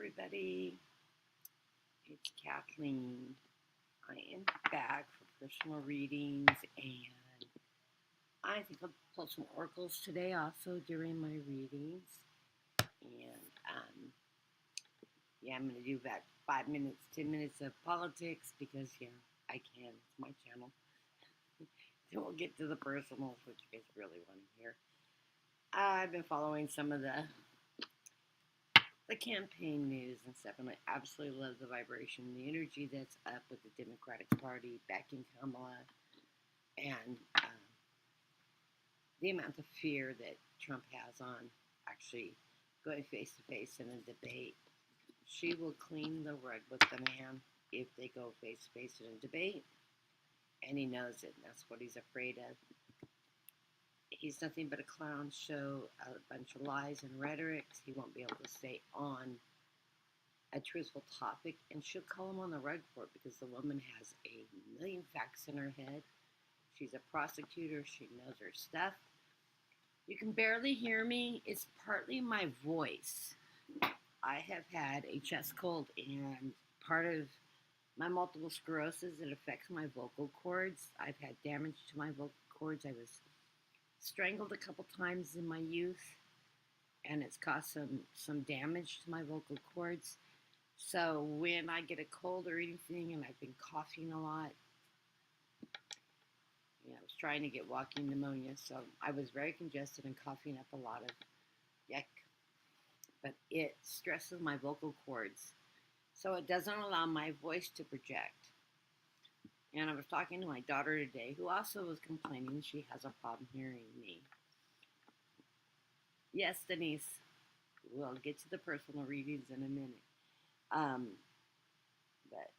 everybody. It's Kathleen. I am back for personal readings, and I think I'll pull some oracles today also during my readings. And I'm going to do about 5 minutes, 10 minutes of politics because, I can. It's my channel. Then we'll get to the personals, which you guys really want to hear. I've been following some of the campaign news and stuff, and I absolutely love the vibration, the energy that's up with the Democratic Party backing Kamala, and the amount of fear that Trump has on actually going face to face in a debate. She will clean the rug with the man if they go face to face in a debate, and he knows it, and that's what he's afraid of. He's nothing but a clown show, a bunch of lies and rhetorics. He won't be able to stay on a truthful topic, and she'll call him on the rug for it because the woman has a million facts in her head. She's a prosecutor. She knows her stuff. You can barely hear me. It's partly my voice. I have had a chest cold, and part of my multiple sclerosis, it affects my vocal cords. I've had damage to my vocal cords. I was strangled a couple times in my youth, and it's caused some damage to my vocal cords. So when I get a cold or anything, and I've been coughing a lot, I was trying to get walking pneumonia, so I was very congested and coughing up a lot of yuck. But it stresses my vocal cords, so it doesn't allow my voice to project. And I was talking to my daughter today, who also was complaining she has a problem hearing me. Yes, Denise, we'll get to the personal readings in a minute. But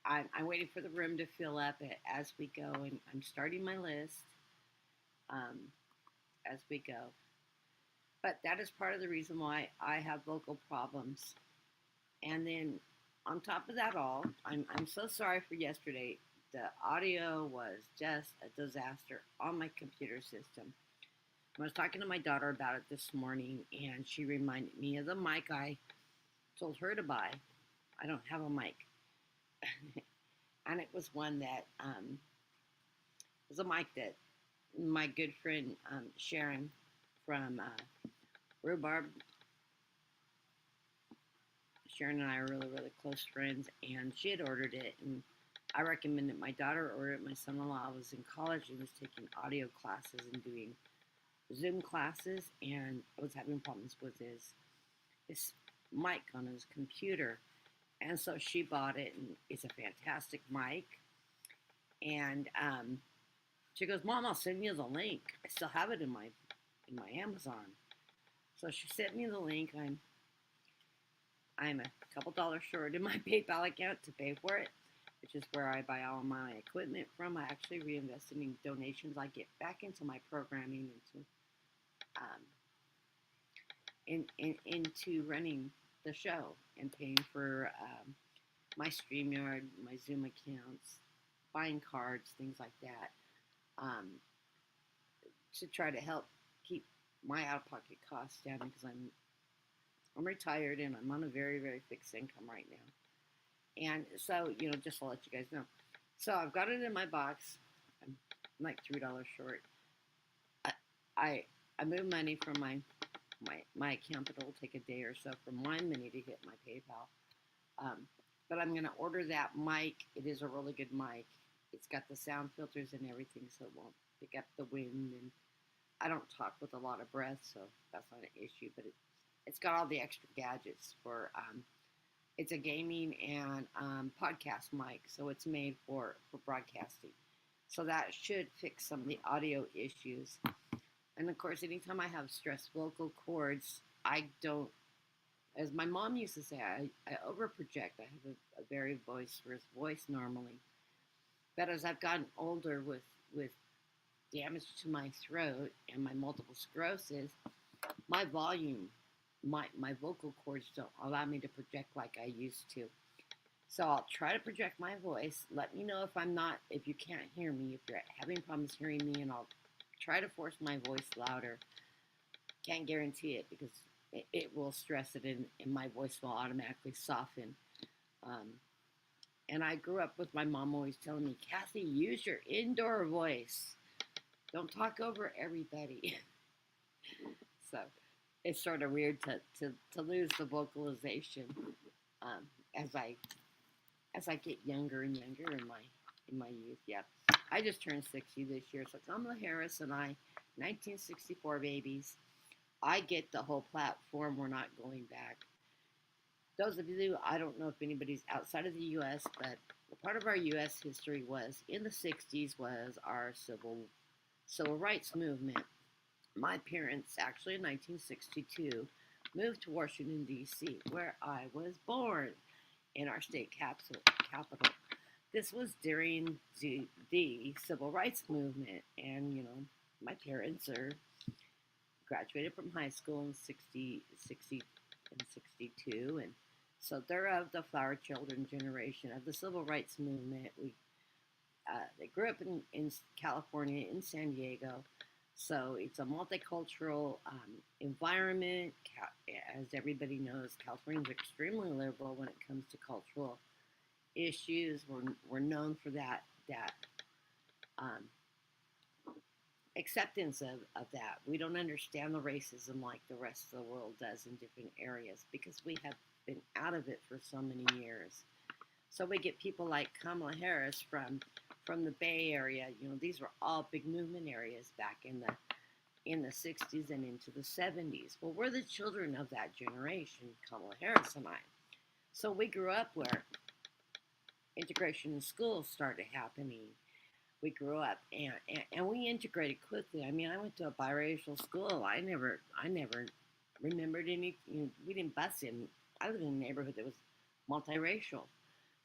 I'm waiting for the room to fill up as we go, and I'm starting my list as we go. But that is part of the reason why I have vocal problems. And then on top of that all, I'm so sorry for yesterday. The audio was just a disaster on my computer system. I was talking to my daughter about it this morning, and she reminded me of the mic I told her to buy. I don't have a mic. And it was one that was a mic that my good friend Sharon from Rhubarb. Sharon and I are really, really close friends, and she had ordered it, and I recommended my daughter order it. My son-in-law was in college. He was taking audio classes and doing Zoom classes, and I was having problems with his mic on his computer. And so she bought it, and it's a fantastic mic. And she goes, "Mom, I'll send you the link. I still have it in my Amazon." So she sent me the link. I'm a couple dollars short in my PayPal account to pay for it, which is where I buy all my equipment from. I actually reinvest in donations I get back into my programming, into running the show and paying for my StreamYard, my Zoom accounts, buying cards, things like that, to try to help keep my out-of-pocket costs down because I'm retired and I'm on a very, very fixed income right now. And so, just to let you guys know. So I've got it in my box. I'm like $3 short. I moved money from my account, but it'll take a day or so for my money to hit my PayPal. But I'm going to order that mic. It is a really good mic. It's got the sound filters and everything, so it won't pick up the wind. And I don't talk with a lot of breath, so that's not an issue. But it's got all the extra gadgets for. It's a gaming and podcast mic, so it's made for broadcasting. So that should fix some of the audio issues. And of course, anytime I have stressed vocal cords, I don't, as my mom used to say, I overproject. I have a very boisterous voice normally. But as I've gotten older with damage to my throat and my multiple sclerosis, my volume, my vocal cords don't allow me to project like I used to. So I'll try to project my voice. Let me know if you can't hear me, if you're having problems hearing me, and I'll try to force my voice louder. Can't guarantee it because it will stress it, and my voice will automatically soften. Um, and I grew up with my mom always telling me, Kathy, use your indoor voice. Don't talk over everybody. So it's sort of weird to lose the vocalization um, as I get younger and younger in my youth. Yeah, I just turned 60 this year, so Kamala Harris and I, 1964 babies. I get the whole platform. We're not going back. Those of you, I don't know if anybody's outside of the U.S., but part of our U.S. history was in the 60s was our civil rights movement. My parents, actually in 1962, moved to Washington, D.C., where I was born in our state capital. This was during the civil rights movement, and my parents are graduated from high school in 60 and 62, and so they're of the flower children generation of the civil rights movement. They grew up in California, in San Diego, so it's a multicultural environment. As everybody knows, California is extremely liberal when it comes to cultural issues. We're known for that um, acceptance of that. We don't understand the racism like the rest of the world does in different areas because we have been out of it for so many years. So we get people like Kamala Harris from the Bay Area. These were all big movement areas back in the 60s and into the 70s. Well, we're the children of that generation, Kamala Harris and I. So we grew up where integration in schools started happening. We grew up and we integrated quickly. I mean, I went to a biracial school. I never remembered any. We didn't bus in. I lived in a neighborhood that was multiracial.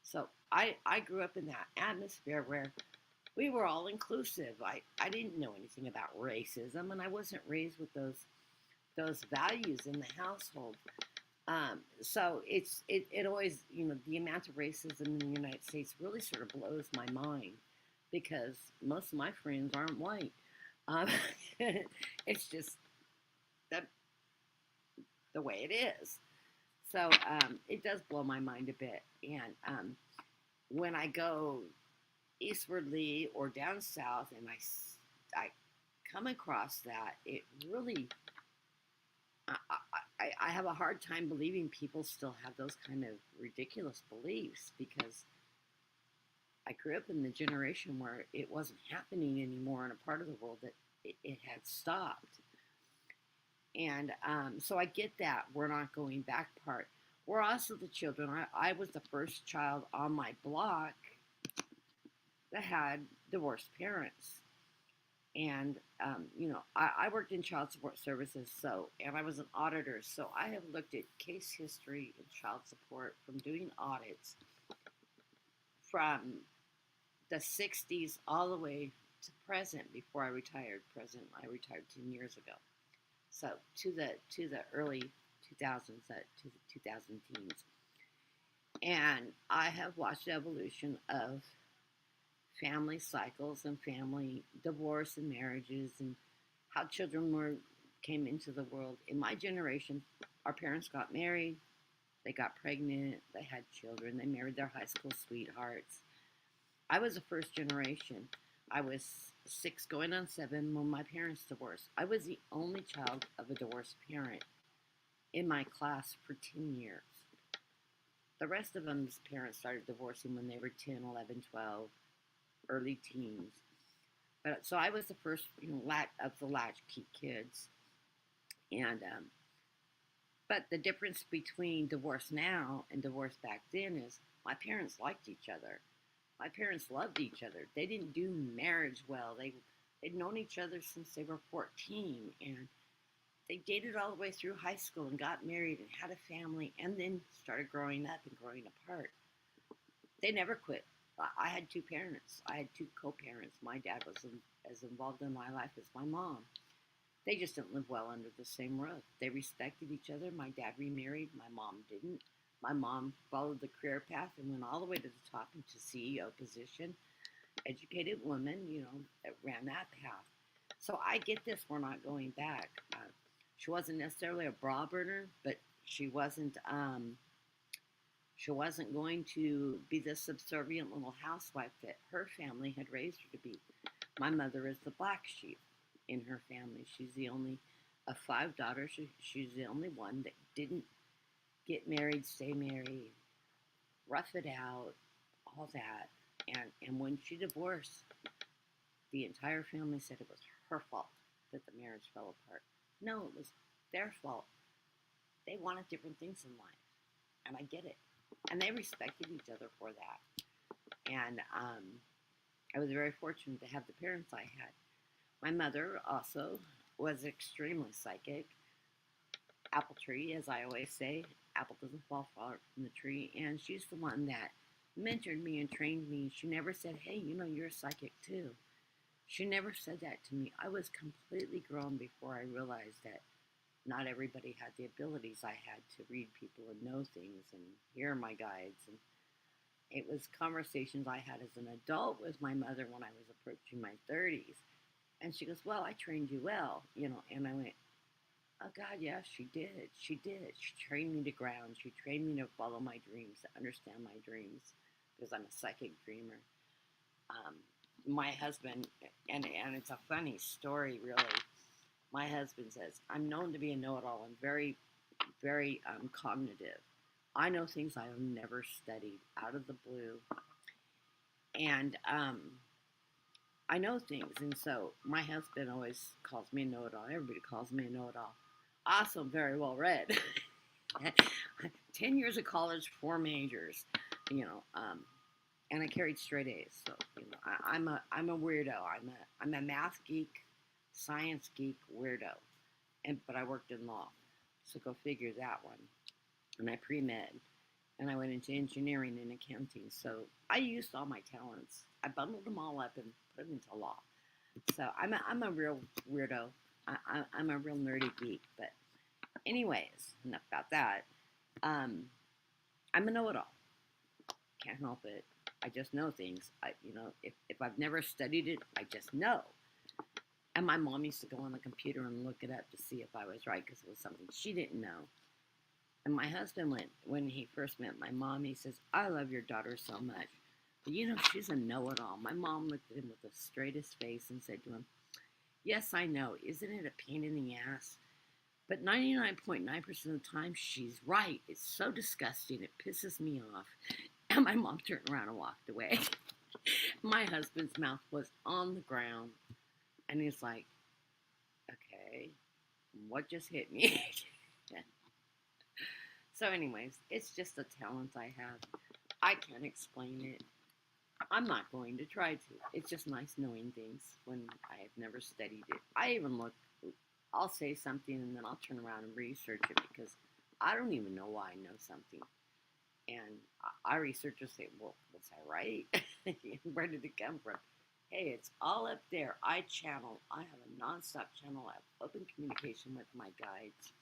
So I grew up in that atmosphere where we were all inclusive. I didn't know anything about racism, and I wasn't raised with those values in the household. So it always, the amount of racism in the United States really sort of blows my mind because most of my friends aren't white. Um, it's just that the way it is. So it does blow my mind a bit. And when I go eastwardly or down south and I come across that, it really, I have a hard time believing people still have those kind of ridiculous beliefs because I grew up in the generation where it wasn't happening anymore in a part of the world that it had stopped. And so I get that we're not going back part. We're also the children. I was the first child on my block that had divorced parents. And, I worked in child support services, and I was an auditor. So I have looked at case history in child support from doing audits from the 60s all the way to present before I retired. I retired 10 years ago. So to the early 2000s, to the 2000 teens. And I have watched the evolution of family cycles and family divorce and marriages and how children came into the world. In my generation, our parents got married, they got pregnant, they had children, they married their high school sweethearts. I was the first generation. I was 6 going on 7 when my parents divorced. I was the only child of a divorced parent in my class for 10 years. The rest of them's parents started divorcing when they were 10, 11, 12, early teens. But so I was the first of the latchkey kids. And but the difference between divorce now and divorce back then is my parents liked each other. My parents loved each other. They didn't do marriage well. They'd known each other since they were 14, and they dated all the way through high school and got married and had a family and then started growing up and growing apart. They never quit. I had 2 parents. I had 2 co-parents. My dad was as involved in my life as my mom. They just didn't live well under the same roof. They respected each other. My dad remarried. My mom didn't. My mom followed the career path and went all the way to the top into CEO position. Educated woman, that ran that path. So I get this. We're not going back. She wasn't necessarily a bra burner, but she wasn't she wasn't going to be the subservient little housewife that her family had raised her to be. My mother is the black sheep in her family. She's the only of five daughters. She's the only one that didn't get married, stay married, rough it out, all that. And when she divorced, the entire family said it was her fault that the marriage fell apart. No, it was their fault. They wanted different things in life, and I get it. And they respected each other for that. And I was very fortunate to have the parents I had. My mother also was extremely psychic. Apple tree, as I always say, apple doesn't fall far from the tree. And she's the one that mentored me and trained me. She never said, hey, you're a psychic too. She never said that to me. I was completely grown before I realized that not everybody had the abilities I had to read people and know things and hear my guides. And it was conversations I had as an adult with my mother when I was approaching my 30s. And she goes, well, I trained you well, and I went, oh God, yeah, she did. She did. She trained me to ground. She trained me to follow my dreams, to understand my dreams, because I'm a psychic dreamer. My husband, and it's a funny story, really. My husband says, I'm known to be a know-it-all and very, very cognitive. I know things I have never studied out of the blue. And I know things. And so my husband always calls me a know-it-all. Everybody calls me a know-it-all. Also very well read. 10 years of college, 4 majors, and I carried straight A's. So, I'm a weirdo. I'm a math geek, science geek weirdo. But I worked in law. So go figure that one. And I pre-med. And I went into engineering and accounting. So I used all my talents. I bundled them all up and put them into law. So I'm a real weirdo. I'm a real nerdy geek. But anyways, enough about that. I'm a know-it-all. Can't help it. I just know things. If I've never studied it, I just know. And my mom used to go on the computer and look it up to see if I was right because it was something she didn't know. And my husband when he first met my mom, he says, I love your daughter so much. But she's a know-it-all. My mom looked at him with the straightest face and said to him, yes, I know. Isn't it a pain in the ass? But 99.9% of the time, she's right. It's so disgusting. It pisses me off. And my mom turned around and walked away. My husband's mouth was on the ground. And he's like, okay, what just hit me? So anyways, it's just a talent I have. I can't explain it. I'm not going to try to. It's just nice knowing things when I have never studied it. I'll say something and then I'll turn around and research it because I don't even know why I know something. And I research and say, well, was I right? Where did it come from? Hey, it's all up there. I have a nonstop channel. I have open communication with my guides.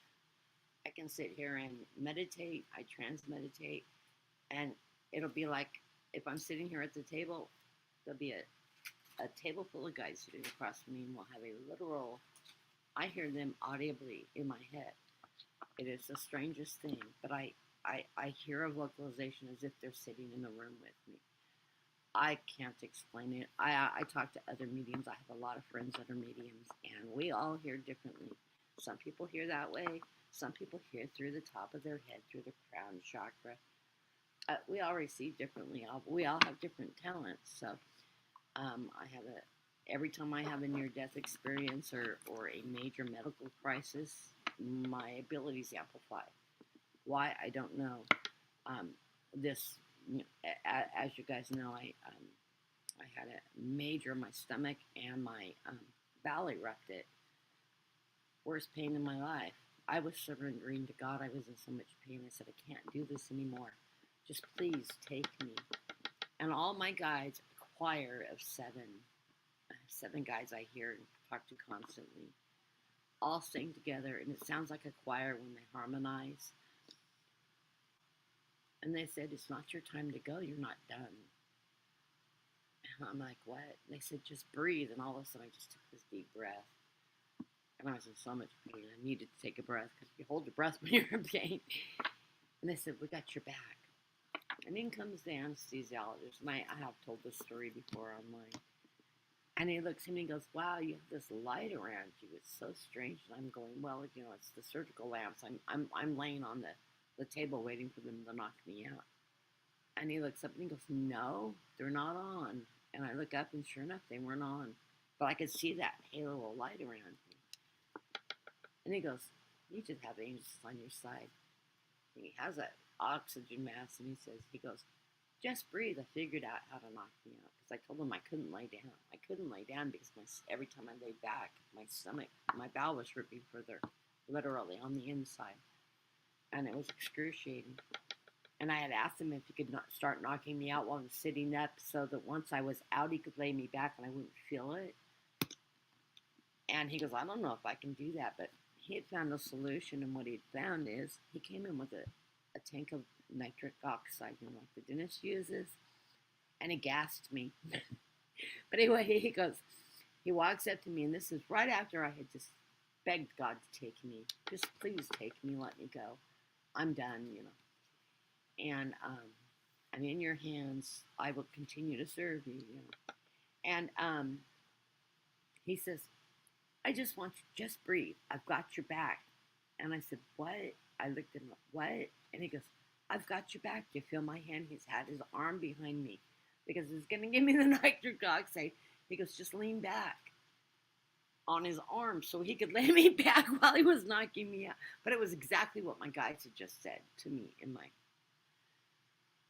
I can sit here and meditate. I transmeditate. And it'll be like if I'm sitting here at the table, there'll be a table full of guides sitting across from me, and we'll have a literal, I hear them audibly in my head. It is the strangest thing, but I hear a vocalization as if they're sitting in the room with me. I can't explain it. I talk to other mediums. I have a lot of friends that are mediums, and we all hear differently. Some people hear that way. Some people hear through the top of their head, through the crown chakra. We all receive differently. We all have different talents. So every time I have a near-death experience or a major medical crisis, my abilities amplify. Why, I don't know. As you guys know, I had a major in my stomach and my bowel erupted. Worst pain in my life. I was surrendering to God. I was in so much pain. I said, I can't do this anymore. Just please take me. And all my guides, a choir of 7 guides I hear and talk to constantly, all sing together, and it sounds like a choir when they harmonize. And they said, it's not your time to go. You're not done. And I'm like, what? And they said, just breathe. And all of a sudden, I just took this deep breath. And I was in so much pain. I needed to take a breath because you hold your breath when you're in pain. And they said, we got your back. And in comes the anesthesiologist. And I have told this story before online. And he looks at me and goes, wow, you have this light around you. It's so strange. And I'm going, well, it's the surgical lamps. I'm laying on the table waiting for them to knock me out. And he looks up and he goes, no, they're not on. And I look up and sure enough, they weren't on. But I could see that halo of light around me. And he goes, you just have angels on your side. And he has an oxygen mask and he goes, just breathe. I figured out how to knock me out. Because I told him I couldn't lay down. I couldn't lay down because every time I laid back, my stomach, my bowel was ripping further, literally on the inside. And it was excruciating. And I had asked him if he could start knocking me out while I was sitting up so that once I was out, he could lay me back and I wouldn't feel it. And he goes, I don't know if I can do that. But he had found a solution. And what he had found is he came in with a tank of nitric oxide, like the dentist uses. And he gassed me. But anyway, he walks up to me. And this is right after I had just begged God to take me. Just please take me, let me go. I'm done, And I'm in your hands. I will continue to serve you, And he says, I just want you, just breathe. I've got your back. And I said, what? I looked at him, what? And he goes, I've got your back. Do you feel my hand? He's had his arm behind me because he's going to give me the nitric oxide. He goes, just lean back on his arm so he could lay me back while he was knocking me out. But it was exactly what my guides had just said to me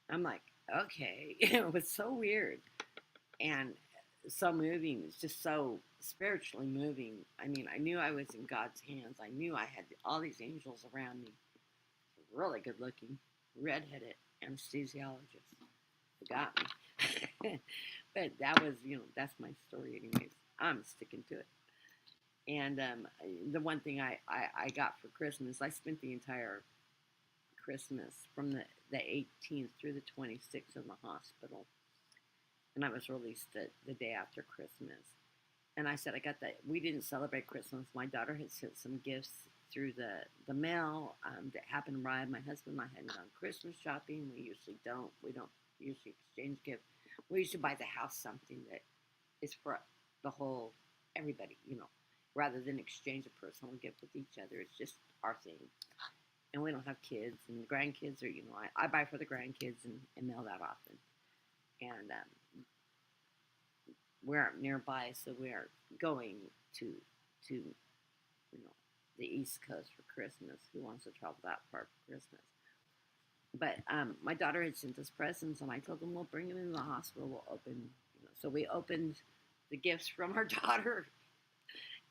I'm like, okay. It was so weird and so moving. It's just so spiritually moving. I mean, I knew I was in God's hands. I knew I had all these angels around me. Really good looking, redheaded anesthesiologist who got me. But that was, that's my story anyways. I'm sticking to it. And the one thing I got for Christmas, I spent the entire Christmas from the 18th through the 26th in the hospital. And I was released the day after Christmas. And I said, I got that. We didn't celebrate Christmas. My daughter had sent some gifts through the mail that happened to arrive. My husband and I hadn't gone Christmas shopping. We usually don't. We don't usually exchange gifts. We usually buy the house something that is for the whole, everybody, rather than exchange a personal gift with each other. It's just our thing. And we don't have kids, and the grandkids are, I buy for the grandkids and mail that often. And we're nearby, so we are going to the East Coast for Christmas. Who wants to travel that far for Christmas? But my daughter had sent us presents, and I told them we'll bring them in the hospital. We'll open, so we opened the gifts from our daughter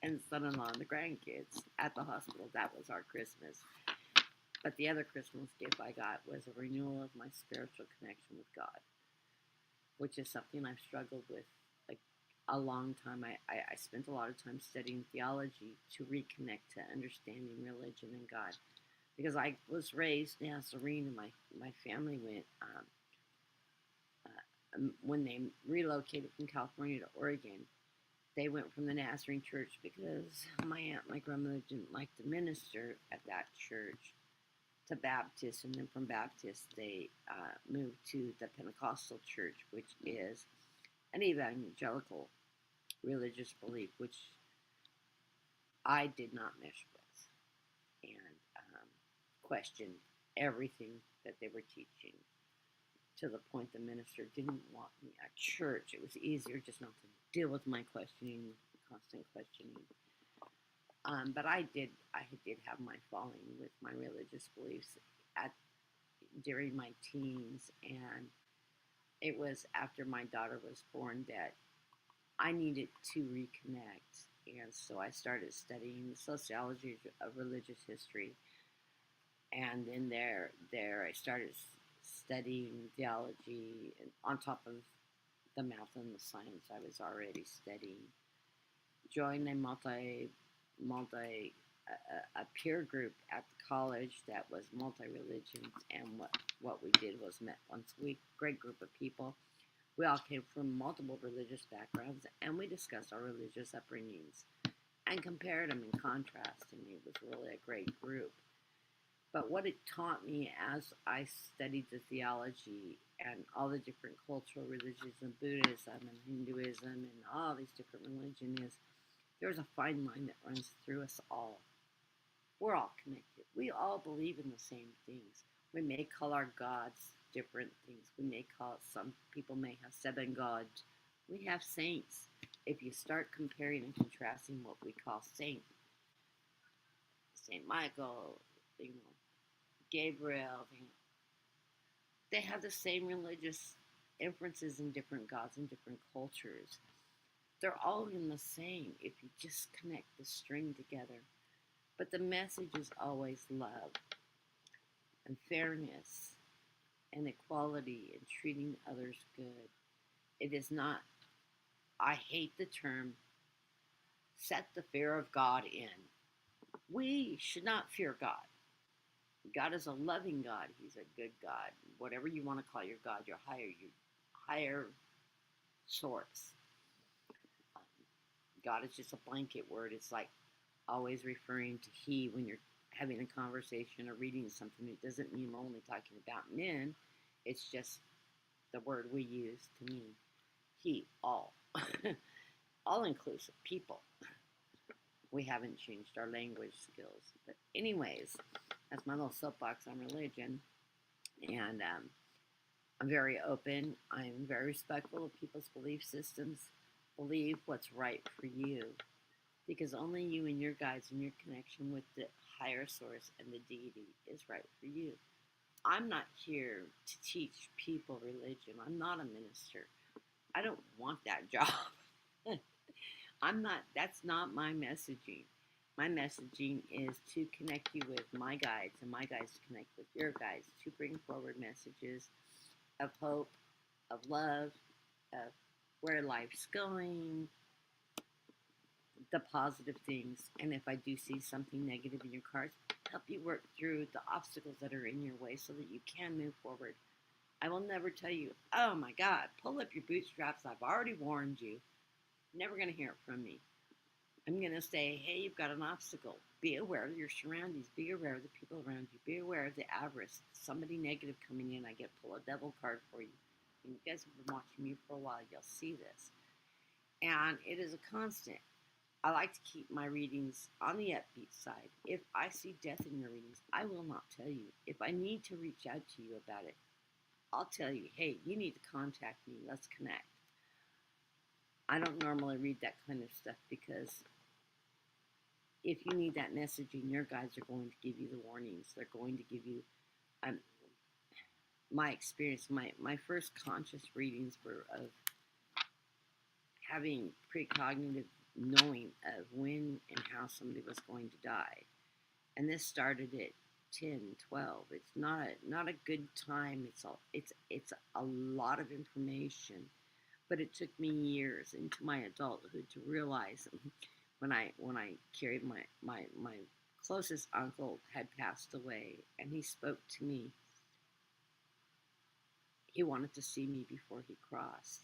and son-in-law and the grandkids at the hospital. That was our Christmas. But the other Christmas gift I got was a renewal of my spiritual connection with God, which is something I've struggled with like a long time. I spent a lot of time studying theology to reconnect to understanding religion and God. Because I was raised Nazarene, and my family went, when they relocated from California to Oregon, they went from the Nazarene church because my aunt and my grandmother didn't like to minister at that church to Baptist, and then from Baptist they moved to the Pentecostal church, which is an evangelical religious belief, which I did not mesh with, and questioned everything that they were teaching, to the point the minister didn't want me at church. It was easier just not to deal with my questioning, constant questioning. But I did have my falling with my religious beliefs during my teens, and it was after my daughter was born that I needed to reconnect, and so I started studying sociology of religious history, and then there I started studying theology, and on top of the math and the science I was already studying. Joined a peer group at the college that was multi-religions, and what we did was met once a week, great group of people. We all came from multiple religious backgrounds, and we discussed our religious upbringings. and compared them and contrasted me. It was really a great group. But what it taught me as I studied the theology and all the different cultural religions and Buddhism and Hinduism and all these different religions is there's a fine line that runs through us all. We're all connected. We all believe in the same things. We may call our gods different things. We may call some people may have 7 gods. We have saints. If you start comparing and contrasting what we call Saint Michael, you know, Gabriel, they have the same religious inferences in different gods and different cultures. They're all in the same if you just connect the string together. But the message is always love and fairness and equality and treating others good. It is not, I hate the term, set the fear of God in. We should not fear God. God is a loving God. He's a good God. Whatever you want to call your God, your higher source. God is just a blanket word. It's like always referring to he when you're having a conversation or reading something. It doesn't mean we're only talking about men. It's just the word we use to mean he, all. All inclusive, people. We haven't changed our language skills. But anyways, that's my little soapbox on religion. And I'm very open. I'm very respectful of people's belief systems. Believe what's right for you. Because only you and your guides and your connection with the higher source and the deity is right for you. I'm not here to teach people religion. I'm not a minister. I don't want that job. That's not my messaging. My messaging is to connect you with my guides and my guides to connect with your guides to bring forward messages of hope, of love, of where life's going, the positive things. And if I do see something negative in your cards, help you work through the obstacles that are in your way so that you can move forward. I will never tell you, oh my God, pull up your bootstraps. I've already warned you. Never going to hear it from me. I'm going to say, hey, you've got an obstacle. Be aware of your surroundings. Be aware of the people around you. Be aware of the avarice. Somebody negative coming in, I get pull a devil card for you. And you guys have been watching me for a while. You'll see this. And it is a constant. I like to keep my readings on the upbeat side. If I see death in your readings, I will not tell you. If I need to reach out to you about it, I'll tell you, hey, you need to contact me. Let's connect. I don't normally read that kind of stuff because if you need that messaging, your guides are going to give you the warnings. They're going to give you my experience. My first conscious readings were of having precognitive knowing of when and how somebody was going to die. And this started at 10, 12. It's not a good time. It's a lot of information. But it took me years into my adulthood to realize when I carried my closest uncle had passed away and he spoke to me. He wanted to see me before he crossed.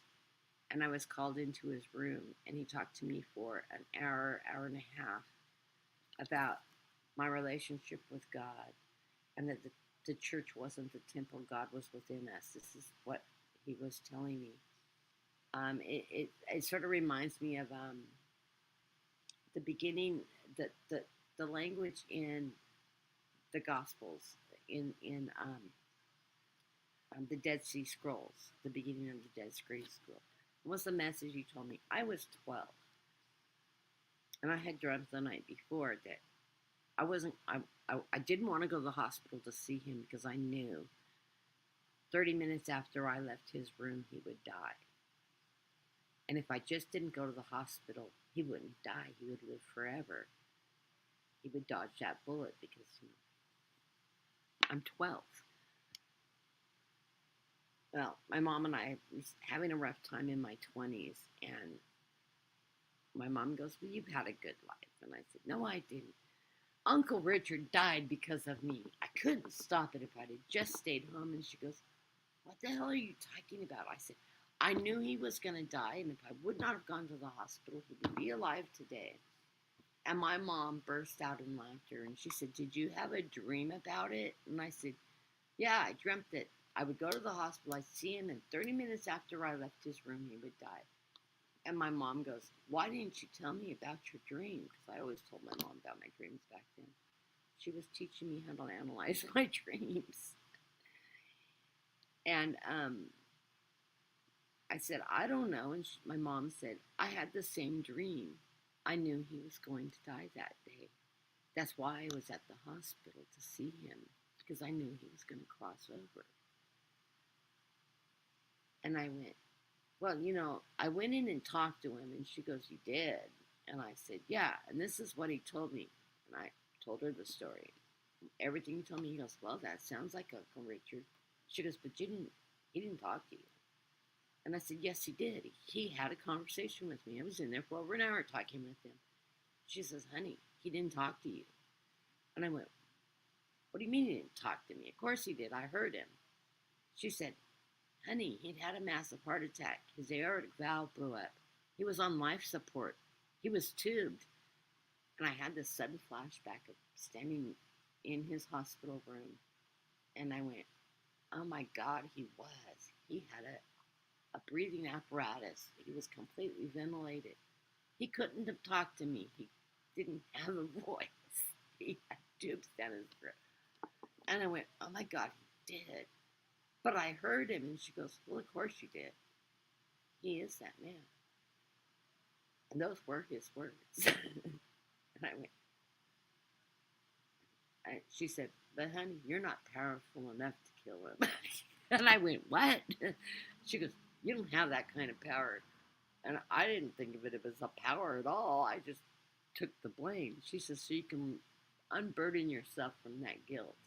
And I was called into his room and he talked to me for an hour and a half about my relationship with God and that the church wasn't the temple, God was within us. This is what he was telling me. It sort of reminds me of the beginning, the language in the Gospels, in the Dead Sea Scrolls, the beginning of the Dead Sea Scroll. What's the message he told me? I was 12, and I had dreamt the night before that I didn't want to go to the hospital to see him because I knew 30 minutes after I left his room he would die. And if I just didn't go to the hospital, he wouldn't die. He would live forever. He would dodge that bullet because I'm 12. Well, my mom and I was having a rough time in my 20s, and my mom goes, well, you've had a good life. And I said, no, I didn't. Uncle Richard died because of me. I couldn't stop it if I'd just stayed home. And she goes, what the hell are you talking about? I said, I knew he was going to die, and if I would not have gone to the hospital, he would be alive today. And my mom burst out in laughter and she said, "Did you have a dream about it?" And I said, "Yeah, I dreamt that I would go to the hospital, I'd see him, and 30 minutes after I left his room, he would die." And my mom goes, "Why didn't you tell me about your dream?" Because I always told my mom about my dreams back then. She was teaching me how to analyze my dreams. And I said, "I don't know." And my mom said, "I had the same dream. I knew he was going to die that day. That's why I was at the hospital to see him, because I knew he was going to cross over." And I went, "Well, I went in and talked to him." And she goes, "You did?" And I said, "Yeah, and this is what he told me." And I told her the story. Everything he told me, he goes, "Well, that sounds like Uncle Richard." She goes, "But he didn't talk to you." And I said, "Yes, he did. He had a conversation with me. I was in there for over an hour talking with him." She says, "Honey, he didn't talk to you." And I went, "What do you mean he didn't talk to me?" "Of course he did. I heard him." She said, "Honey, he'd had a massive heart attack. His aortic valve blew up. He was on life support. He was tubed." And I had this sudden flashback of standing in his hospital room. And I went, "Oh my God, he was. He had a breathing apparatus. He was completely ventilated. He couldn't have talked to me. He didn't have a voice. He had tubes down his throat." And I went, "Oh my God, he did. But I heard him." And she goes, "Well, of course you did. He is that man." And those were his words. And she said, "But honey, you're not powerful enough to kill him." And I went, "What?" She goes, "You don't have that kind of power." And I didn't think of it as a power at all. I just took the blame. She says, "So you can unburden yourself from that guilt,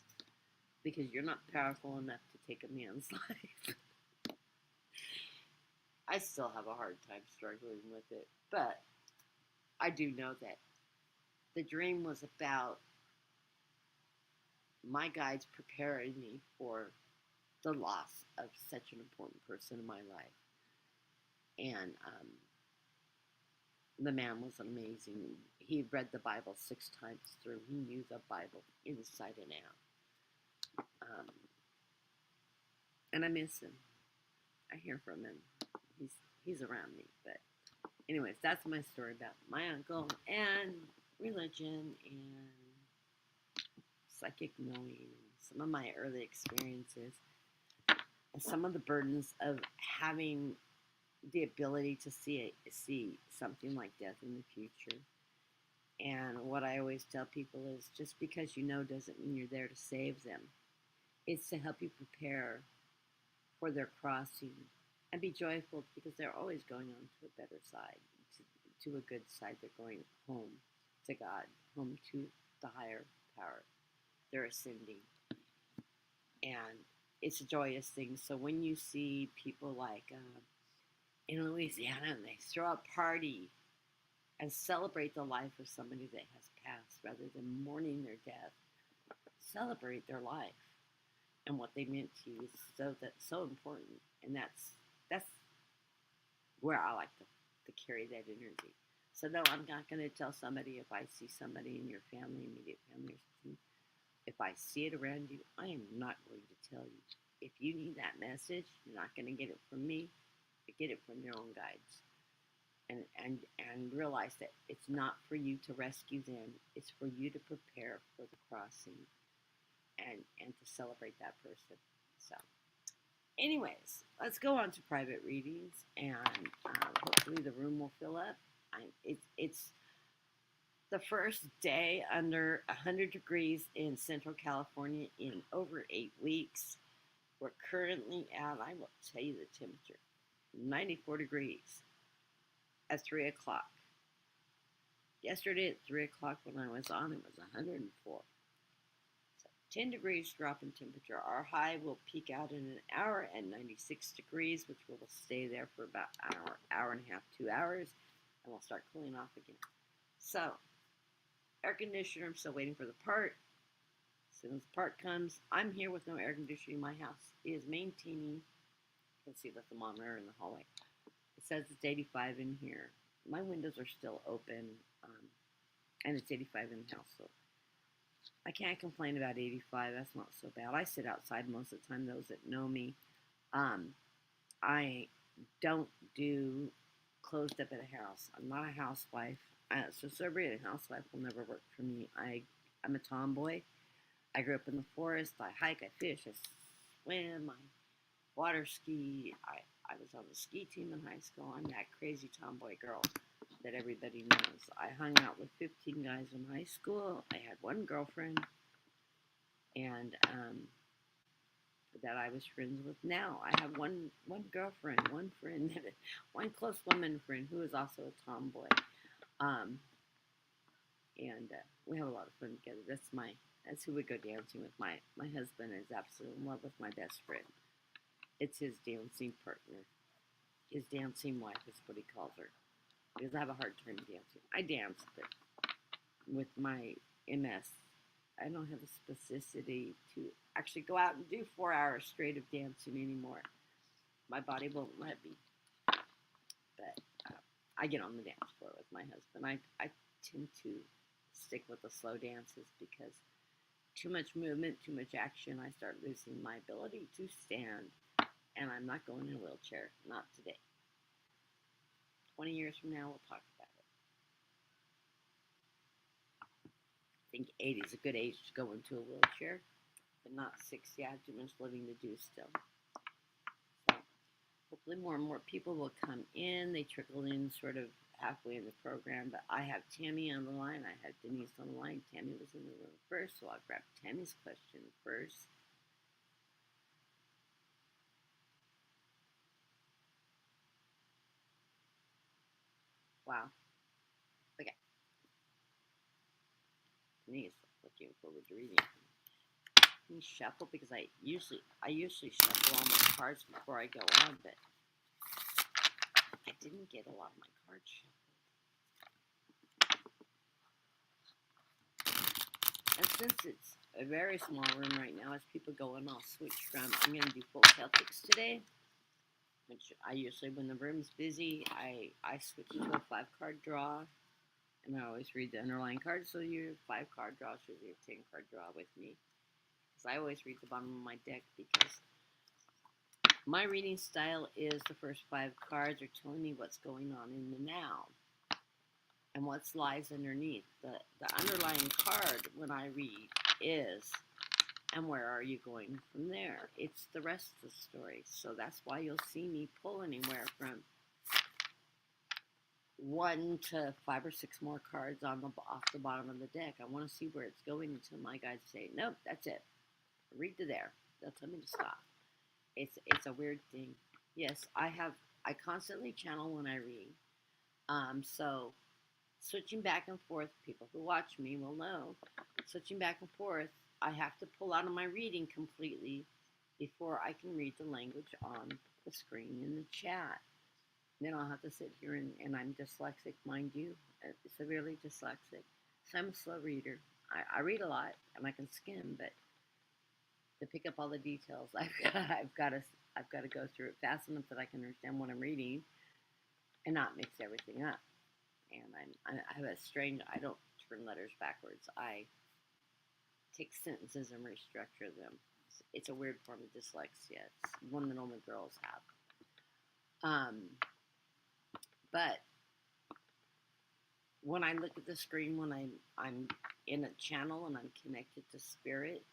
because you're not powerful enough to take a man's life." I still have a hard time struggling with it, but I do know that the dream was about my guides preparing me for the loss of such an important person in my life. And the man was amazing. He read the Bible 6 times through. He knew the Bible inside and out. And I miss him. I hear from him. He's around me. But anyways, that's my story about my uncle and religion and psychic knowing and some of my early experiences and some of the burdens of having the ability to see something like death in the future. And what I always tell people is, just because you know doesn't mean you're there to save them. It's to help you prepare for their crossing and be joyful, because they're always going on to a better side, to a good side. They're going home to God, home to the higher power. They're ascending. And it's a joyous thing. So when you see people like in Louisiana, and they throw a party and celebrate the life of somebody that has passed rather than mourning their death, celebrate their life and what they meant to you. That's so important. And that's where I like to carry that energy. So no, I'm not going to tell somebody, if I see somebody in your family, immediate family or something, if I see it around you, I am not going to tell you. If you need that message, you're not going to get it from me, but get it from your own guides. And realize that it's not for you to rescue them, it's for you to prepare for the crossing and to celebrate that person. So anyways, let's go on to private readings, and hopefully the room will fill up. It's the first day under 100 degrees in Central California in over 8 weeks. We're currently at, I will tell you the temperature, 94 degrees at 3 o'clock. Yesterday at 3 o'clock when I was on, it was 104. So 10 degrees drop in temperature. Our high will peak out in an hour at 96 degrees, which will stay there for about an hour and a half, 2 hours, and we'll start cooling off again. So, air conditioner, I'm still waiting for the part. As soon as the part comes, I'm here with no air conditioning. My house is maintaining, you can see the thermometer in the hallway. It says it's 85 in here. My windows are still open. and it's 85 in the house, so I can't complain about 85. That's not so bad. I sit outside most of the time. Those that know me, um, I don't do closed up at a house. I'm not a housewife. So celebrating a housewife will never work for me. I'm a tomboy. I grew up in the forest. I hike, I fish, I swim, I water ski. I was on the ski team in high school. I'm that crazy tomboy girl that everybody knows. I hung out with 15 guys in high school. I had one girlfriend, and that I was friends with now. I have one girlfriend, one friend, one close woman friend who is also a tomboy. Um, and we have a lot of fun together. That's who we go dancing with. My husband is absolutely in love with my best friend. It's his dancing partner. His dancing wife is what he calls her. Because I have a hard time dancing. I dance, but with my MS, I don't have the spasticity to actually go out and do 4 hours straight of dancing anymore. My body won't let me. But I get on the dance floor with my husband. I tend to stick with the slow dances because too much movement, too much action, I start losing my ability to stand. And I'm not going in a wheelchair. Not today. 20 years from now, we'll talk about it. I think 80 is a good age to go into a wheelchair, but not 60. I have too much living to do still. So hopefully more and more people will come in. They trickle in sort of halfway in the program, but I have Tammy on the line. I have Denise on the line. Tammy was in the room first, so I'll grab Tammy's question first. Wow. Okay. Denise, looking forward to reading. Let me shuffle because I usually shuffle all my cards before I go on, but I didn't get a lot of my cards shuffled. And since it's a very small room right now, as people go in, I'll switch from, I'm going to do full Celtics today, which I usually, when the room's busy, I switch to a 5-card draw, and I always read the underlying cards, so your 5-card draw should be a 10-card draw with me. Because I always read the bottom of my deck because my reading style is the first 5 cards are telling me what's going on in the now and what lies underneath. The underlying card when I read is, and where are you going from there? It's the rest of the story. So that's why you'll see me pull anywhere from 1 to 5 or 6 more cards off the bottom of the deck. I want to see where it's going until my guys say, nope, that's it. Read to there. They'll tell me to stop. It's a weird thing. Yes, I constantly channel when I read. So switching back and forth, people who watch me will know, switching back and forth, I have to pull out of my reading completely before I can read the language on the screen in the chat. Then I'll have to sit here and I'm dyslexic, mind you, severely dyslexic. So I'm a slow reader. I read a lot and I can skim, but to pick up all the details, I've got to go through it fast enough that I can understand what I'm reading and not mix everything up. And I have a strange, I don't turn letters backwards. I take sentences and restructure them. It's a weird form of dyslexia. It's one that only girls have. But when I look at the screen, when I'm in a channel and I'm connected to spirit,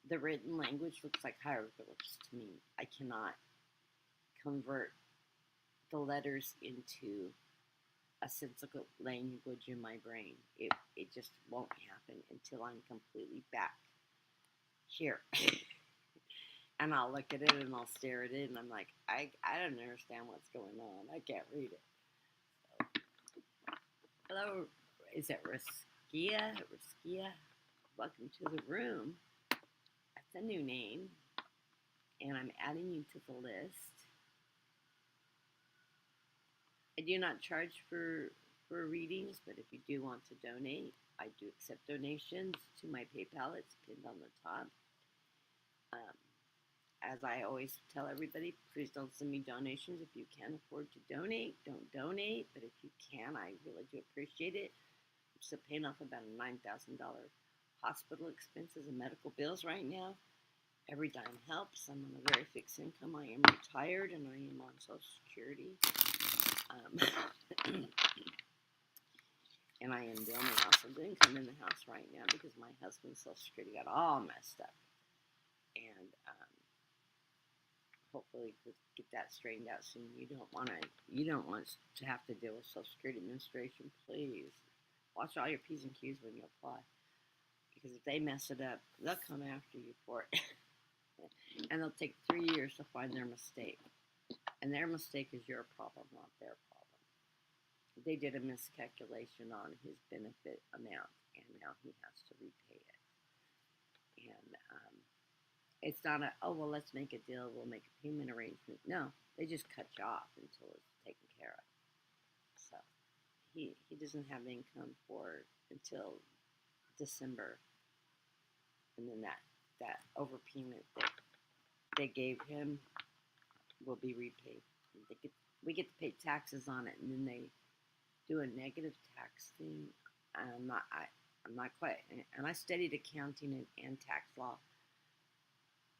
the written language looks like hieroglyphs to me. I cannot convert the letters into a sensical language in my brain. It just won't happen until I'm completely back here. And I'll look at it and I'll stare at it and I'm like, I don't understand what's going on. I can't read it. So, hello, is it Riskia? Riskia? Welcome to the room. That's a new name. And I'm adding you to the list. I do not charge for readings, but if you do want to donate, I do accept donations to my PayPal. It's pinned on the top. as I always tell everybody, please don't send me donations. If you can't afford to donate, don't donate. But if you can, I really do appreciate it. I'm still paying off about a $9,000 hospital expenses and medical bills right now. Every dime helps. I'm on a very fixed income. I am retired and I am on Social Security. And I am the only household income in the house right now because my husband's Social Security got all messed up. And hopefully we'll get that straightened out soon. You don't want to have to deal with Social Security Administration. Please watch all your P's and Q's when you apply, because if they mess it up, they'll come after you for it. And they'll take 3 years to find their mistake. And their mistake is your problem, not their problem. They did a miscalculation on his benefit amount, and now he has to repay it. And it's not well, let's make a deal, we'll make a payment arrangement. No, they just cut you off until it's taken care of. So he doesn't have income until December. And then that overpayment that they gave him will be repaid. We get to pay taxes on it, and then they do a negative tax thing. I'm not quite, and I studied accounting and tax law.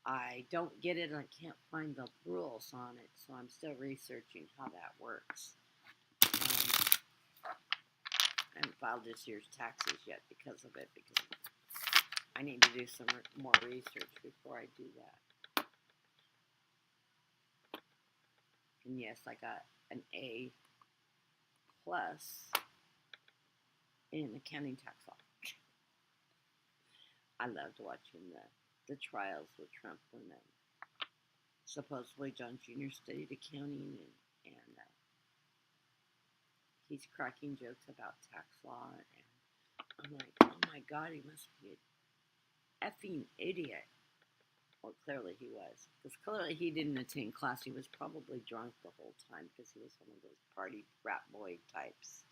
I don't get it, and I can't find the rules on it, so I'm still researching how that works. I haven't filed this year's taxes yet because of it, because I need to do some more research before I do that. And yes, I got an A+ in accounting tax law. I loved watching the trials with Trump when supposedly John Jr. studied accounting, and he's cracking jokes about tax law, and I'm like, oh my God, he must be an effing idiot. Well, clearly he was, because clearly he didn't attend class. He was probably drunk the whole time because he was one of those party frat boy types.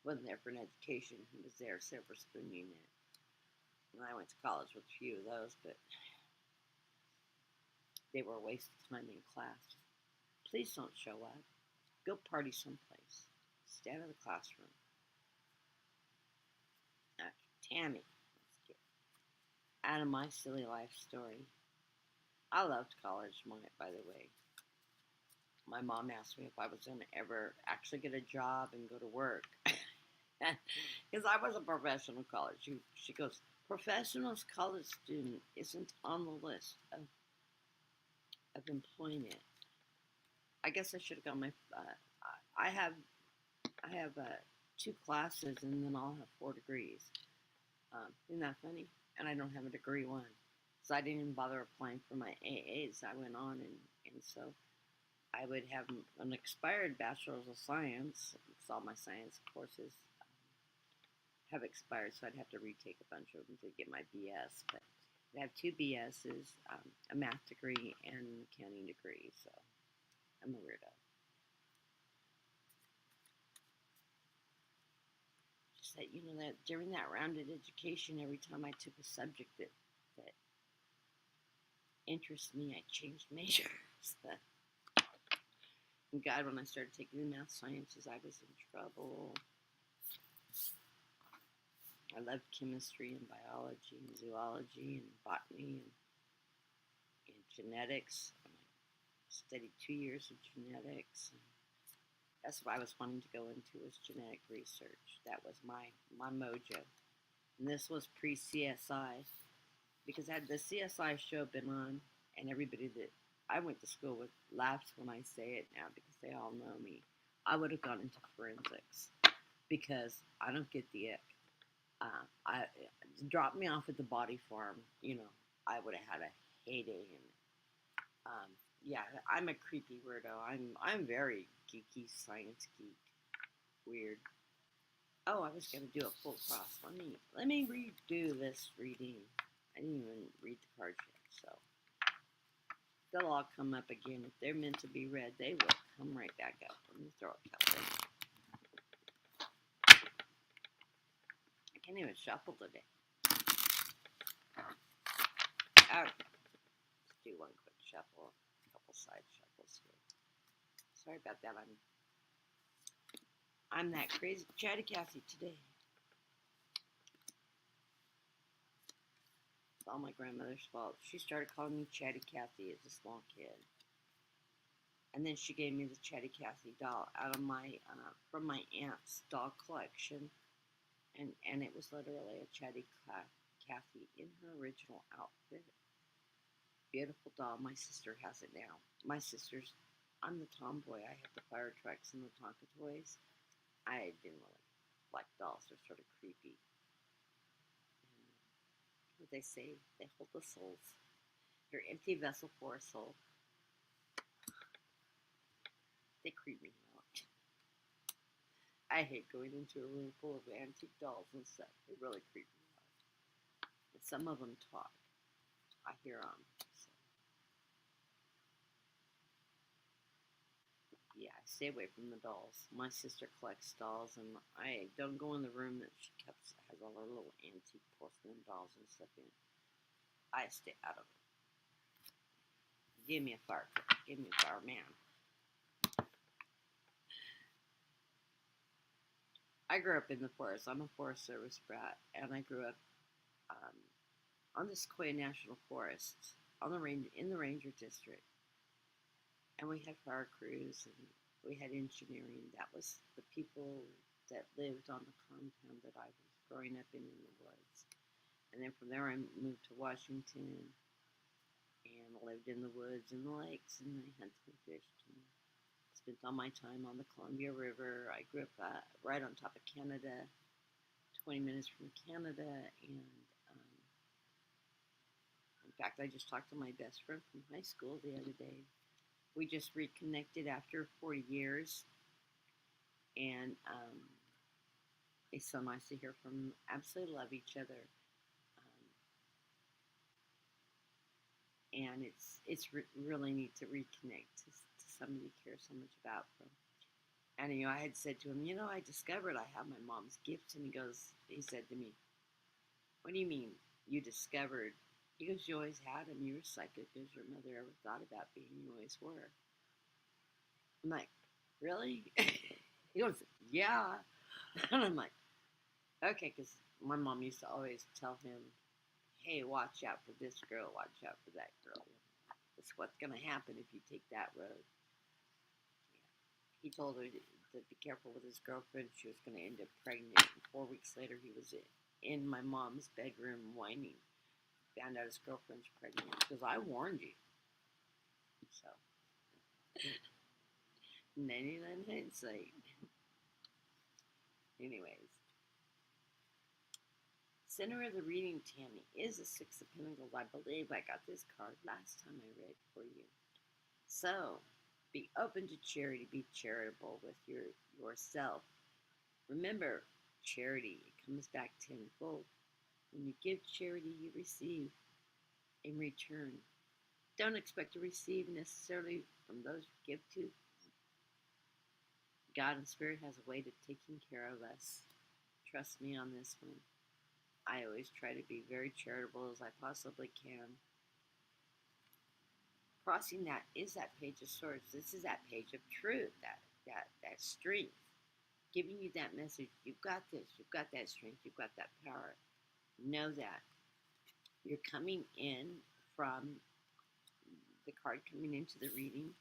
Wasn't there for an education. He was there silver spooning it. And I went to college with a few of those, but they were a waste of time in class. Please don't show up. Go party someplace. Stay out of the classroom. Tammy, let's get out of my silly life story. I loved college, by the way. My mom asked me if I was going to ever actually get a job and go to work. Because I was a professional college. She goes, professional college student isn't on the list of employment. I guess I should have got my. I have 2 classes, and then I'll have 4 degrees. Isn't that funny? And I don't have a degree 1, so I didn't even bother applying for my AAs. I went on, and so I would have an expired bachelor's of science, because all my science courses have expired, so I'd have to retake a bunch of them to get my BS. But I have 2 BSs, a math degree, and an accounting degree, so I'm a weirdo. Just that, that during that rounded education, every time I took a subject that interests me, I changed majors. And God, when I started taking the math sciences, I was in trouble. I loved chemistry and biology and zoology and botany and genetics. And I studied 2 years of genetics. And that's what I was wanting to go into, was genetic research. That was my mojo. And this was pre-CSI, because had the CSI show been on, and everybody that I went to school with laughs when I say it now because they all know me, I would have gone into forensics, because I don't get the ick. I dropped me off at the body farm, I would have had a heyday. And yeah, I'm a creepy weirdo. I'm very geeky, science geek, weird. Oh, I was gonna do a full cross. Let me redo this reading. I didn't even read the cards yet, so they'll all come up again. If they're meant to be read, they will come right back up. Let me throw a Kathlene. I can't even shuffle today. Okay, let's do one quick shuffle, a couple side shuffles here. Sorry about that. I'm that crazy chatty Cathy today. It's all my grandmother's fault. She started calling me Chatty Cathy as a small kid. And then she gave me the Chatty Cathy doll out of my from my aunt's doll collection, and it was literally a Chatty Cathy in her original outfit. Beautiful doll. My sister has it now. I'm the tomboy. I have the fire trucks and the Tonka toys. I didn't really like dolls. They're sort of creepy. And what they say, they hold the souls. They're empty vessel for a soul. They creep me out. I hate going into a room full of antique dolls and stuff. They really creep me out. And some of them talk. I hear them. So. Yeah, I stay away from the dolls. My sister collects dolls, and I don't go in the room that she has all her little antique porcelain dolls and stuff in. I stay out of it. Give me a fire truck. Give me a fireman. I grew up in the forest. I'm a Forest Service brat, and I grew up on the Sequoia National Forest in the Ranger District. And we had fire crews, and we had engineering. That was the people that lived on the compound that I was growing up in the woods. And then from there I moved to Washington and lived in the woods and the lakes, and I hunted and fished and spent all my time on the Columbia River. I grew up right on top of Canada, 20 minutes from Canada, and in fact, I just talked to my best friend from high school the other day. We just reconnected after 40 years, and it's so nice to hear from them. Absolutely love each other, and it's really neat to reconnect to somebody you care so much about. And I had said to him, I discovered I have my mom's gifts, and he said to me, "What do you mean you discovered?" He goes, "You always had them. You were psychic as your mother ever thought about being. You always were." I'm like, "Really?" He goes, "Yeah." And I'm like, "Okay," because my mom used to always tell him, "Hey, watch out for this girl, watch out for that girl. That's what's going to happen if you take that road." Yeah. He told her to be careful with his girlfriend. She was going to end up pregnant. And 4 weeks later, he was in my mom's bedroom whining. Found out his girlfriend's pregnant because I warned you. So, 99 hindsight. Anyways, center of the reading, Tammy, is a Six of Pentacles. I believe I got this card last time I read for you. So, be open to charity. Be charitable with yourself. Remember, charity, it comes back tenfold. When you give charity, you receive in return. Don't expect to receive necessarily from those you give to. God and Spirit has a way of taking care of us. Trust me on this one. I always try to be very charitable as I possibly can. Crossing that is that Page of Swords. This is that page of truth, that strength, giving you that message. You've got this. You've got that strength. You've got that power. Know that. You're coming in from the card coming into the reading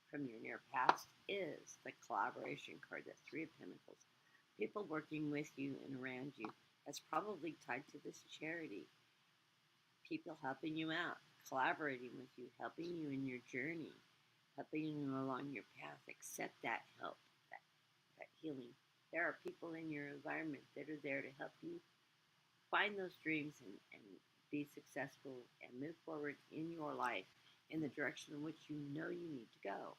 from your near past is the collaboration card, that Three of Pentacles. People working with you and around you. That's probably tied to this charity. People helping you out, collaborating with you, helping you in your journey, helping you along your path. Accept that help, that healing. There are people in your environment that are there to help you find those dreams and be successful and move forward in your life in the direction in which you know you need to go.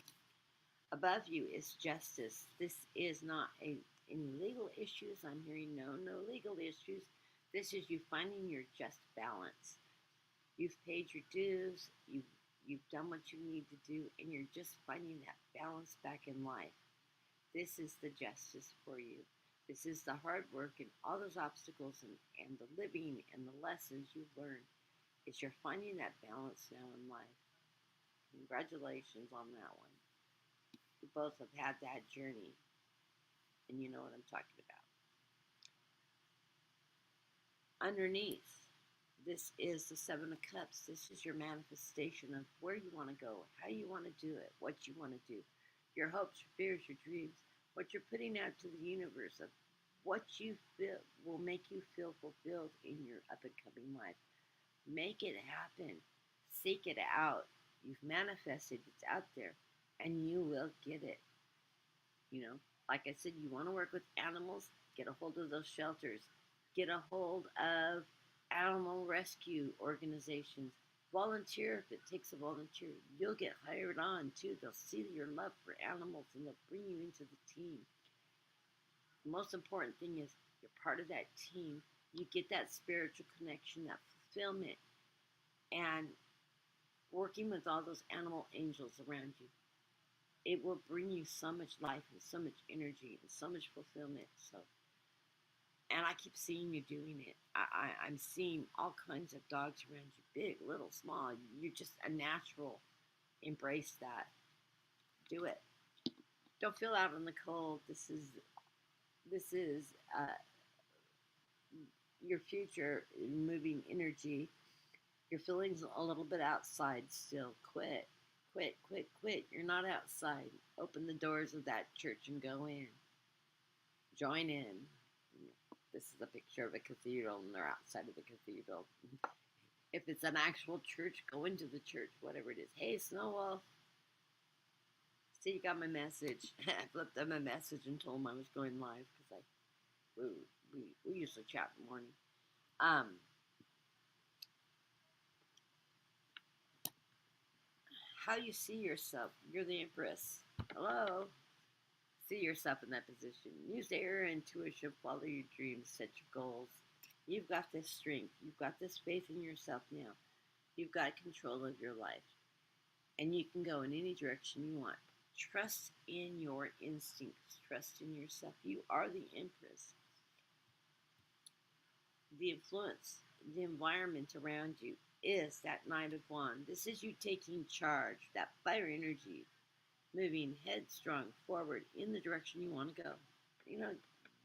Above you is justice. This is not any legal issues. I'm hearing no legal issues. This is you finding your just balance. You've paid your dues. You've done what you need to do, and you're just finding that balance back in life. This is the justice for you. This is the hard work and all those obstacles and the living and the lessons you've learned. Is you're finding that balance now in life. Congratulations on that one. We both have had that journey, and you know what I'm talking about. Underneath, this is the Seven of Cups. This is your manifestation of where you want to go, how you want to do it, what you want to do, your hopes, your fears, your dreams, what you're putting out to the universe of what you feel will make you feel fulfilled in your up and coming life. Make it happen. Seek it out. You've manifested, it's out there, and you will get it. You know, like I said, you want to work with animals, get a hold of those shelters, get a hold of animal rescue organizations. Volunteer if it takes a volunteer. You'll get hired on too. They'll see your love for animals and they'll bring you into the team. The most important thing is you're part of that team. You get that spiritual connection, that fulfillment, and working with all those animal angels around you. It will bring you so much life and so much energy and so much fulfillment. So, and I keep seeing you doing it. I'm seeing all kinds of dogs around you, big, little, small. You're just a natural. Embrace that. Do it. Don't feel out in the cold. This is your future moving energy. Your feelings a little bit outside still. Quit. Quit, quit, quit. You're not outside. Open the doors of that church and go in. Join in. This is a picture of a cathedral and they're outside of the cathedral. If it's an actual church, go into the church, whatever it is. Hey, Snowwolf. See, you got my message. I flipped them a message and told them I was going live because we usually chat in the morning. How you see yourself. You're the Empress. Hello. See yourself in that position. Use your intuition. Follow your dreams. Set your goals. You've got this strength. You've got this faith in yourself now. You've got control of your life. And you can go in any direction you want. Trust in your instincts. Trust in yourself. You are the Empress. The influence, the environment around you is that Knight of Wands. This is you taking charge, that fire energy, moving headstrong forward in the direction you want to go. You know,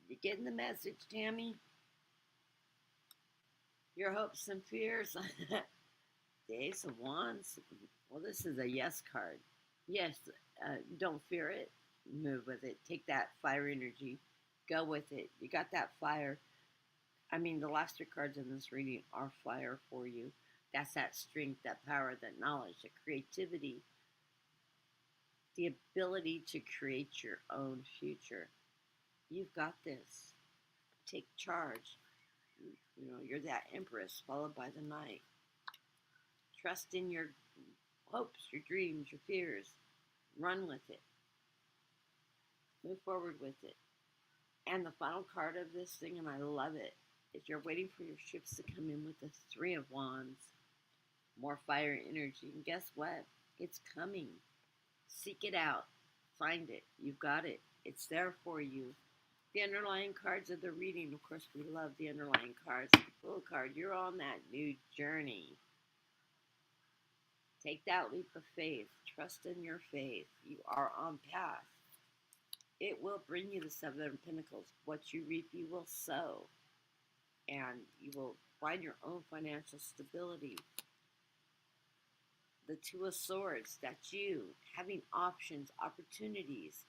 you getting the message, Tammy? Your hopes and fears. The Ace of Wands. Well, this is a yes card. Yes, don't fear it. Move with it. Take that fire energy. Go with it. You got that fire. I mean, the last 3 cards in this reading are fire for you. That's that strength, that power, that knowledge, that creativity, the ability to create your own future. You've got this. Take charge. You know, you're that Empress followed by the Knight. Trust in your hopes, your dreams, your fears. Run with it. Move forward with it. And the final card of this thing, and I love it, is you're waiting for your ships to come in with the 3 of Wands. More fire energy. And guess what? It's coming. Seek it out. Find it. You've got it. It's there for you. The underlying cards of the reading, of course, we love the underlying cards. The full card, you're on that new journey. Take that leap of faith. Trust in your faith. You are on path. It will bring you the 7 of Pentacles. What you reap, you will sow. And you will find your own financial stability. The 2 of Swords, that's you. Having options, opportunities.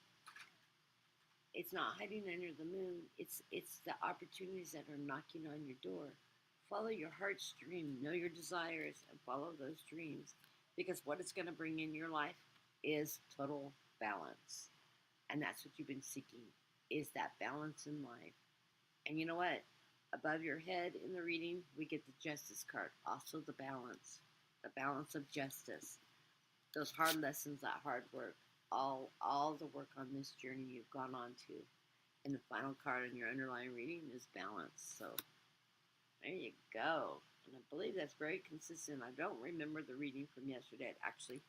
It's not hiding under the moon. It's the opportunities that are knocking on your door. Follow your heart's dream. Know your desires and follow those dreams. Because what it's going to bring in your life is total balance. And that's what you've been seeking, is that balance in life. And you know what? Above your head in the reading, we get the Justice card. Also the balance of justice. Those hard lessons, that hard work, all the work on this journey you've gone on to. And the final card in your underlying reading is balance. So there you go. And I believe that's very consistent. I don't remember the reading from yesterday. I'd actually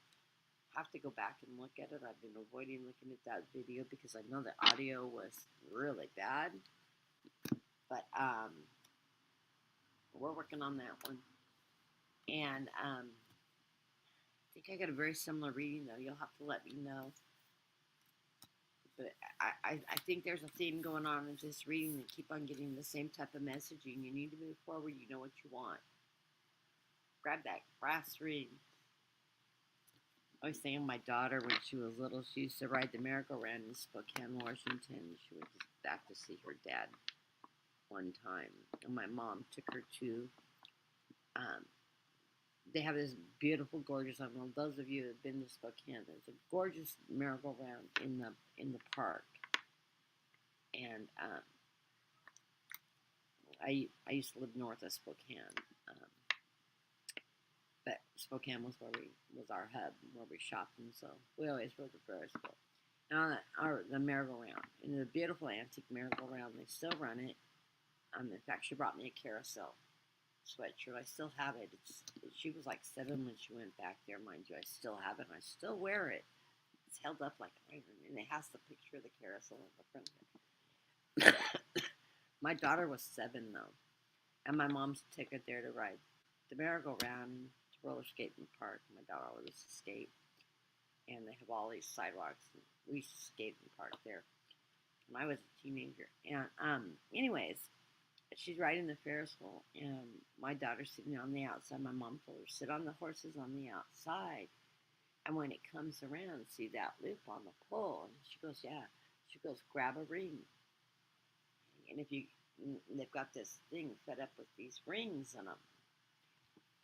have to go back and look at it. I've been avoiding looking at that video because I know the audio was really bad. But we're working on that one. And think I got a very similar reading though. You'll have to let me know. But I think there's a theme going on in this reading that keep on getting the same type of messaging. You need to move forward. You know what you want. Grab that brass ring. I was thinking my daughter when she was little, she used to ride the merry-go-round in Spokane, Washington. She went back to see her dad one time, and my mom took her to. Um, they have this beautiful, gorgeous. I don't know those of you who have been to Spokane. There's a gorgeous merry-go-round in the park, and I used to live north of Spokane, but Spokane was our hub where we shopped, and so we always rode the Ferris wheel. And on the merry-go-round, in the beautiful antique merry-go-round, they still run it. In fact, she brought me a carousel sweatshirt. I still have it. She was like 7 when she went back there, mind you. I still have it, and I still wear it. It's held up like an iron, and it has the picture of the carousel on the front of it. My daughter was 7 though, and my mom's took her there to ride the merry-go-round and to roller skate in the park. My daughter always used to skate, and they have all these sidewalks. And we used to skate in the park there when I was a teenager. And anyways, she's riding the Ferris wheel, and my daughter's sitting on the outside. My mom told her sit on the horses on the outside, and when it comes around, see that loop on the pole. And she goes, yeah. She goes, grab a ring. And they've got this thing set up with these rings in them.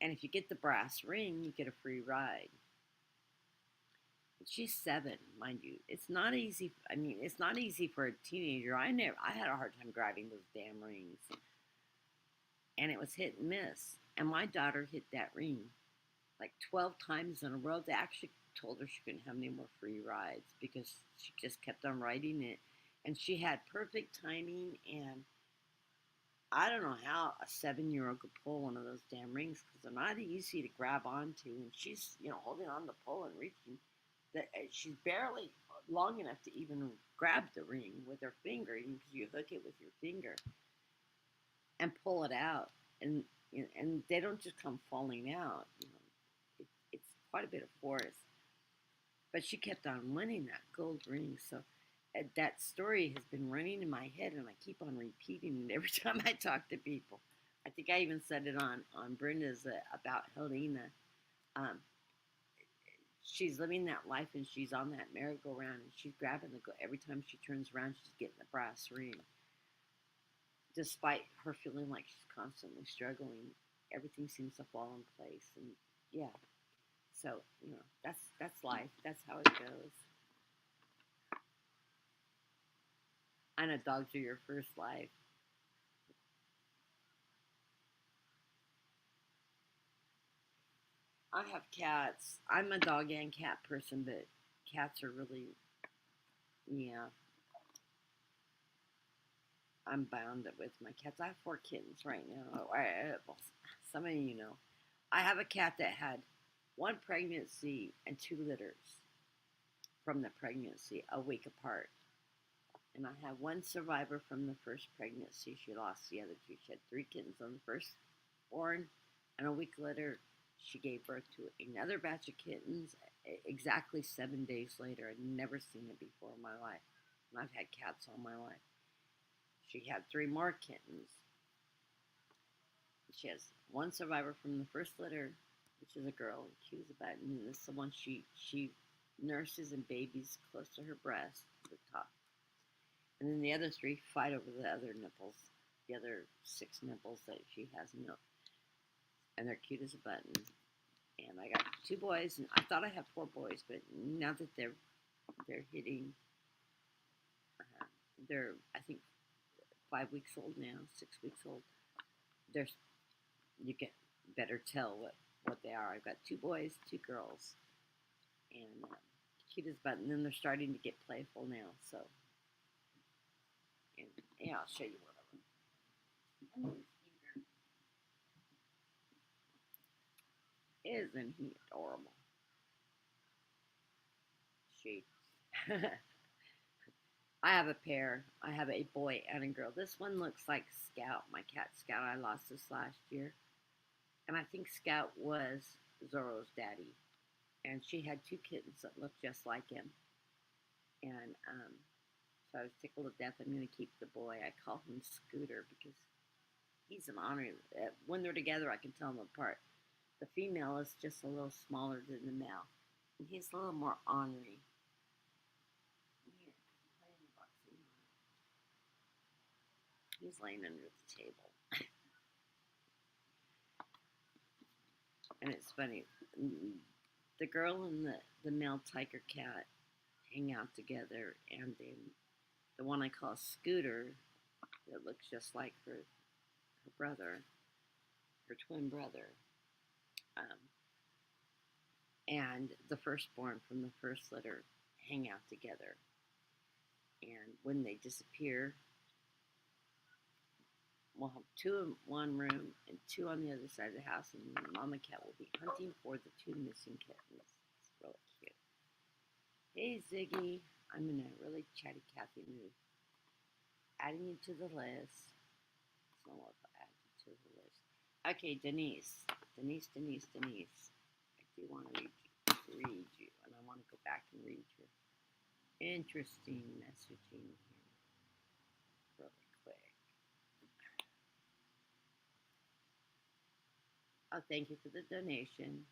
And if you get the brass ring, you get a free ride. But she's 7, mind you. It's not easy. I mean, it's not easy for a teenager. I had a hard time grabbing those damn rings. And it was hit and miss. And my daughter hit that ring like 12 times in a row. They actually told her she couldn't have any more free rides because she just kept on riding it. And she had perfect timing, and I don't know how a 7-year-old could pull one of those damn rings because they're not easy to grab onto. And she's, holding on the pole and reaching. She's barely long enough to even grab the ring with her finger, because you hook it with your finger and pull it out. And they don't just come falling out. It's quite a bit of force. But she kept on winning that gold ring, so. That story has been running in my head, and I keep on repeating it every time I talk to people. I think I even said it on Brenda's about Helena. She's living that life, and she's on that merry-go-round, and she's grabbing every time she turns around, she's getting the brass ring. Despite her feeling like she's constantly struggling, everything seems to fall in place, and yeah. So that's life. That's how it goes. I know dogs are your first life. I have cats. I'm a dog and cat person, but cats are really, yeah. I'm bound with my cats. I have 4 kittens right now. Well, some of you know. I have a cat that had 1 pregnancy and 2 litters from the pregnancy, a week apart. And I have 1 survivor from the first pregnancy. She lost the other 2. She had 3 kittens on the first born, and a week later, she gave birth to another batch of kittens exactly 7 days later. I'd never seen it before in my life. And I've had cats all my life. She had 3 more kittens. She has 1 survivor from the first litter, which is a girl, cute as a button. And this is the one she nurses and babies close to her breast, the top. And then the other 3 fight over the other nipples, the other 6 nipples that she has milk. And they're cute as a button. And I got 2 boys, and I thought I had 4 boys, but now that they're hitting, they're I think 5 weeks old now, 6 weeks old. You can better tell what they are. I've got 2 boys, 2 girls, and cute as a button. And then they're starting to get playful now, so. And yeah, I'll show you one of them. Isn't he adorable? She. I have a pair. I have a boy and a girl. This one looks like Scout, my cat Scout. I lost this last year. And I think Scout was Zorro's daddy. and she had two kittens that looked just like him. And so I was tickled to death. I'm going to keep the boy. I call him Scooter because he's an honor. When they're together, I can tell them apart. The female is just a little smaller than the male, and he's a little more ornery. He's laying under the table. And it's funny. The girl and the male tiger cat hang out together, and then the one I call Scooter, that looks just like her brother, her twin brother, and the firstborn from the first litter hang out together. And when they disappear, we'll have two in one room and two on the other side of the house, and Mama Cat will be hunting for the two missing kittens. It's really cute. Hey, Ziggy. I'm in a really chatty Kathy mood. Adding you to the list. So I'll add you to the list. Okay, Denise. Denise. I do want to read you, and I want to go back and read your interesting messaging here really quick. Oh, thank you for the donation.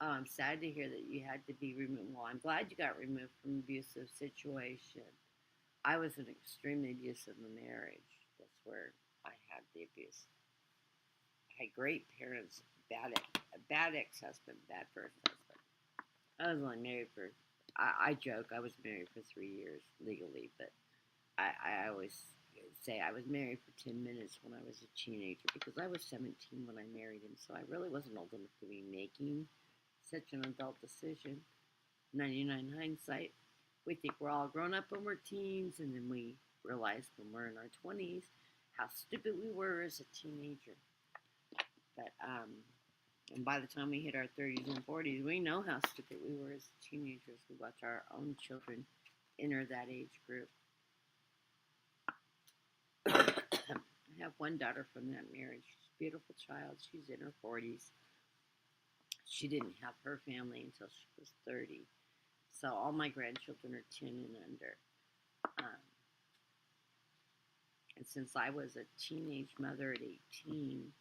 Oh, I'm sad to hear that you had to be removed. Well, I'm glad you got removed from an abusive situation. I was in an extremely abusive marriage. That's where I had the abuse. I had great parents, bad ex-husband, bad first husband. I was only married for, I joke, I was married for 3 years legally, but I always say I was married for 10 minutes when I was a teenager because I was 17 when I married him, so I really wasn't old enough to be making such an adult decision. 99 hindsight, we think we're all grown up when we're teens, and then we realize when we're in our 20s how stupid we were as a teenager. But and by the time we hit our 30s and 40s, we know how stupid we were as teenagers. We watch our own children enter that age group. I have one daughter from that marriage. She's a beautiful child. She's in her 40s. She didn't have her family until she was 30. So all my grandchildren are 10 and under. And since I was a teenage mother at 18,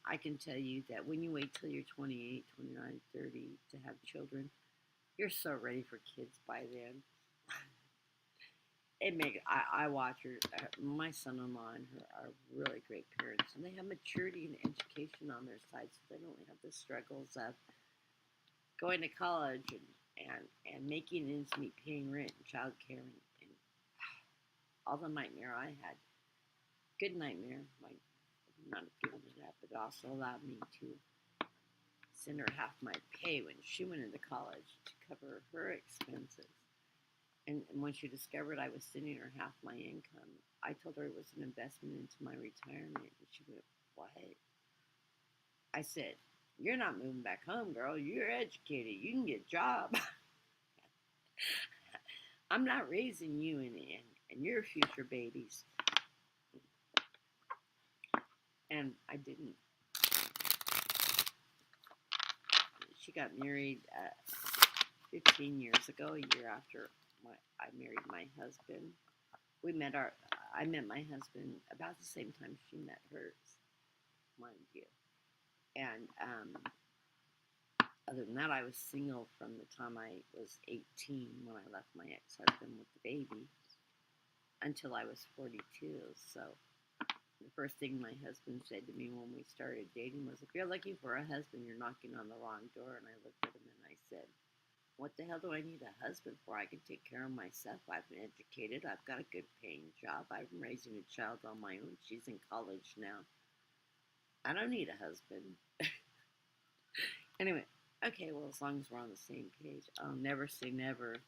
I can tell you that when you wait till you're 28, 29, 30 to have children, you're so ready for kids by then. I watch her, my son-in-law and her are really great parents, and they have maturity and education on their side, so they don't have the struggles of going to college and making ends meet, paying rent and child care, and all the nightmare I had. Good nightmare. Not giving it up, but it also allowed me to send her half my pay when she went into college to cover her expenses. And when she discovered I was sending her half my income, I told her it was an investment into my retirement. And she went, "What?" I said, "You're not moving back home, girl. You're educated. You can get a job. I'm not raising you and your future babies." And I didn't. She got married 15 years ago, a year after I married my husband. I met my husband about the same time she met hers, mind you. And other than that, I was single from the time I was 18 when I left my ex-husband with the baby until I was 42. So the first thing my husband said to me when we started dating was, "If you're looking for a husband, you're knocking on the wrong door." And I looked at him and I said, "What the hell do I need a husband for? I can take care of myself. I've been educated. I've got a good paying job. I'm raising a child on my own. She's in college now. I don't need a husband." Anyway, okay, well, as long as we're on the same page, I'll never say never.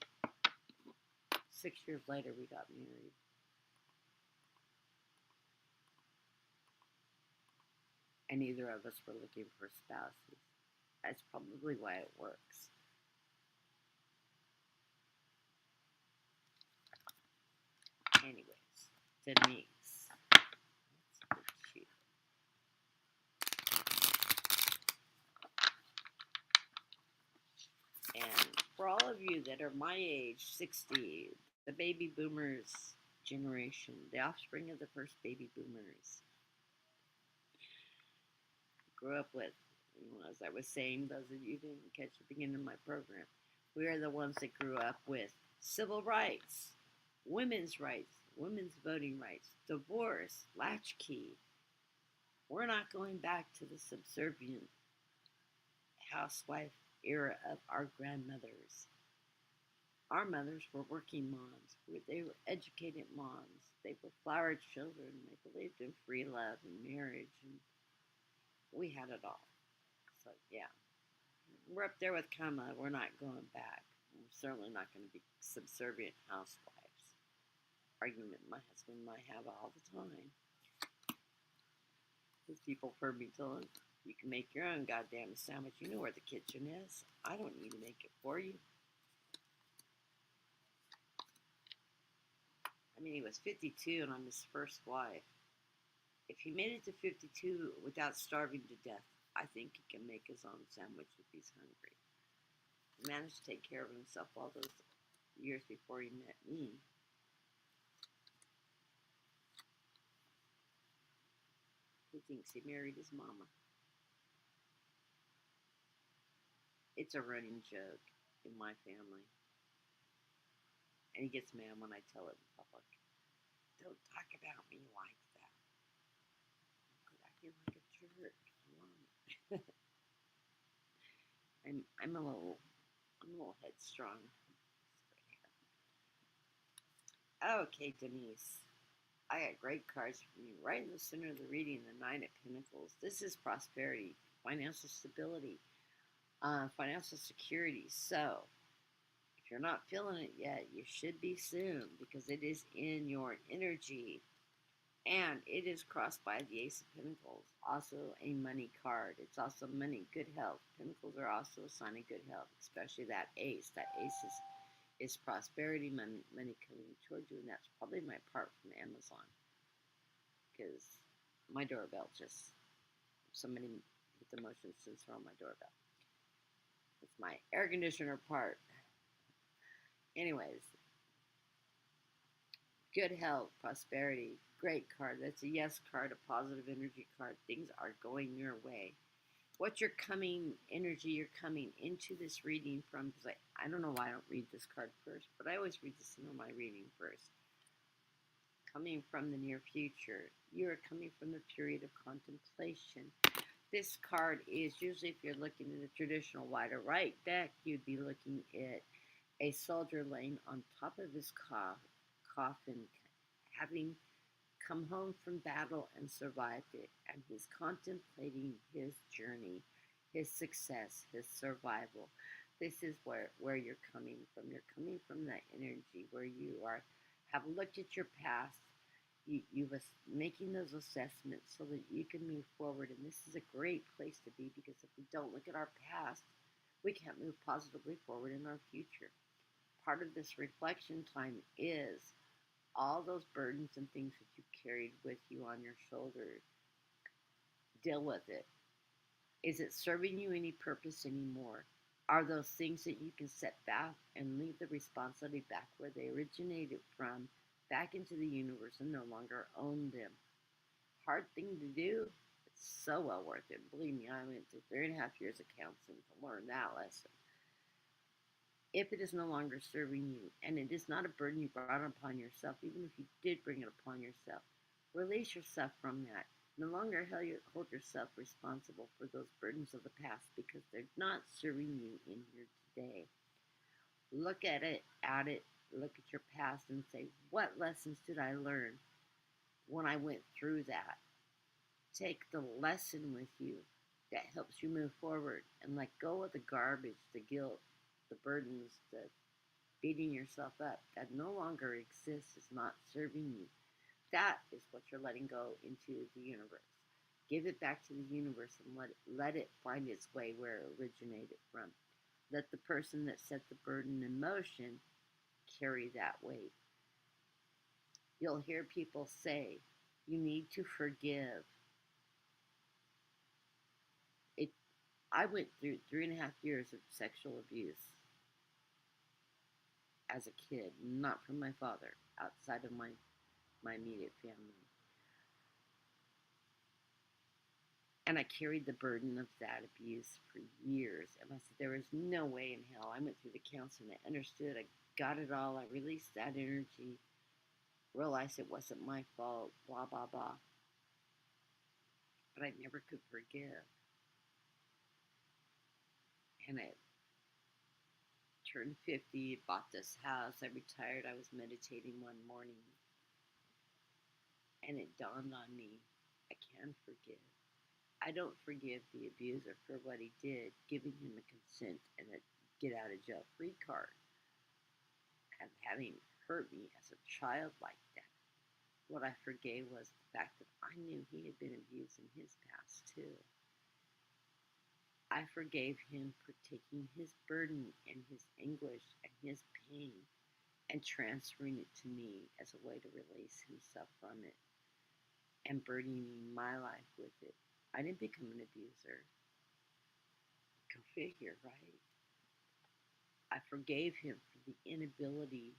6 years later, we got married. And neither of us were looking for spouses. That's probably why it works. Anyways, Denise. Let's you that are my age, 60, the baby boomers generation, the offspring of the first baby boomers, grew up with, as I was saying, those of you who didn't catch the beginning of my program, we are the ones that grew up with civil rights, women's voting rights, divorce, latchkey. We're not going back to the subservient housewife era of our grandmothers. Our mothers were working moms. They were educated moms. They were flowered children. They believed in free love and marriage, and we had it all. So yeah, we're up there with Kama. We're not going back. We're certainly not going to be subservient housewives. Argument my husband and I have all the time. Because people have heard me tell him, you can make your own goddamn sandwich. You know where the kitchen is. I don't need to make it for you. I mean, he was 52 and I'm his first wife. If he made it to 52 without starving to death, I think he can make his own sandwich if he's hungry. He managed to take care of himself all those years before he met me. He thinks he married his mama. It's a running joke in my family. And he gets mad when I tell it in public. Don't talk about me like that. I feel like a jerk. I'm a little headstrong. Okay, Denise. I got great cards for you. Right in the center of the reading, the Nine of Pentacles. This is prosperity, financial stability, financial security. So, if you're not feeling it yet, you should be soon because it is in your energy. And it is crossed by the Ace of Pentacles, also a money card. It's also money, good health. Pentacles are also a sign of good health, especially that ace. That ace is prosperity, money coming towards you, and that's probably my part from Amazon. Because my doorbell just, somebody hit the motion sensor on my doorbell. It's my air conditioner part. Anyways, good health, prosperity, great card. That's a yes card, a positive energy card. Things are going your way. What you're coming into this reading from, because I don't know why I don't read this card first, but I always read the center of my reading first. Coming from the near future. You're coming from the period of contemplation. This card is usually, if you're looking at a traditional white or right deck, you'd be looking at a soldier laying on top of his coffin, having come home from battle and survived it, and he's contemplating his journey, his success, his survival. This is where you're coming from. You're coming from that energy where you have looked at your past. You was making those assessments so that you can move forward, and this is a great place to be because if we don't look at our past, we can't move positively forward in our future. Part of this reflection time is all those burdens and things that you carried with you on your shoulders. Deal with it. Is it serving you any purpose anymore? Are those things that you can set back and leave the responsibility back where they originated from, back into the universe and no longer own them? Hard thing to do. It's so well worth it. Believe me, I went through 3.5 years of counseling to learn that lesson. If it is no longer serving you, and it is not a burden you brought upon yourself, even if you did bring it upon yourself, release yourself from that. No longer hold yourself responsible for those burdens of the past because they're not serving you in here today. Look at it, look at your past and say, what lessons did I learn when I went through that? Take the lesson with you that helps you move forward and let go of the garbage, the guilt, the burdens, the beating yourself up that no longer exists, is not serving you. That is what you're letting go into the universe. Give it back to the universe and let it find its way where it originated from. Let the person that set the burden in motion carry that weight. You'll hear people say, you need to forgive. I went through 3.5 years of sexual abuse. as a kid, not from my father, outside of my immediate family. And I carried the burden of that abuse for years. And I said, there is no way in hell. I went through the counseling. I understood. I got it all. I released that energy, realized it wasn't my fault, blah, blah, blah. But I never could forgive. And I turned 50, bought this house. I retired. I was meditating one morning. And it dawned on me, I can forgive. I don't forgive the abuser for what he did, giving him a consent and a get out of jail free card, and having hurt me as a child like that. What I forgave was the fact that I knew he had been abused in his past too. I forgave him for taking his burden and his anguish and his pain and transferring it to me as a way to release himself from it and burdening my life with it. I didn't become an abuser. Go figure, right? I forgave him for the inability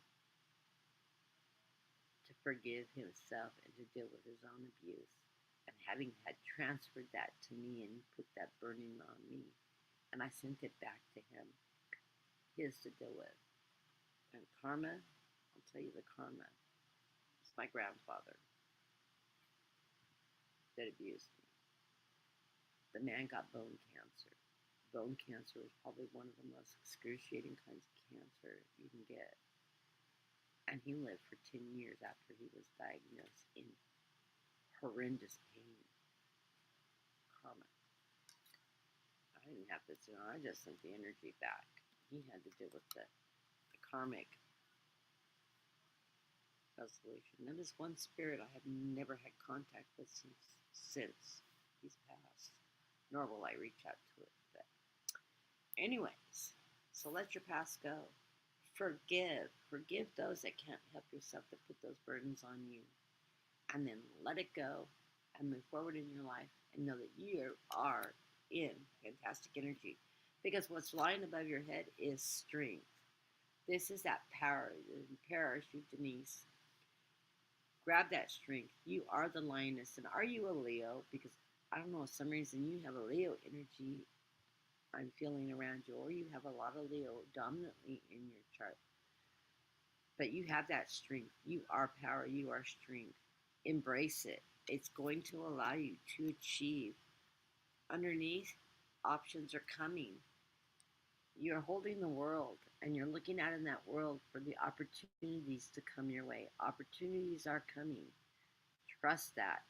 to forgive himself and to deal with his own abuse. And having had transferred that to me and put that burden on me, and I sent it back to him, his to deal with. And karma, I'll tell you the karma. It's my grandfather that abused me. The man got bone cancer. Bone cancer is probably one of the most excruciating kinds of cancer you can get. And he lived for 10 years after he was diagnosed in horrendous pain. Karma. I didn't have to, I just sent the energy back. He had to deal with the karmic resolution. That is one spirit I have never had contact with since he's passed. Nor will I reach out to it. But anyways, so let your past go. Forgive. Forgive those that can't help yourself, that put those burdens on you. And then let it go and move forward in your life and know that you are in fantastic energy. Because what's lying above your head is strength. This is that power, the parachute, Denise. Grab that strength. You are the lioness. And are you a Leo? Because I don't know, for some reason you have a Leo energy I'm feeling around you, or you have a lot of Leo dominantly in your chart. But you have that strength. You are power. You are strength. Embrace it. It's going to allow you to achieve. Underneath, options are coming. You're holding the world, and you're looking out in that world for the opportunities to come your way. Opportunities are coming. Trust that.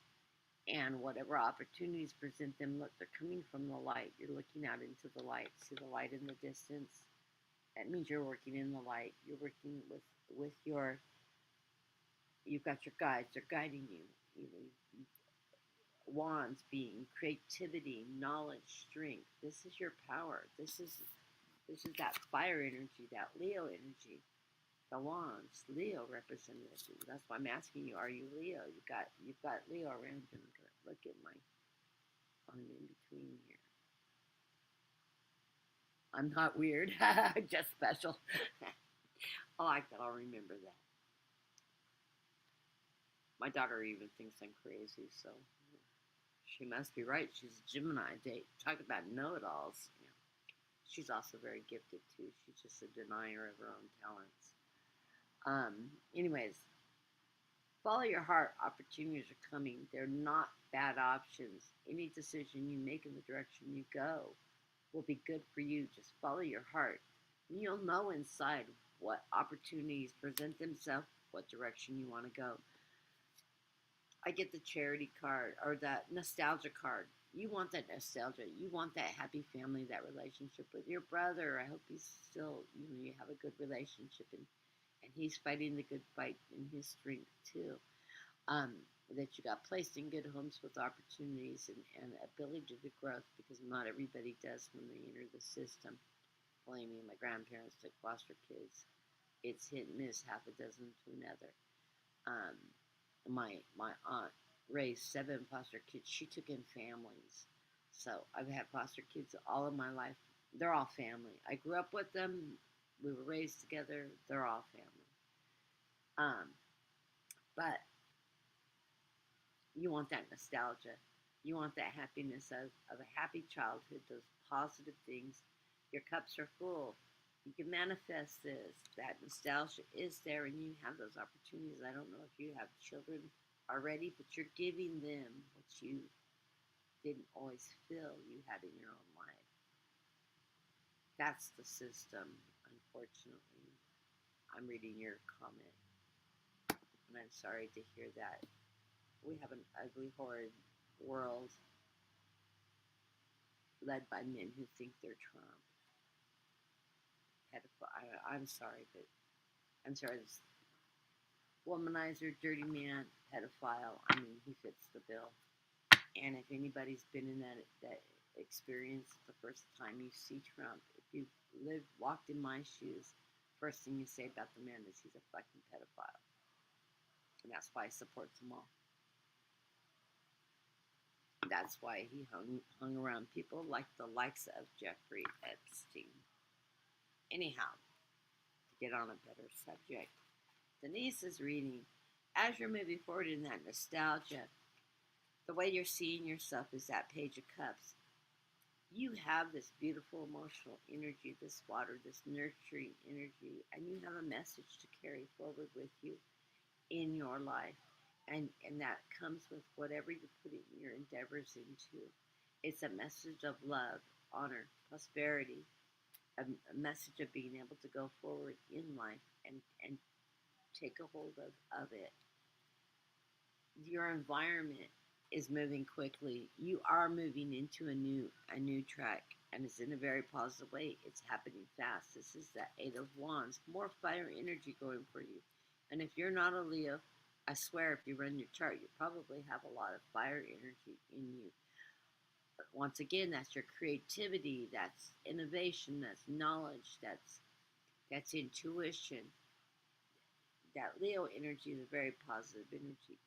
And whatever opportunities present them, look, they're coming from the light. You're looking out into the light. See the light in the distance? That means you're working in the light. You're working with your, you've got your guides. They're guiding you. Wands being creativity, knowledge, strength. This is your power. This is that fire energy, that Leo energy. The wands, Leo representative. That's why I'm asking you, are you Leo? You've got Leo around you. Look at I'm in between here. I'm not weird, just special. I like that. I'll remember that. My daughter even thinks I'm crazy, so she must be right. She's a Gemini. Talk about know-it-alls. You know. She's also very gifted too. She's just a denier of her own talents. Anyways, follow your heart. Opportunities are coming. They're not bad options. Any decision you make in the direction you go will be good for you. Just follow your heart. And you'll know inside what opportunities present themselves, what direction you want to go. I get the charity card or that nostalgia card. You want that nostalgia. You want that happy family, that relationship with your brother. I hope he's still, you have a good relationship and he's fighting the good fight in his strength too. That you got placed in good homes with opportunities and ability to growth, because not everybody does when they enter the system. Believe me, my grandparents took foster kids. It's hit and miss, half a dozen to another. My aunt raised 7 foster kids. She took in families. So I've had foster kids all of my life. They're all family. I grew up with them, We were raised together. They're all family. Um, but you want that nostalgia. You want that happiness of a happy childhood, those positive things. Your cups are full. You can manifest this. That nostalgia is there, and you have those opportunities. I don't know if you have children already, but you're giving them what you didn't always feel you had in your own life. That's the system, unfortunately. I'm reading your comment, and I'm sorry to hear that. We have an ugly, horrid world led by men who think they're Trump. I'm sorry, but I'm sorry. This womanizer, dirty man, pedophile. I mean, he fits the bill. And if anybody's been in that experience, the first time you see Trump, if you walked in my shoes, first thing you say about the man is he's a fucking pedophile, and that's why he supports them all. That's why he hung around people like the likes of Jeffrey Epstein. Anyhow, to get on a better subject, Denise is reading. As you're moving forward in that nostalgia, the way you're seeing yourself is that Page of Cups. You have this beautiful emotional energy, this water, this nurturing energy, and you have a message to carry forward with you in your life. And that comes with whatever you put your endeavors into. It's a message of love, honor, prosperity, a message of being able to go forward in life and take a hold of it. Your environment is moving quickly. You are moving into a new track, and it's in a very positive way. It's happening fast. This is the Eight of Wands, more fire energy going for you. And if you're not a Leo, I swear, if you run your chart, you probably have a lot of fire energy in you. But once again, that's your creativity, that's innovation, that's knowledge, that's intuition. That Leo energy is a very positive energy.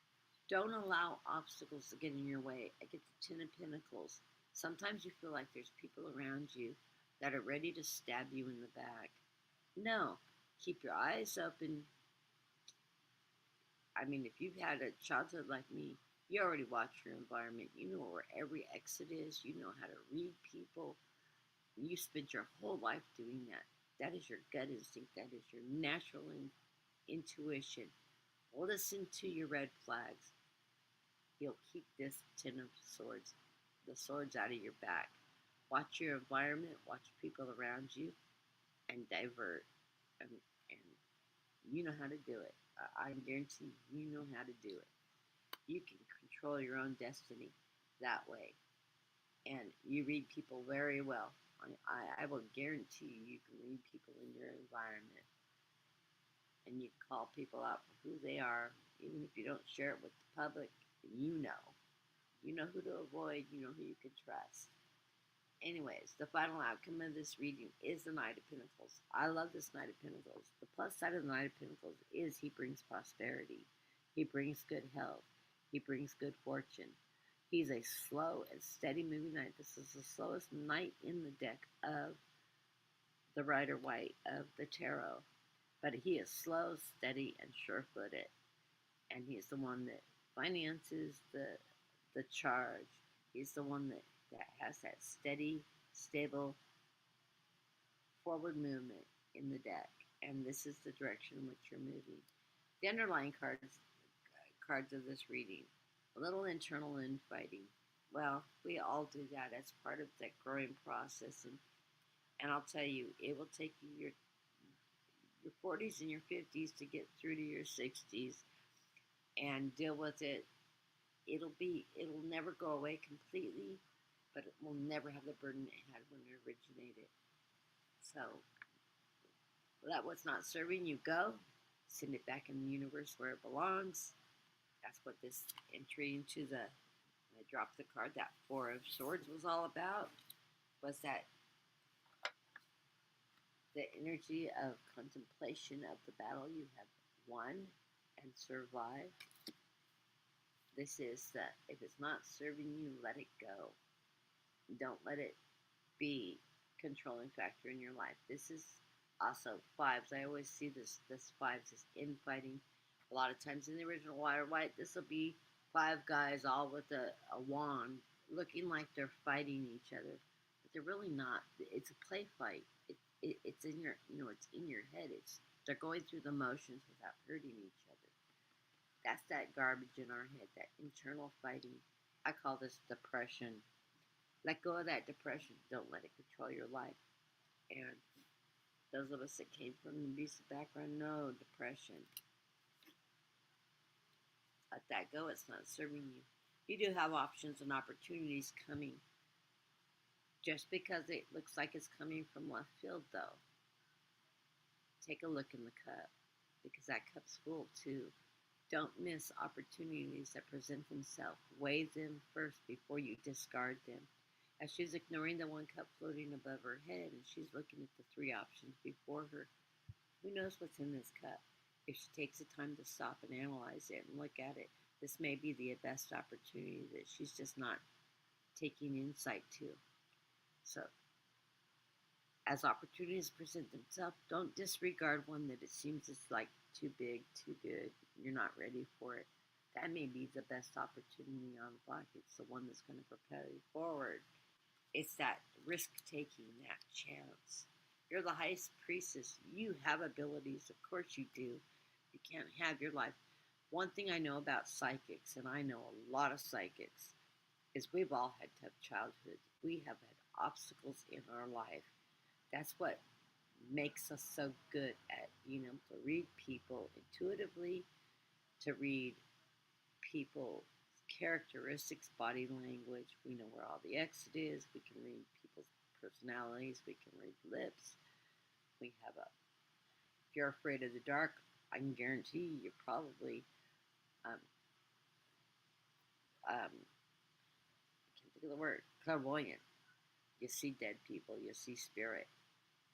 Don't allow obstacles to get in your way. I get the Ten of Pentacles. Sometimes you feel like there's people around you that are ready to stab you in the back. No, keep your eyes open. I mean, if you've had a childhood like me, you already watch your environment. You know where every exit is. You know how to read people. You spent your whole life doing that. That is your gut instinct. That is your natural intuition. Listen to your red flags. You'll keep this Ten of Swords, the swords out of your back. Watch your environment, watch people around you, and divert. And you know how to do it. I guarantee you know how to do it. You can control your own destiny that way. And you read people very well. I will guarantee you can read people in your environment. And you can call people out for who they are, even if you don't share it with the public. You know. You know who to avoid. You know who you can trust. Anyways, the final outcome of this reading is the Knight of Pentacles. I love this Knight of Pentacles. The plus side of the Knight of Pentacles is he brings prosperity. He brings good health. He brings good fortune. He's a slow and steady moving knight. This is the slowest knight in the deck of the Rider White of the tarot. But he is slow, steady, and sure-footed. And he's the one that finances the charge. He's the one that has that steady, stable, forward movement in the deck. And this is the direction in which you're moving. The underlying cards of this reading. A little internal infighting. Well, we all do that as part of that growing process. And I'll tell you, it will take you your 40s and your 50s to get through to your 60s and deal with it. It'll never go away completely, but it will never have the burden it had when it originated. So, let what's not serving you go. Send it back in the universe where it belongs. That's what this entry into I dropped the card, that Four of Swords was all about. Was that the energy of contemplation of the battle you have won and survived. This is that if it's not serving you, let it go. Don't let it be a controlling factor in your life. This is Also, fives. I always see this fives as infighting. A lot of times in the original Water White, this will be five guys all with a wand, looking like they're fighting each other, but they're really not. It's a play fight. It's in your it's in your head. It's they're going through the motions without hurting each other. That's that garbage in our head, that internal fighting. I call this depression. Let go of that depression. Don't let it control your life. And those of us that came from an abusive background know depression. Let that go. It's not serving you. You do have options and opportunities coming. Just because it looks like it's coming from left field, though, take a look in the cup because that cup's full too. Don't miss opportunities that present themselves. Weigh them first before you discard them. As she's ignoring the one cup floating above her head and she's looking at the three options before her, who knows what's in this cup? If she takes the time to stop and analyze it and look at it, this may be the best opportunity that she's just not taking insight to. So, as opportunities present themselves, don't disregard one that it seems is like too big, too good, you're not ready for it. That may be the best opportunity on the block. It's the one that's going to propel you forward. It's that risk taking, that chance. You're the highest priestess. You have abilities. Of course you do. You can't have your life. One thing I know about psychics, and I know a lot of psychics, is we've all had tough childhoods. We have had obstacles in our life. That's what makes us so good at being able to read people intuitively, to read people's characteristics, body language. We know where all the exit is. We can read people's personalities. We can read lips. We have a. If you're afraid of the dark, I can guarantee you're probably. Um, I can't think of the word. Clairvoyant. You see dead people. You see spirit.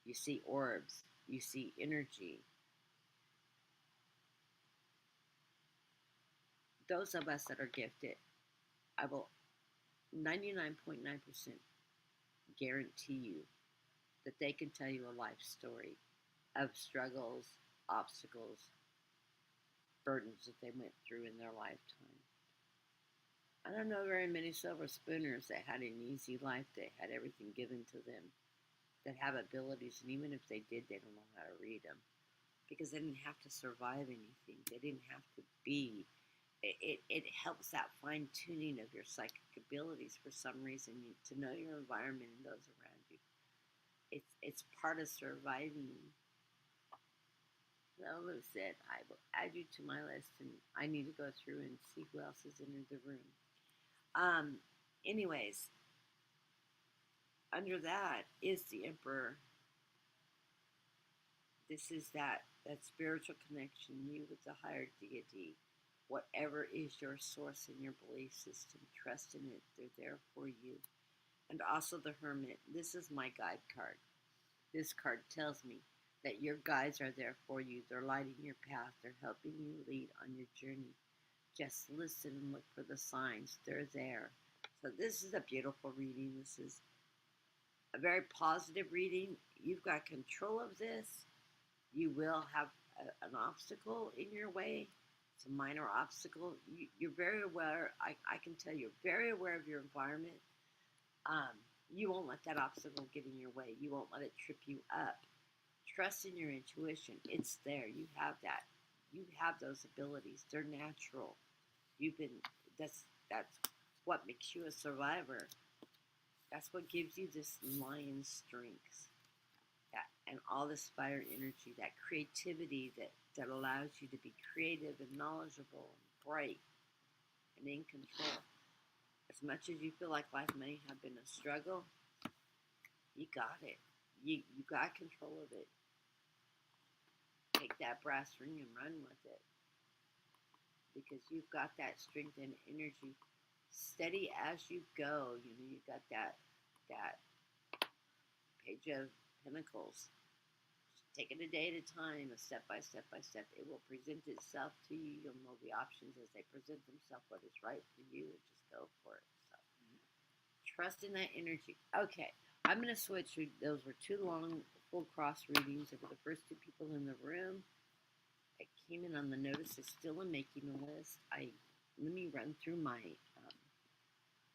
You see orbs. You see energy. Those of us that are gifted, I will 99.9% guarantee you that they can tell you a life story of struggles, obstacles, burdens that they went through in their lifetime. I don't know very many silver spooners that had an easy life, that had everything given to them, that have abilities, and even if they did, they don't know how to read them because they didn't have to survive anything. They didn't have to be. It helps that fine tuning of your psychic abilities for some reason, to know your environment and those around you. It's part of surviving. So said, I will add you to my list, and I need to go through and see who else has entered the room. Anyways, under that is the Emperor. This is that spiritual connection, you with the higher deity. Whatever is your source in your belief system, trust in it. They're there for you. And also the Hermit. This is my guide card. This card tells me that your guides are there for you. They're lighting your path. They're helping you lead on your journey. Just listen and look for the signs. They're there. So this is a beautiful reading. This is a very positive reading. You've got control of this. You will have an obstacle in your way. It's a minor obstacle. You're very aware. I can tell you're very aware of your environment. You won't let that obstacle get in your way. You won't let it trip you up. Trust in your intuition. It's there. You have that. You have those abilities. They're natural. You've been. That's what makes you a survivor. That's what gives you this lion strength. That and all this fire energy, that creativity that allows you to be creative and knowledgeable and bright and in control. As much as you feel like life may have been a struggle, you got it. You got control of it. Take that brass ring and run with it. Because you've got that strength and energy. Steady as you go. You've got that Page of Pentacles. Take it a day at a time, a step by step by step. It will present itself to you. You'll know the options as they present themselves, what is right for you, and just go for it. So, trust in that energy. Okay, I'm going to switch. Those were too long full cross readings. They were the first two people in the room. I came in on the notice. I still am making a list. Let me run through my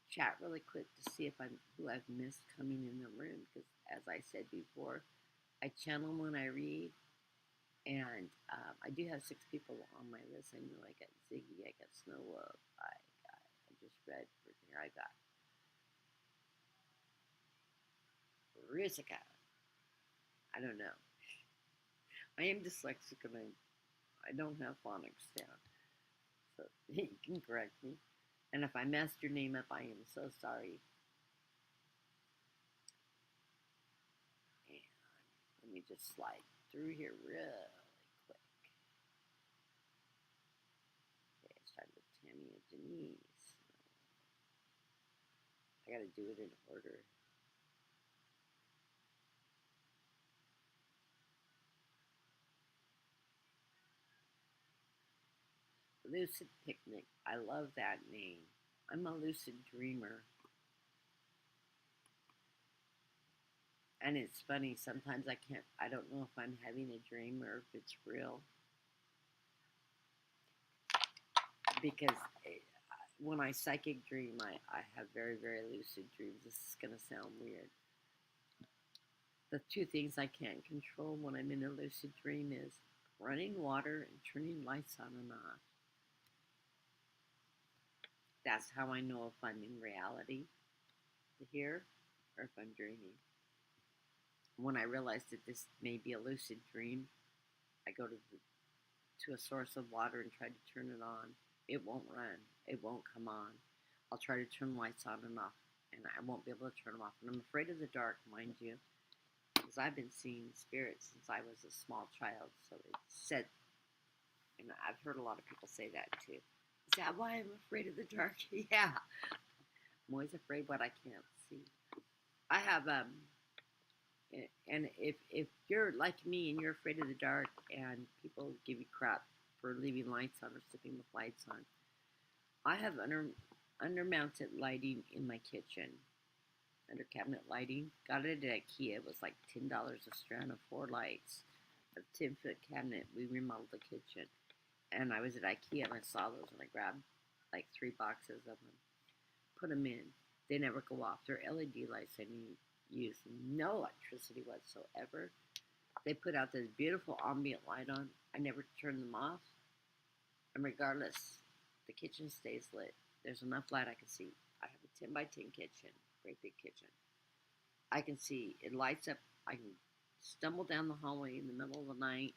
chat really quick to see if who I've missed coming in the room, because as I said before, I channel when I read, and I do have 6 people on my list. I know I got Ziggy, I got Snow Wolf, I just read for here. I got Rusika. I don't know. I am dyslexic and I don't have phonics down, so you can correct me. And if I messed your name up, I am so sorry. And let me just slide through here really quick. Okay, I started with Tammy and Denise. I gotta do it in order. Lucid Picnic. I love that name. I'm a lucid dreamer. And it's funny, sometimes I don't know if I'm having a dream or if it's real. Because when I psychic dream, I have very, very lucid dreams. This is going to sound weird. The 2 things I can't control when I'm in a lucid dream is running water and turning lights on and off. That's how I know if I'm in reality here or if I'm dreaming. When I realize that this may be a lucid dream, I go to a source of water and try to turn it on. It won't run. It won't come on. I'll try to turn lights on and off, and I won't be able to turn them off. And I'm afraid of the dark, mind you, because I've been seeing spirits since I was a small child. So it's said, and I've heard a lot of people say that too. Is that why I'm afraid of the dark? Yeah. I'm always afraid what I can't see. I have and if you're like me and you're afraid of the dark and people give you crap for leaving lights on or sleeping with lights on, I have undermounted lighting in my kitchen, under cabinet lighting. Got it at IKEA. It was like $10 a strand of 4 lights. A 10-foot cabinet. We remodeled the kitchen, and I was at IKEA and I saw those and I grabbed like 3 boxes of them, put them in. They never go off. They're LED lights. I use no electricity whatsoever. They put out this beautiful ambient light on. I never turn them off. And regardless, the kitchen stays lit. There's enough light I can see. I have a 10 by 10 kitchen, great big kitchen. I can see, it lights up. I can stumble down the hallway in the middle of the night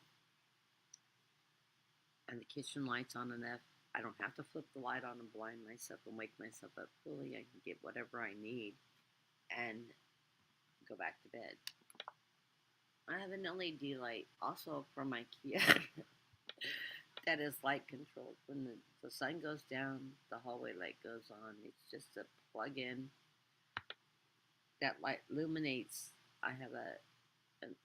and the kitchen lights on enough. I don't have to flip the light on and blind myself and wake myself up fully. I can get whatever I need and go back to bed. I have an LED light also from IKEA that is light controlled. When the sun goes down, the hallway light goes on. It's just a plug-in. That light illuminates. I have an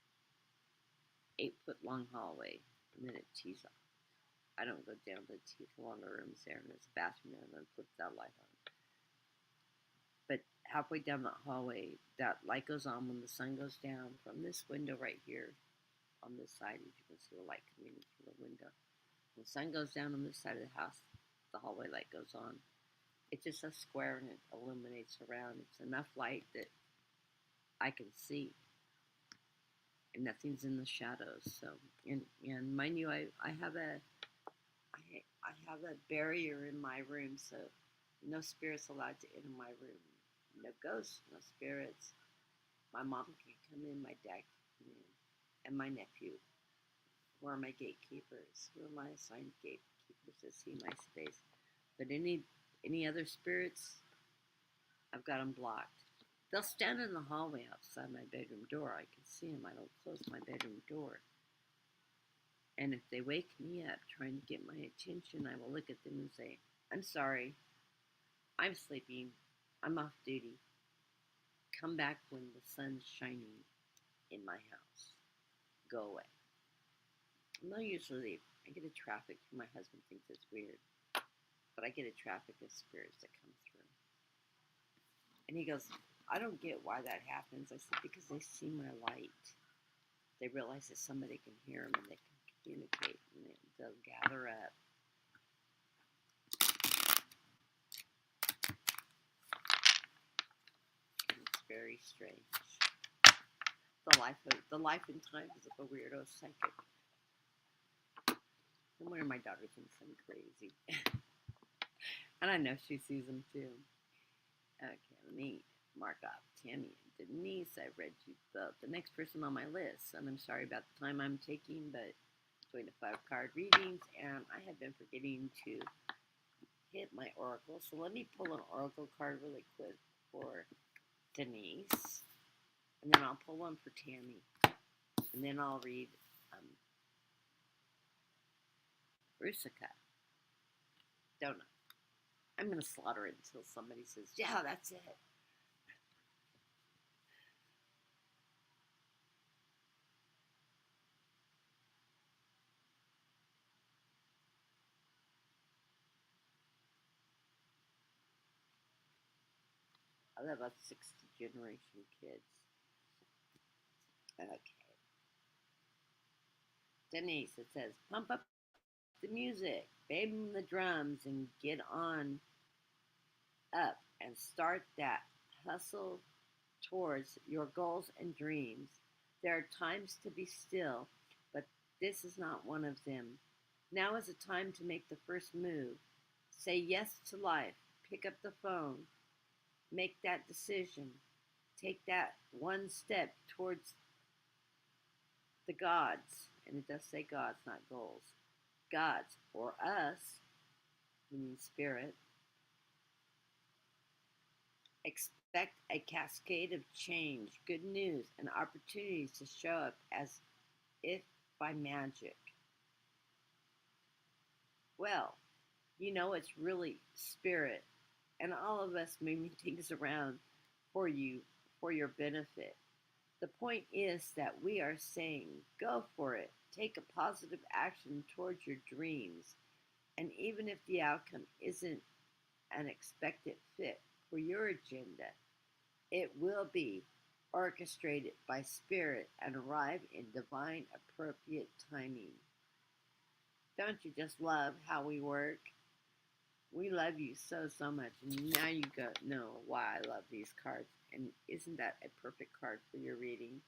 8-foot long hallway, and then it tees off. I don't go down to one of the rooms there, and there's a bathroom there, and then flip that light on. But halfway down that hallway, that light goes on when the sun goes down from this window right here on this side. As you can see the light coming in through the window. When the sun goes down on this side of the house, the hallway light goes on. It's just a square and it illuminates around. It's enough light that I can see, and nothing's in the shadows. So, and mind you, I have a barrier in my room, so no spirits allowed to enter my room. No ghosts, no spirits. My mom can come in, my dad can come in, and my nephew, who are my gatekeepers, who are my assigned gatekeepers to see my space. But any other spirits, I've got them blocked. They'll stand in the hallway outside my bedroom door. I can see them. I don't close my bedroom door. And if they wake me up trying to get my attention, I will look at them and say, I'm sorry. I'm sleeping. I'm off duty. Come back when the sun's shining in my house. Go away. And they'll usually leave. I get a traffic. My husband thinks it's weird. But I get a traffic of spirits that come through. And he goes, I don't get why that happens. I said, because they see my light. They realize that somebody can hear them and they can communicate, and they'll gather up. It's very strange. The life and times of a weirdo psychic. No wonder my daughter thinks I'm crazy. And I know she sees them too. Okay, let me mark off Tammy and Denise. I've read you both. The next person on my list, and I'm sorry about the time I'm taking, but doing the 5-card readings, and I have been forgetting to hit my oracle. So let me pull an oracle card really quick for Denise, and then I'll pull one for Tammy, and then I'll read Rusica. Don't know. I'm going to slaughter it until somebody says, yeah, that's it. I love about 60 generation kids. Okay. Denise, it says, pump up the music, baby the drums, and get on up and start that hustle towards your goals and dreams. There are times to be still, but this is not one of them. Now is the time to make the first move. Say yes to life. Pick up the phone. Make that decision. Take that one step towards the gods. And it does say gods, not goals. Gods, or us, meaning spirit. Expect a cascade of change, good news, and opportunities to show up as if by magic. Well, it's really spirit, and all of us moving things around for you, for your benefit. The point is that we are saying, go for it. Take a positive action towards your dreams. And even if the outcome isn't an expected fit for your agenda, it will be orchestrated by spirit and arrive in divine appropriate timing. Don't you just love how we work? We love you so, so much. And now you know why I love these cards. And isn't that a perfect card for your reading?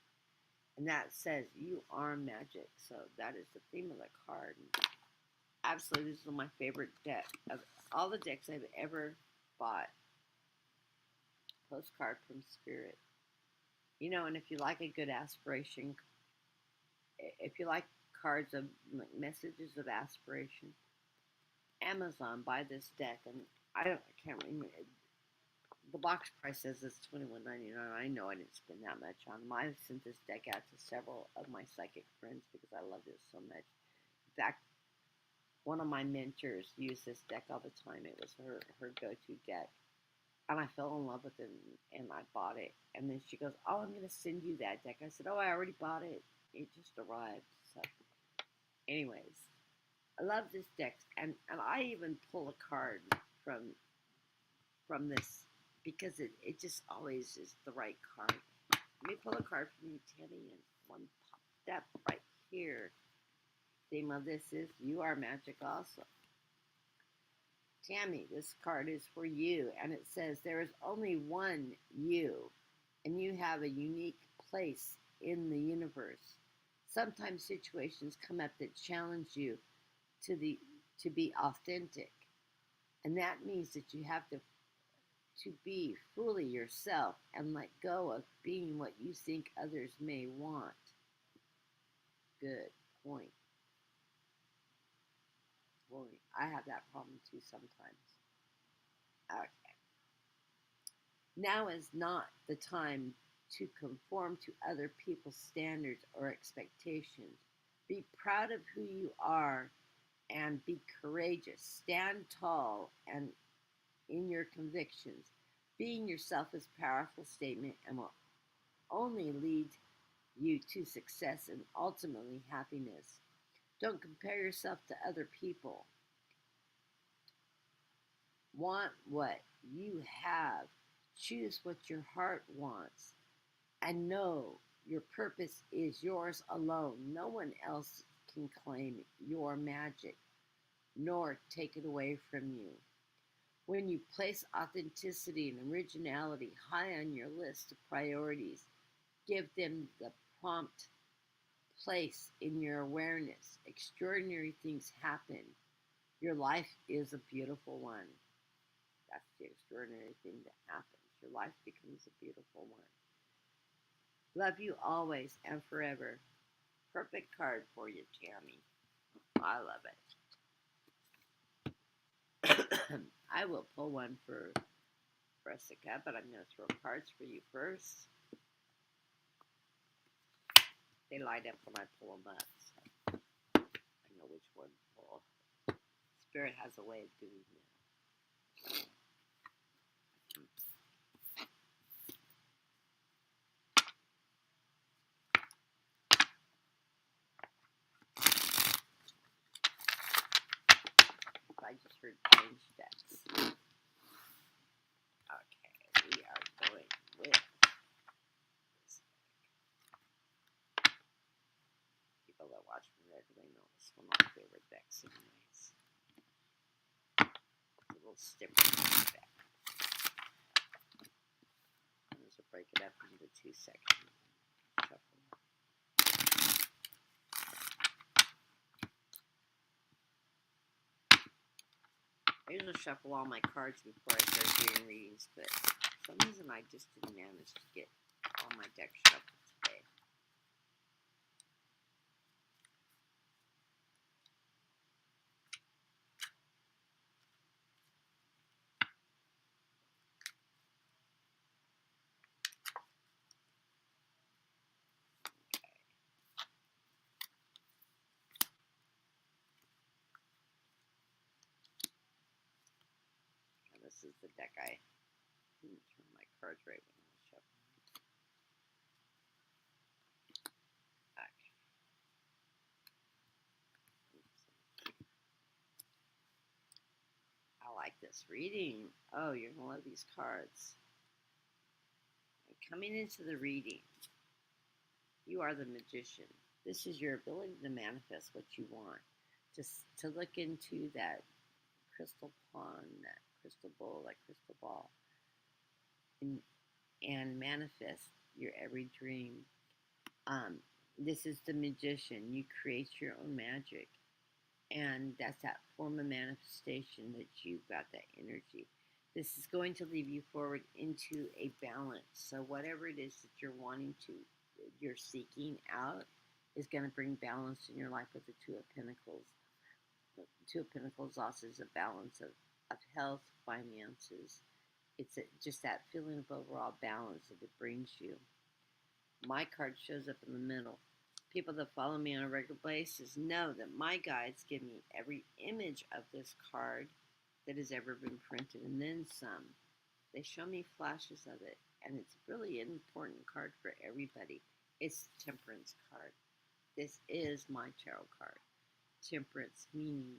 And that says you are magic. So that is the theme of the card. Absolutely, this is my favorite deck of all the decks I've ever bought. Postcard from Spirit. And if you like a good aspiration, if you like cards of like messages of aspiration, Amazon, buy this deck. And I can't remember. The box price says it's $21.99. I know I didn't spend that much on them. I've sent this deck out to several of my psychic friends because I love it so much. In fact, one of my mentors used this deck all the time. It was her go-to deck. And I fell in love with it, and I bought it. And then she goes, oh, I'm going to send you that deck. I said, oh, I already bought it. It just arrived. So, anyways, I love this deck. And I even pull a card from this because it just always is the right card. Let me pull a card from you, Tammy, and one pop that right here. Theme of this is you are magic also. Tammy, this card is for you, and it says there is only one you, and you have a unique place in the universe. Sometimes situations come up that challenge you to be authentic, and that means that you have to be fully yourself and let go of being what you think others may want. Good point. Boy, I have that problem too sometimes. Okay. Now is not the time to conform to other people's standards or expectations. Be proud of who you are and be courageous. Stand tall and in your convictions. Being yourself is a powerful statement and will only lead you to success and ultimately happiness. Don't compare yourself to other people. Want what you have. Choose what your heart wants. And know Your purpose is yours alone. No one else can claim your magic nor take it away from you. When you place authenticity and originality high on your list of priorities, give them the prompt place in your awareness. Extraordinary things happen. Your life is a beautiful one. That's the extraordinary thing that happens. Your life becomes a beautiful one. Love you always and forever. Perfect card for you, Tammy. I love it. I will pull one for Jessica, but I'm going to throw cards for you first. They light up when I pull them up, so I know which one to pull. Spirit has a way of doing that. I just heard change decks. Okay, we are going with this deck. People that watch me regularly know this one of my favorite decks anyways. It's a little stiffer deck. I'm just going to break it up into two sections. Shuffle. I usually shuffle all my cards before I start doing readings, but for some reason I just didn't manage to get all my deck shuffled today. And this is the deck I didn't turn my cards right when I was shuffling. Okay. I like this reading. Oh, you're going to love these cards. And coming into the reading, you are the magician. This is your ability to manifest what you want. Just to look into that crystal pond, that crystal bowl, that crystal ball, and manifest your every dream. This is the magician. You create your own magic. And that's that form of manifestation that you've got that energy. This is going to lead you forward into a balance. So whatever it is that you're seeking out is going to bring balance in your life with the Two of Pentacles. The Two of Pentacles also is a balance of health, finances. It's just that feeling of overall balance that it brings you. My card shows up in the middle. People that follow me on a regular basis know that my guides give me every image of this card that has ever been printed, and then some. They show me flashes of it, and it's really an important card for everybody. It's Temperance card. This is my tarot card. Temperance meaning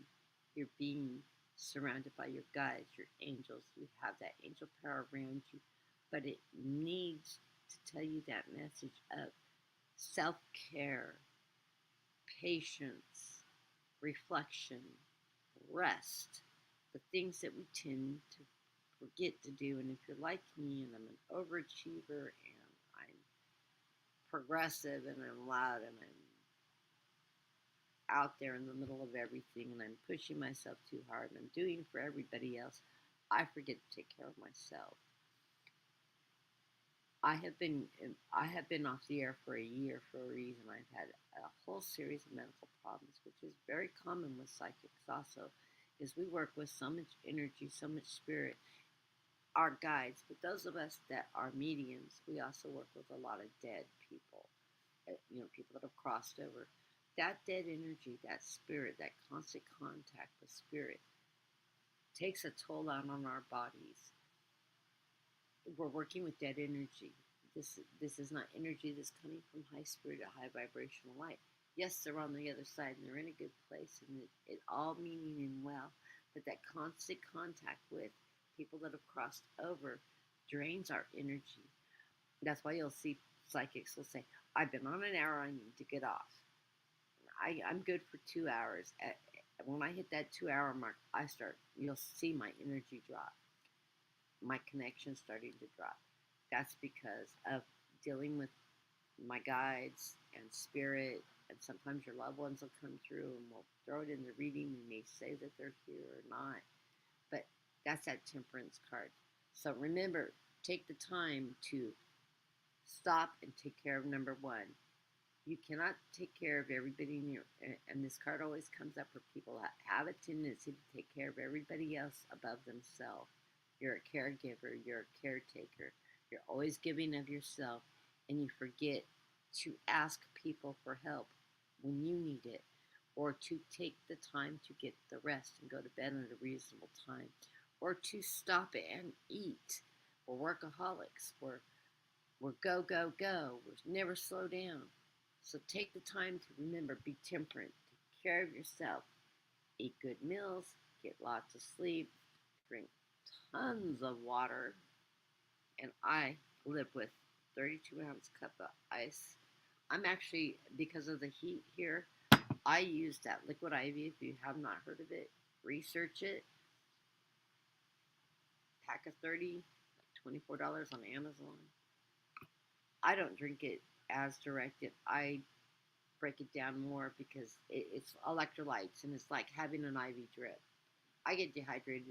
you're being surrounded by your guides, your angels. You have that angel power around you, but it needs to tell you that message of self-care, patience, reflection, rest, the things that we tend to forget to do. And if you're like me and I'm an overachiever and I'm progressive and I'm loud and I'm out there in the middle of everything and I'm pushing myself too hard and I'm doing for everybody else, I forget to take care of myself. I have been off the air for a year for a reason. I've had a whole series of medical problems, which is very common with psychics also, is we work with so much energy, so much spirit, our guides, but those of us that are mediums, we also work with a lot of dead people, people that have crossed over. That dead energy, that spirit, that constant contact with spirit takes a toll out on our bodies. We're working with dead energy. This is not energy that's coming from high spirit or high vibrational light. Yes, they're on the other side and they're in a good place and it all meaning and well, but that constant contact with people that have crossed over drains our energy. That's why you'll see psychics will say, I've been on an hour. I need to get off. I'm good for 2 hours. When I hit that 2 hour mark, you'll see my energy drop, my connection starting to drop. That's because of dealing with my guides and spirit, and sometimes your loved ones will come through and we'll throw it in the reading. We may say that they're here or not, but that's that temperance card. So remember, take the time to stop and take care of number one. You cannot take care of everybody in your, and this card always comes up for people that have a tendency to take care of everybody else above themselves. You're a caregiver, you're a caretaker, you're always giving of yourself, and you forget to ask people for help when you need it, or to take the time to get the rest and go to bed at a reasonable time, or to stop and eat. We're workaholics, we're go, go, go, we're never slow down. So take the time to remember, be temperate, take care of yourself, eat good meals, get lots of sleep, drink tons of water, and I live with 32-ounce cup of ice. I'm actually, because of the heat here, I use that liquid ivy. If you have not heard of it, research it. Pack of 30, like $24 on Amazon. I don't drink it as directed. I break it down more because it's electrolytes, and it's like having an IV drip. I get dehydrated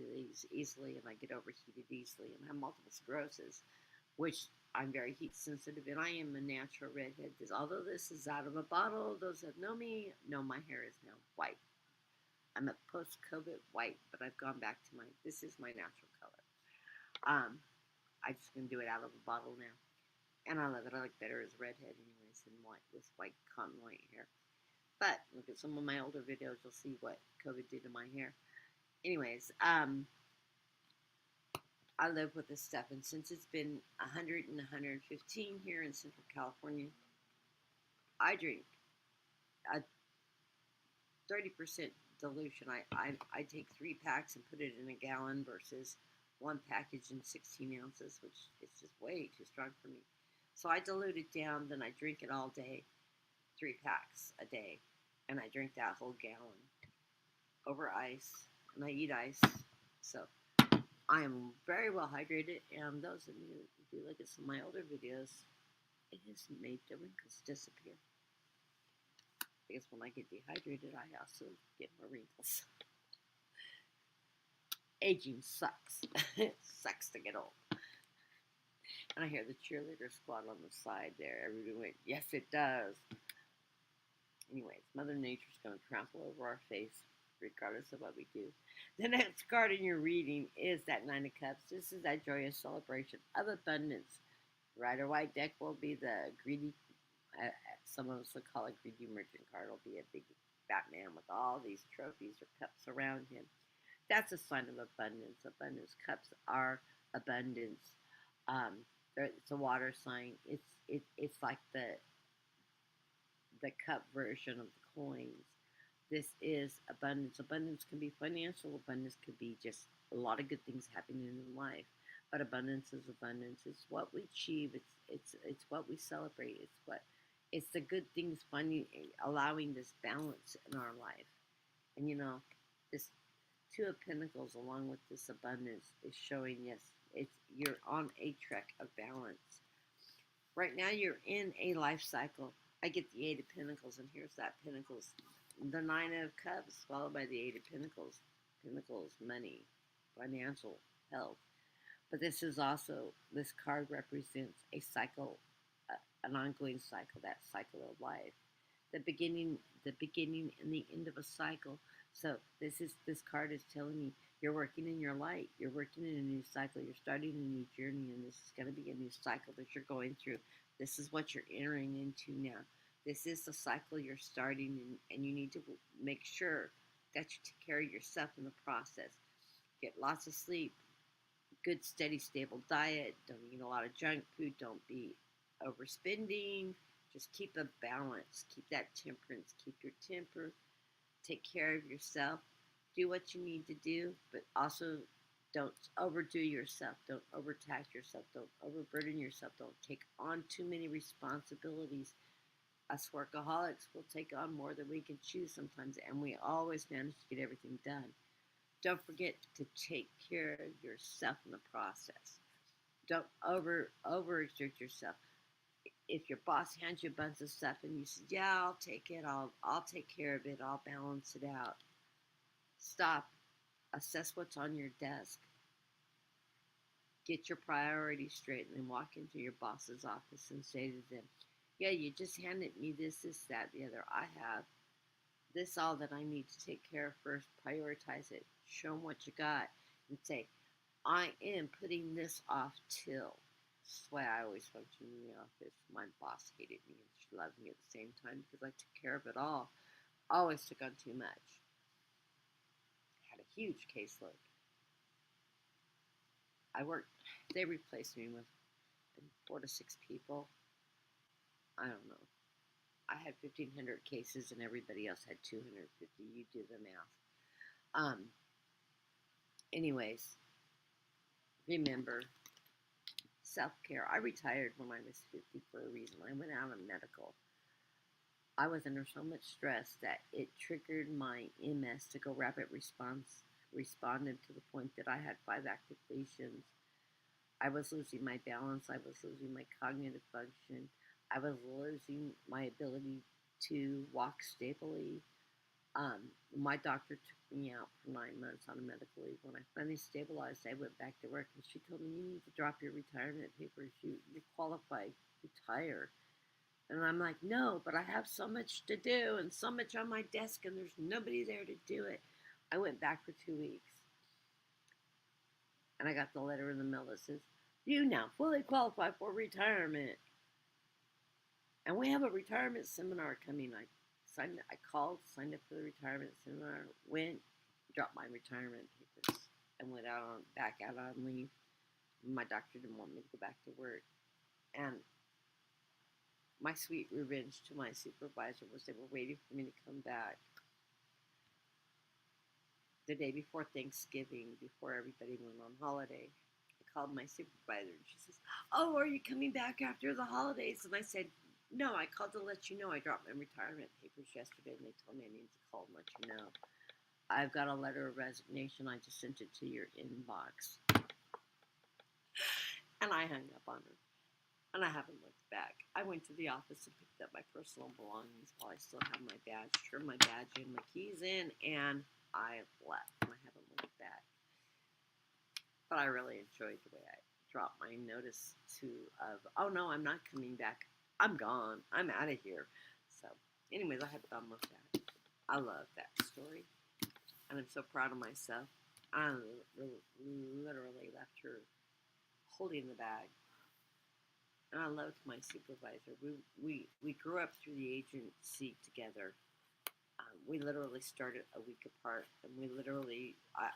easily, and I get overheated easily, and I have multiple sclerosis, which I'm very heat sensitive, and I am a natural redhead. Although this is out of a bottle, those that know me know my hair is now white. I'm a post-COVID white, but I've gone back to this is my natural color. I'm just going to do it out of a bottle now. And I love it. I like better as redhead anyways than white, with white cotton white hair. But look at some of my older videos, you'll see what COVID did to my hair. Anyways, I live with this stuff, and since it's been 100 and 115 here in Central California, I drink a 30% dilution. I take 3 packs and put it in a gallon versus one package in 16 ounces, which is just way too strong for me. So I dilute it down, then I drink it all day, 3 packs a day, and I drink that whole gallon over ice, and I eat ice. So I am very well hydrated, and those of you who do look at some of my older videos, it has made the wrinkles disappear. Because when I get dehydrated, I also get more wrinkles. Aging sucks. It sucks to get old. And I hear the cheerleader squad on the side there. Everybody went, yes, it does. Anyways, Mother Nature's going to trample over our face, regardless of what we do. The next card in your reading is that Nine of Cups. This is that joyous celebration of abundance. Rider White deck will be the greedy, some of us will call it greedy merchant card. It'll be a big Batman with all these trophies or cups around him. That's a sign of abundance. Abundance cups are abundance. It's a water sign. It's like the cup version of the coins. This is abundance. Abundance can be financial. Abundance could be just a lot of good things happening in life. But abundance is abundance. It's what we achieve. It's what we celebrate. It's the good things, finding, allowing this balance in our life. And this Two of Pentacles, along with this abundance, is showing, yes, you're on a trek of balance. Right now, you're in a life cycle. I get the Eight of Pentacles, and here's that Pentacles. The Nine of Cups, followed by the Eight of Pentacles. Pentacles, money, financial, health. But this card represents a cycle, an ongoing cycle, that cycle of life. The beginning and the end of a cycle. So this card is telling you you're working in your light. You're working in a new cycle. You're starting a new journey, and this is going to be a new cycle that you're going through. This is what you're entering into now. This is the cycle you're starting, and you need to make sure that you take care of yourself in the process. Get lots of sleep, good, steady, stable diet. Don't eat a lot of junk food. Don't be overspending. Just keep a balance. Keep that temperance. Keep your temper. Take care of yourself. Do what you need to do, but also don't overdo yourself. Don't overtax yourself. Don't overburden yourself. Don't take on too many responsibilities, Us workaholics will take on more than we can chew sometimes, and we always manage to get everything done. Don't forget to take care of yourself in the process. Don't overexert yourself. If your boss hands you a bunch of stuff and you say, "Yeah, I'll take it. I'll take care of it. I'll balance it out." Stop. Assess what's on your desk. Get your priorities straight, and then walk into your boss's office and say to them, "Yeah, you just handed me this, that, the other. I have this all that I need to take care of first. Prioritize it. Show them what you got, and say, I am putting this off till." That's why I always functioned in the office. My boss hated me and she loved me at the same time because I took care of it all. Always took on too much. Had a huge caseload. I worked, they replaced me with 4 to 6 people. I don't know. I had 1,500 cases and everybody else had 250. You do the math. Anyways, remember, self-care. I retired when I was 50 for a reason. I went out on medical. I was under so much stress that it triggered my MS to go rapid response, responded to the point that I had 5 active lesions. I was losing my balance. I was losing my cognitive function. I was losing my ability to walk stably. My doctor took me out for 9 months on a medical leave. When I finally stabilized, I went back to work, and she told me, "You need to drop your retirement papers. You're qualified. Retire." And I'm like, "No, but I have so much to do and so much on my desk, and there's nobody there to do it." I went back for 2 weeks, and I got the letter in the mail that says, "You now fully qualify for retirement. And we have a retirement seminar coming." I called, signed up for the retirement seminar, went, dropped my retirement papers, and went back out on leave. My doctor didn't want me to go back to work. And my sweet revenge to my supervisor was they were waiting for me to come back the day before Thanksgiving, before everybody went on holiday. I called my supervisor, and she says, "Oh, are you coming back after the holidays?" And I said, "No, I called to let you know I dropped my retirement papers yesterday, and they told me I needed to call and let you know. I've got a letter of resignation. I just sent it to your inbox." And I hung up on her. And I haven't looked back. I went to the office and picked up my personal belongings while I still have my badge, turned my badge in, my keys in, and I left. And I haven't looked back. But I really enjoyed the way I dropped my notice oh no, I'm not coming back. I'm gone. I'm out of here. So, anyways, I had fun with that. I love that story. And I'm so proud of myself. I literally left her holding the bag. And I loved my supervisor. We grew up through the agency together. We literally started a week apart, and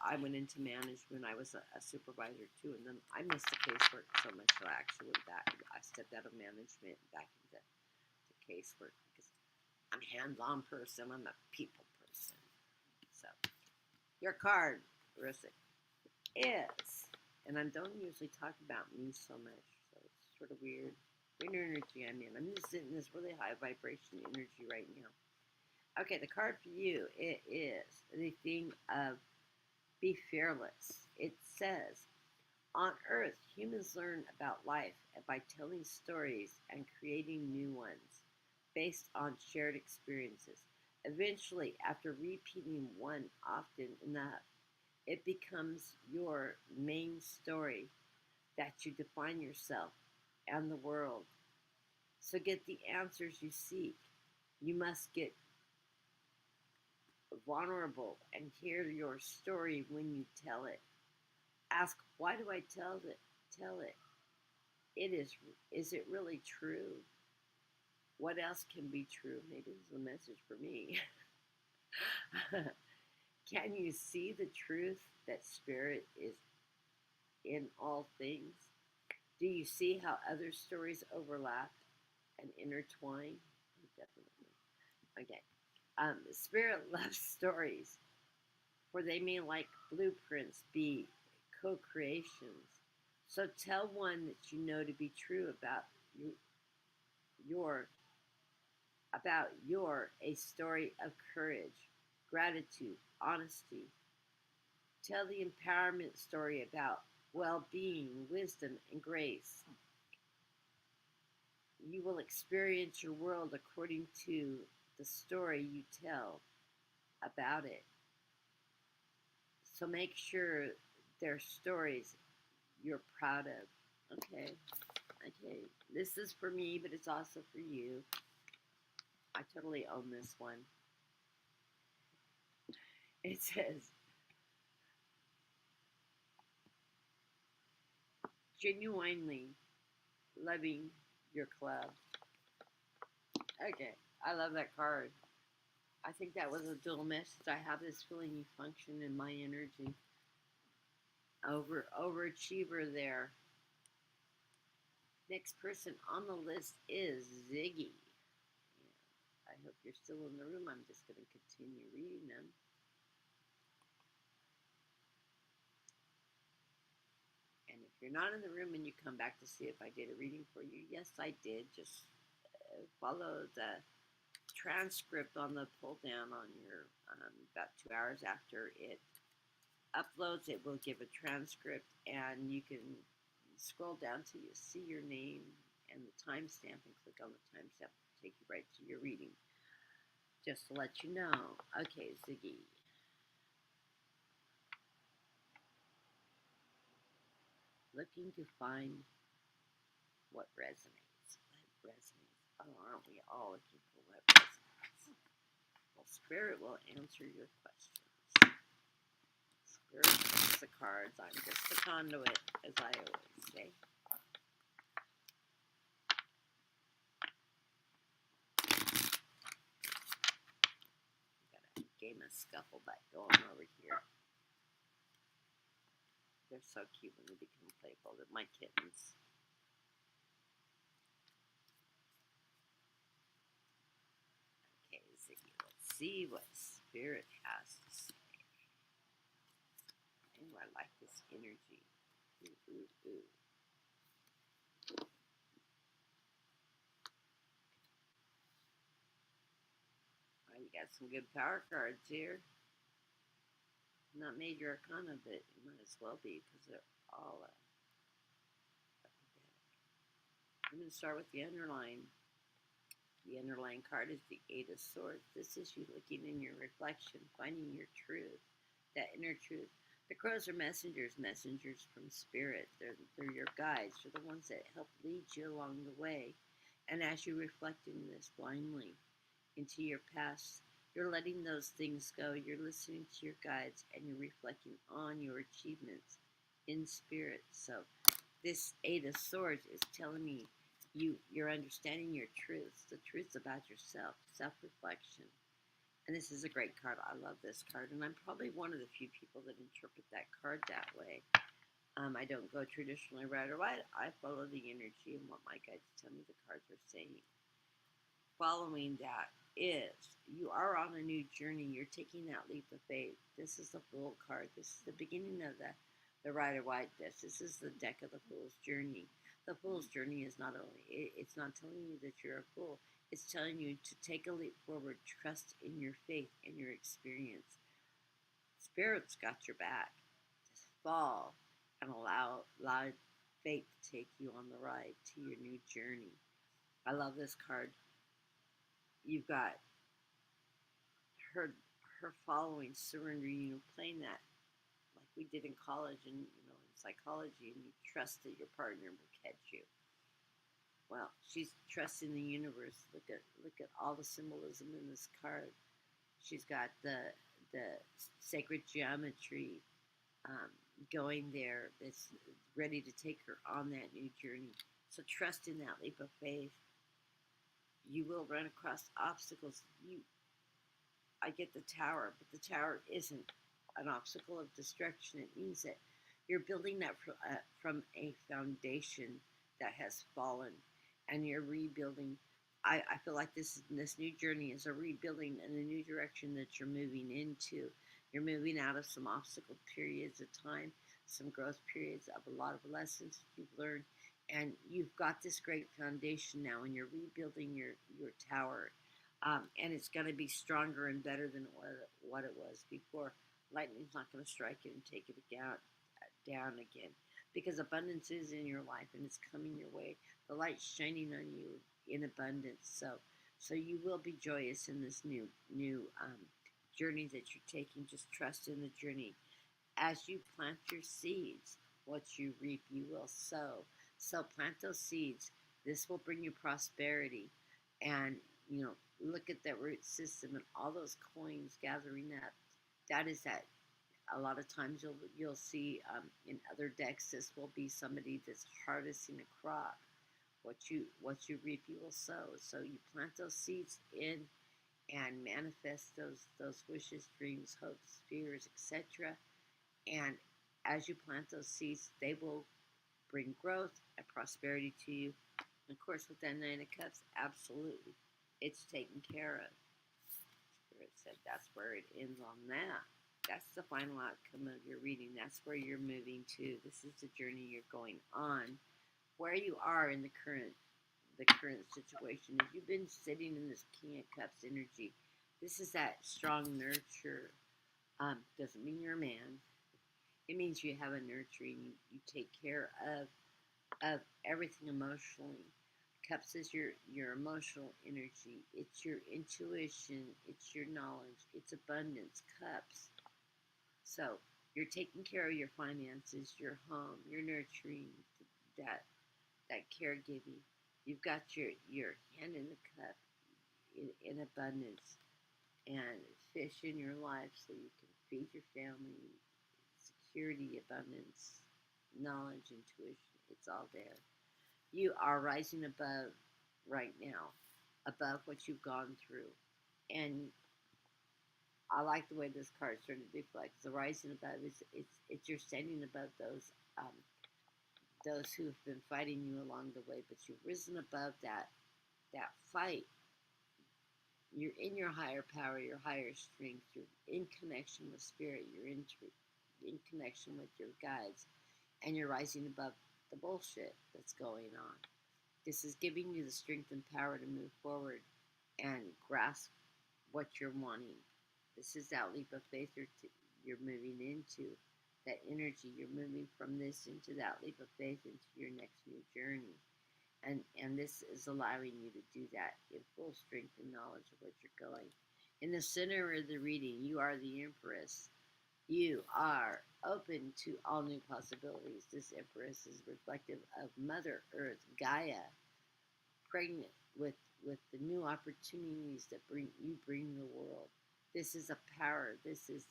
I went into management. I was a supervisor too, and then I missed the casework so much, so I actually went back. I stepped out of management back into casework because I'm a hands-on person. I'm a people person. So, your card, Marissa, is, and I don't usually talk about me so much, so it's sort of weird. Weird energy I'm in. I'm just sitting in this really high vibration energy right now. Okay, the card for you, it is the thing of be fearless. It says, on Earth, humans learn about life by telling stories and creating new ones based on shared experiences. Eventually, after repeating one often enough, it becomes your main story that you define yourself and the world. So get the answers you seek. You must get vulnerable and hear your story when you tell it. Ask, why do I tell it? Tell it. Is it really true? What else can be true? Maybe this is a message for me. Can you see the truth that spirit is in all things? Do you see how other stories overlap and intertwine? Definitely. Okay. Spirit loves stories, for they may, like blueprints, be co-creations. So tell one that you know to be true about your about your a story of courage, gratitude, honesty. Tell the empowerment story about well being, wisdom, and grace. You will experience your world according to the story you tell about it. So make sure they're stories you're proud of. Okay, okay. This is for me, but it's also for you. I totally own this one. It says, genuinely loving your club. Okay, I love that card. I think that was a dual message. I have this feeling you function in my energy. Overachiever there. Next person on the list is Ziggy. I hope you're still in the room. I'm just going to continue reading them. And if you're not in the room and you come back to see if I did a reading for you, yes, I did. Just follow the transcript on the pull down on your about 2 hours after it uploads. It will give a transcript, and you can scroll down till you see your name and the timestamp and click on the timestamp to take you right to your reading. Just to let you know. Okay, Ziggy. Looking to find what resonates. What resonates? Oh, aren't we all looking for what resonates? Well, Spirit will answer your questions. Spirit takes the cards. I'm just the conduit, as I always say. Got a game of scufflebutt going over here. They're so cute when they become playful. They're my kittens. Okay, Ziggy, let's see what Spirit has to say. Ooh, I like this energy. Ooh, ooh, ooh. Oh, you got some good power cards here. Not major arcana, but it might as well be because they're all up to date. I'm going to start with the underline. The underlying card is the Eight of Swords. This is you looking in your reflection, finding your truth, that inner truth. The crows are messengers, messengers from spirit. They're your guides. They're the ones that help lead you along the way. And as you reflect in this blindly into your past, you're letting those things go. You're listening to your guides and you're reflecting on your achievements in spirit. So this Eight of Swords is telling me you're understanding your truths, the truths about yourself, self-reflection. And this is a great card. I love this card. And I'm probably one of the few people that interpret that card that way. I don't go traditionally right or right. I follow the energy and what my guides tell me the cards are saying. Following that is you are on a new journey. You're taking that leap of faith. This is the Fool card. This is the beginning of the Rider White deck. This is the deck of the Fool's journey. The Fool's journey is not only, it's not telling you that you're a fool. It's telling you to take a leap forward, trust in your faith and your experience. Spirit's got your back. Just fall and allow faith to take you on the ride to your new journey. I love this card. You've got her following, surrendering, playing that like we did in college and in psychology, and you trust that your partner will catch you. Well, she's trusting the universe. Look at all the symbolism in this card. She's got the sacred geometry going there. That's ready to take her on that new journey. So trust in that leap of faith. You will run across obstacles. I get the tower, but the tower isn't an obstacle of destruction. It means that you're building that from a foundation that has fallen, and you're rebuilding. I feel like this new journey is a rebuilding and a new direction that you're moving into. You're moving out of some obstacle periods of time, some growth periods of a lot of lessons that you've learned, and you've got this great foundation now, and you're rebuilding your tower. And it's going to be stronger and better than what it was before. Lightning's not going to strike it and take it down again, because abundance is in your life and it's coming your way. The light's shining on you in abundance. So you will be joyous in this new journey that you're taking. Just trust in the journey. As you plant your seeds, what you reap, you will sow. So plant those seeds. This will bring you prosperity, and you know, look at that root system and all those coins gathering up. That is that. A lot of times you'll see in other decks, this will be somebody that's harvesting a crop. What you reap, you will sow. So you plant those seeds in and manifest those wishes, dreams, hopes, fears, etc. And as you plant those seeds, they will bring growth and prosperity to you. And of course, with that Nine of Cups, absolutely, it's taken care of. Spirit said that's where it ends on that. That's the final outcome of your reading. That's where you're moving to. This is the journey you're going on. Where you are in the current situation. If you've been sitting in this King of Cups energy, this is that strong nurture. Doesn't mean you're a man. It means you have a nurturing. You take care of everything emotionally. Cups is your emotional energy. It's your intuition. It's your knowledge. It's abundance. Cups. So you're taking care of your finances, your home, you're nurturing that that caregiving. You've got your hand in the cup in abundance, and fish in your life so you can feed your family, security, abundance, knowledge, intuition. It's all there. You are rising above right now, above what you've gone through. And I like the way this card sort of deflects. The rising above is it's you're standing above those who have been fighting you along the way, but you've risen above that fight. You're in your higher power, your higher strength. You're in connection with spirit. You're in connection with your guides, and you're rising above the bullshit that's going on. This is giving you the strength and power to move forward and grasp what you're wanting. This is that leap of faith you're moving into. That energy, you're moving from this into that leap of faith into your next new journey. And this is allowing you to do that in full strength and knowledge of what you're going. In the center of the reading, you are the Empress. You are open to all new possibilities. This Empress is reflective of Mother Earth, Gaia, pregnant with the new opportunities that bring the world. This is a power. This is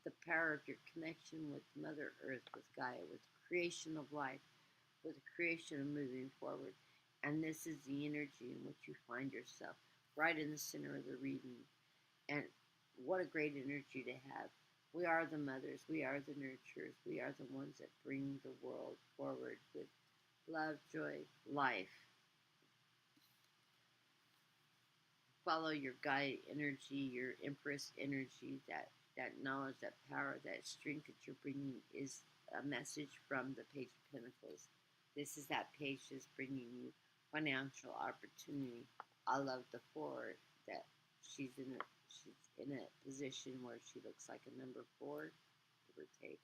the power of your connection with Mother Earth, with Gaia, with creation of life, with the creation of moving forward. And this is the energy in which you find yourself, right in the center of the reading. And what a great energy to have. We are the mothers, we are the nurturers, we are the ones that bring the world forward with love, joy, life. Follow your Gaia energy, your Empress energy, that knowledge, that power, that strength that you're bringing is a message from the Page of Pentacles. This is that page that's bringing you financial opportunity. I love the four that she's in a position where she looks like a number 4, give or take.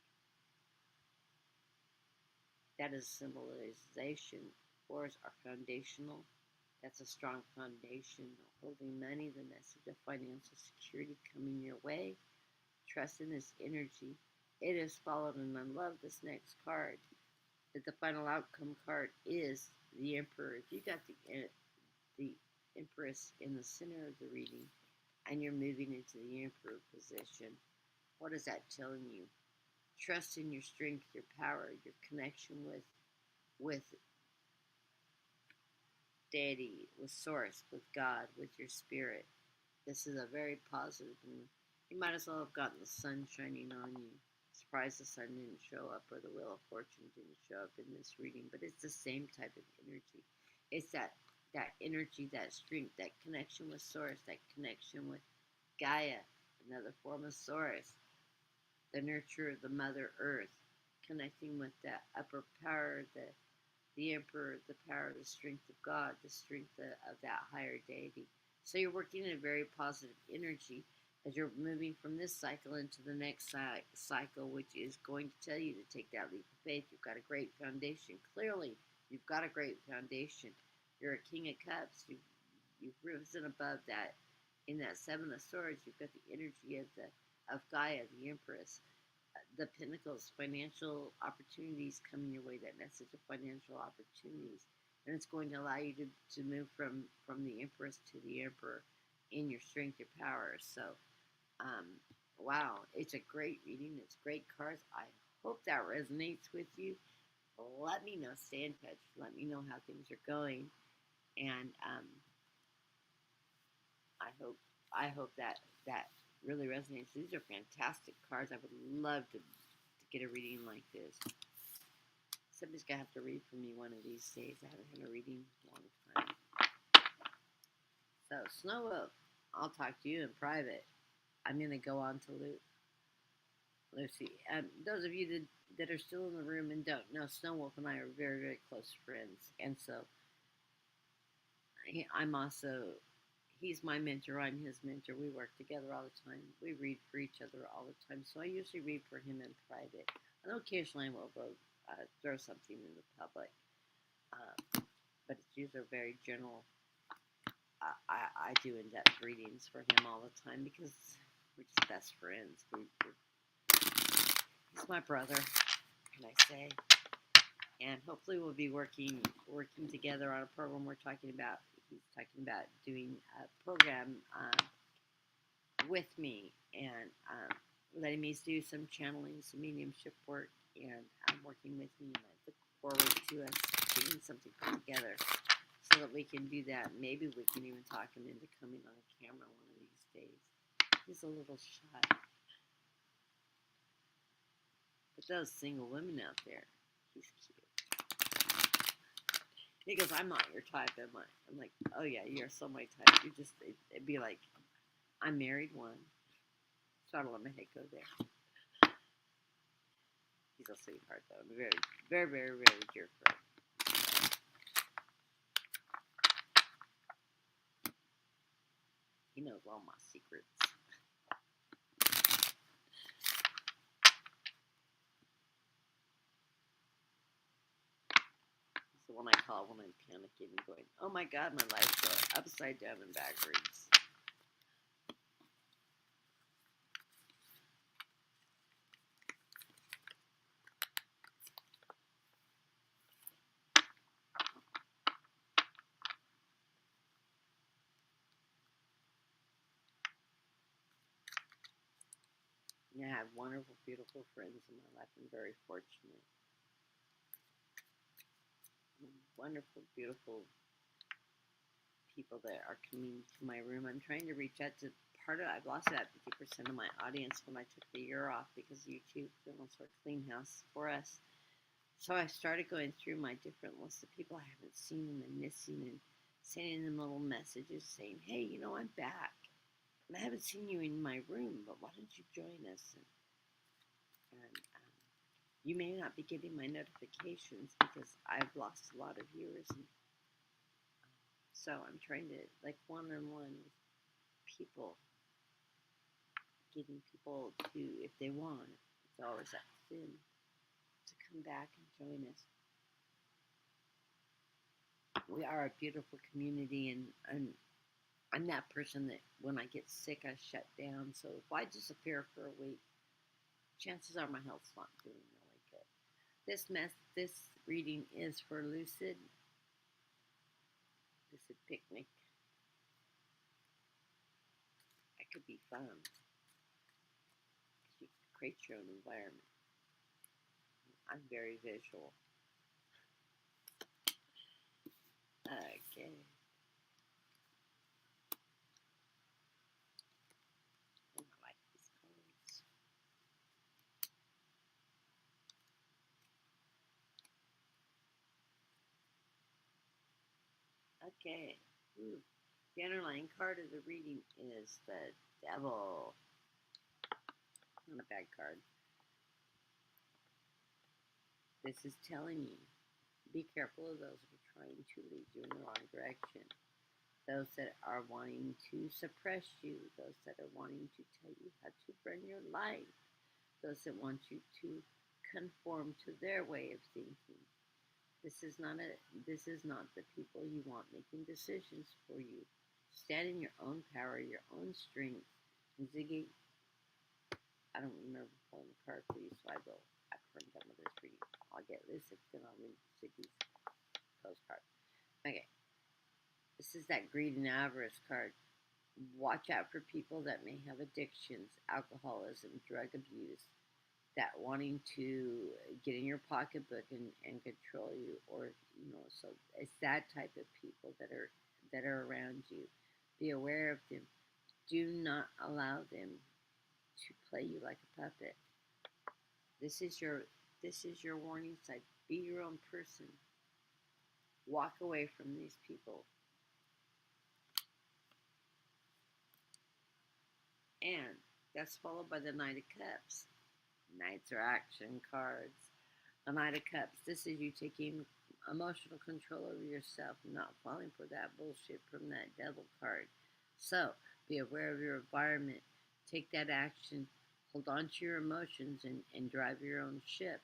That is symbolization. Fours are foundational. That's a strong foundation. Holding money, the message of financial security coming your way. Trust in this energy. It is followed, and I love this next card. That the final outcome card is the Emperor. If you got the Empress in the center of the reading, and you're moving into the Emperor position, what is that telling you? Trust in your strength, your power, your connection with deity, with source, with God, with your spirit. This is a very positive, and you might as well have gotten the sun shining on you. Surprised the sun didn't show up, or the Wheel of Fortune didn't show up in this reading, but it's the same type of energy. It's that energy, that strength, that connection with source, that connection with Gaia, another form of source, the nurture of the Mother Earth, connecting with that upper power, the Emperor, the power, the strength of God, the strength of that higher deity. So you're working in a very positive energy as you're moving from this cycle into the next cycle, which is going to tell you to take that leap of faith. You've got a great foundation. Clearly, you've got a great foundation. You're a King of Cups. You've risen above that. In that Seven of Swords, you've got the energy of Gaia, the Empress, the Pentacles, financial opportunities coming your way. That message of financial opportunities, and it's going to allow you to move from the Empress to the Emperor in your strength, your power. So, wow, it's a great reading. It's great cards. I hope that resonates with you. Let me know. Stay in touch. Let me know how things are going, and I hope that really resonates. These are fantastic cards. I would love to get a reading like this. Somebody's gonna have to read for me one of these days. I haven't had a reading in a long time. So, Snow Wolf, I'll talk to you in private. I'm gonna go on to Lucy. Those of you that are still in the room and don't know, Snow Wolf and I are very, very close friends, and so I'm also. He's my mentor. I'm his mentor. We work together all the time. We read for each other all the time. So I usually read for him in private. And occasionally I will go throw something in the public. But it's usually very general. I do in-depth readings for him all the time because we're just best friends. He's my brother, can I say? And hopefully we'll be working together on a program we're talking about. He's talking about doing a program with me and letting me do some channeling, some mediumship work, and working with me. I look forward to us getting something put together so that we can do that. Maybe we can even talk him into coming on camera one of these days. He's a little shy. But those single women out there, he's cute. He goes, I'm not your type, am I? I'm like, oh yeah, you're so my type. You just, it'd be like, I'm married one. So I don't let my head go there. He's a sweetheart though. I'm a very, very, very, very dear friend. He knows all my secrets. It's the one I call when I'm panicking and going, oh my God, my life's so upside down and backwards. And I have wonderful, beautiful friends in my life. I'm very fortunate. Wonderful, beautiful people that are coming to my room. I'm trying to reach out to I've lost about 50% of my audience when I took the year off because YouTube almost sort of clean house for us. So I started going through my different lists of people I haven't seen and missing and sending them little messages saying, hey, you know, I'm back. And I haven't seen you in my room, but why don't you join us? And you may not be getting my notifications because I've lost a lot of viewers. And so I'm trying to, like, one-on-one with people, getting people to, if they want, it's always that thin, to come back and join us. We are a beautiful community, and I'm that person that when I get sick, I shut down. So if I disappear for a week, chances are my health's not doing really good. This reading is for Lucid Picnic. That could be fun. You can create your own environment. I'm very visual. Okay. Oh, I like these colors. Okay. Ooh. The underlying card of the reading is the Devil. Not a bad card. This is telling you, be careful of those who are trying to lead you in the wrong direction. those that are wanting to suppress you, those that are wanting to tell you how to run your life, those that want you to conform to their way of thinking. This is not the people you want making decisions for you. Stand in your own power, your own strength. Ziggy, I don't remember pulling the card for you, so I will, after I'm done with this reading, I'll get this, then I'll read Ziggy's postcard. Okay, this is that greed and avarice card. Watch out for people that may have addictions, alcoholism, drug abuse, that wanting to get in your pocketbook and control you, or so it's that type of people that are around you. Be aware of them. Do not allow them to play you like a puppet. This is your warning sign. Be your own person. Walk away from these people. And that's followed by the Knight of Cups. Knights are action cards. The Knight of Cups. This is you taking emotional control over yourself, not falling for that bullshit from that devil card. So be aware of your environment. Take that action. Hold on to your emotions and drive your own ship.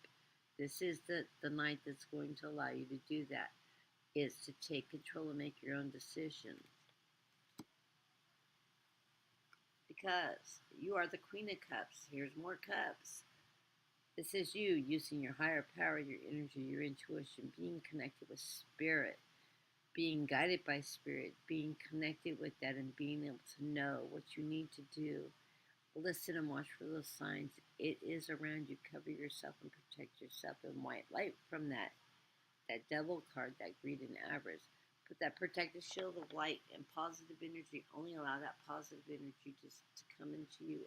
This is the knight that's going to allow you to do that. Is to take control and make your own decisions. Because you are the Queen of Cups. Here's more cups. This is you using your higher power, your energy, your intuition, being connected with spirit, being guided by spirit, being connected with that, and being able to know what you need to do. Listen and watch for those signs. It is around you. Cover yourself and protect yourself in white light from that devil card, that greed and avarice. Put that protective shield of light and positive energy. Only allow that positive energy to come into you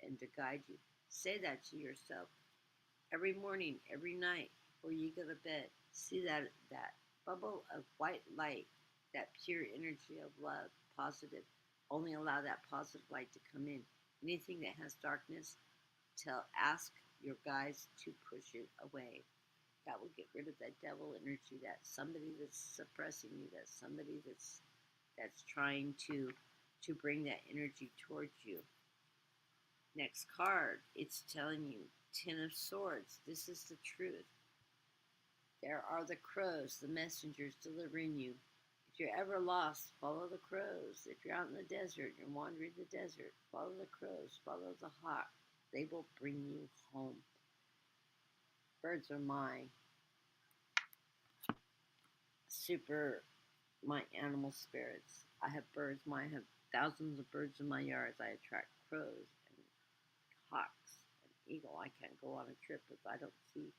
and to guide you. Say that to yourself every morning, every night, before you go to bed. See that bubble of white light, that pure energy of love, positive. Only allow that positive light to come in. Anything that has darkness, ask your guides to push it away. That will get rid of that devil energy, that somebody that's suppressing you, that somebody that's trying to bring that energy towards you. Next card, it's telling you, Ten of Swords. This is the truth. There are the crows, the messengers delivering you. If you're ever lost, follow the crows. If you're out in the desert, you're wandering the desert, follow the crows, follow the hawk. They will bring you home. Birds are my animal spirits. I have birds. I have thousands of birds in my yards. I attract crows and hawks and eagle. I can't go on a trip if I don't see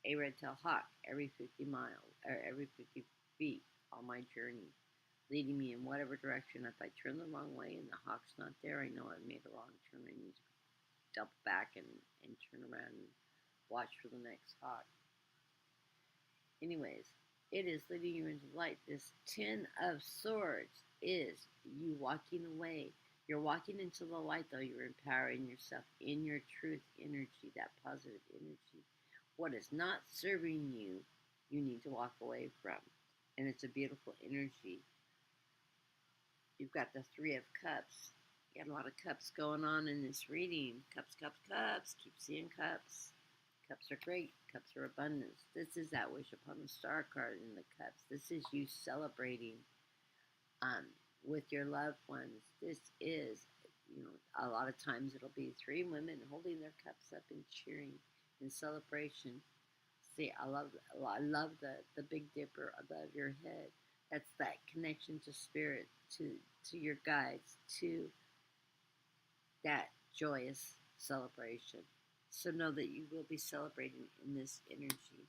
a red-tailed hawk every 50 miles or every 50 feet on my journey, leading me in whatever direction. If I turn the wrong way and the hawk's not there, I know I made a wrong turn. I need to dump back and turn around and watch for the next hawk. Anyways, it is leading you into light. This Ten of Swords is you walking away. You're walking into the light, though. You're empowering yourself in your truth energy, that positive energy. What is not serving you, you need to walk away from. And it's a beautiful energy. You've got the Three of Cups. You got a lot of cups going on in this reading. Cups, cups, cups. Keep seeing cups. Cups are great. Cups are abundance. This is that wish upon a star card in the cups. This is you celebrating with your loved ones. This is, a lot of times it'll be three women holding their cups up and cheering in celebration. See, I love the Big Dipper above your head. That's that connection to spirit, to your guides, to that joyous celebration. So know that you will be celebrating in this energy.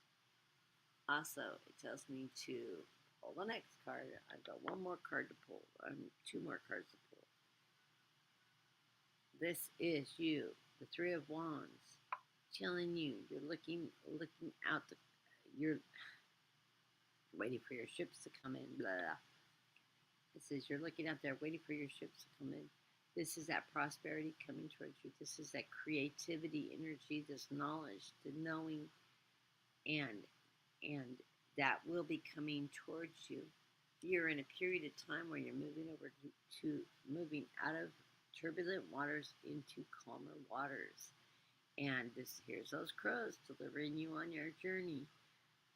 Also, it tells me to pull the next card. I've got one more card to pull. Two more cards to pull. This is you, the Three of Wands, telling you you're looking out. You're waiting for your ships to come in. Blah, blah. It says you're looking out there, waiting for your ships to come in. This is that prosperity coming towards you. This is that creativity energy, this knowledge, the knowing, and that will be coming towards you. You're in a period of time where you're moving over to moving out of turbulent waters into calmer waters. And this here's those crows delivering you on your journey.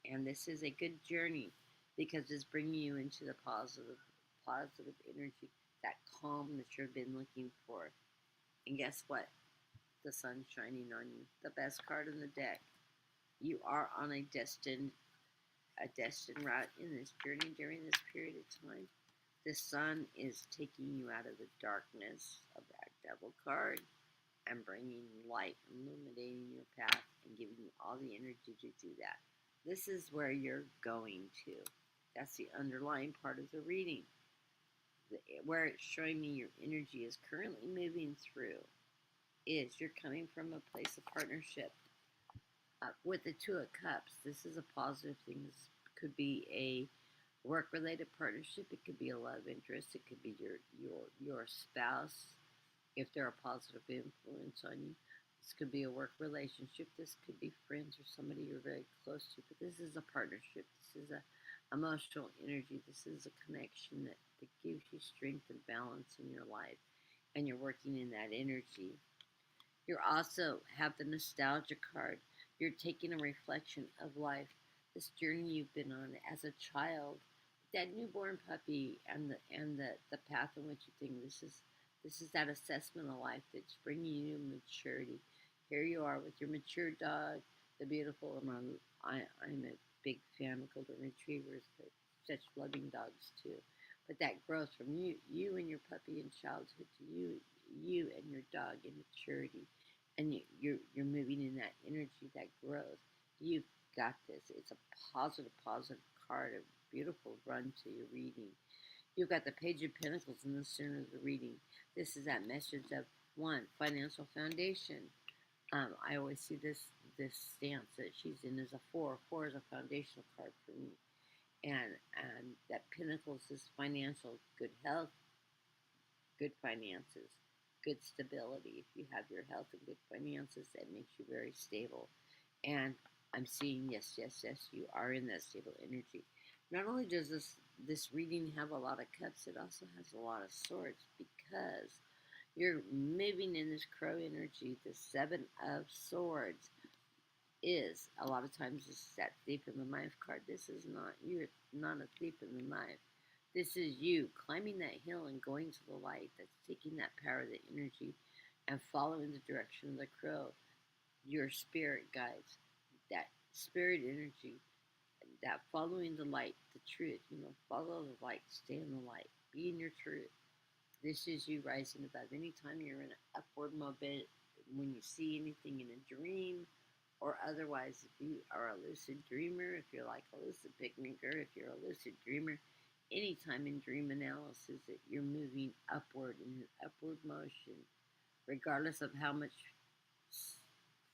And this is a good journey because it's bringing you into the positive energy, that calm that you've been looking for. And guess what? The sun's shining on you. The best card in the deck. You are on a destined route in this journey during this period of time. The sun is taking you out of the darkness of that devil card and bringing light, illuminating your path, and giving you all the energy to do that. This is where you're going to. That's the underlying part of the reading. Where it's showing me your energy is currently moving through is you're coming from a place of partnership. With the Two of Cups, this is a positive thing. This could be a work-related partnership. It could be a love interest. It could be your spouse, if they're a positive influence on you. This could be a work relationship. This could be friends or somebody you're very close to. But this is a partnership. This is a emotional energy. This is a connection that gives you strength and balance in your life. And you're working in that energy. You also have the nostalgia card. You're taking a reflection of life, this journey you've been on as a child, that newborn puppy, and the path in which you think this is that assessment of life that's bringing you to maturity. Here you are with your mature dog, the beautiful. I'm a big fan of golden retrievers, such loving dogs too. But that growth from you and your puppy in childhood to you and your dog in maturity, and you're moving in that energy, that growth. You've got this. It's a positive card, a beautiful run to your reading. You've got the Page of Pentacles in the center of the reading. This is that message of one, financial foundation. I always see this stance that she's in as a four. Four is a foundational card for me, and that Pentacles is financial, good health, good finances, good stability. If you have your health and good finances, that makes you very stable. And I'm seeing yes, yes, yes, you are in that stable energy. Not only does this reading have a lot of cups, it also has a lot of swords because you're moving in this crow energy. The Seven of Swords is a lot of times this is that thief in the knife card. This is not, you're not a thief in the knife. This is you climbing that hill and going to the light. That's taking that power, the energy, and following the direction of the crow. Your spirit guides, that spirit energy, that following the light, the truth. Follow the light, stay in the light, be in your truth. This is you rising above. Anytime you're in an upward mobility, when you see anything in a dream, or otherwise, if you are a lucid dreamer, if you're like a lucid picnicker, if you're a lucid dreamer, anytime in dream analysis that you're moving upward in an upward motion, regardless of how much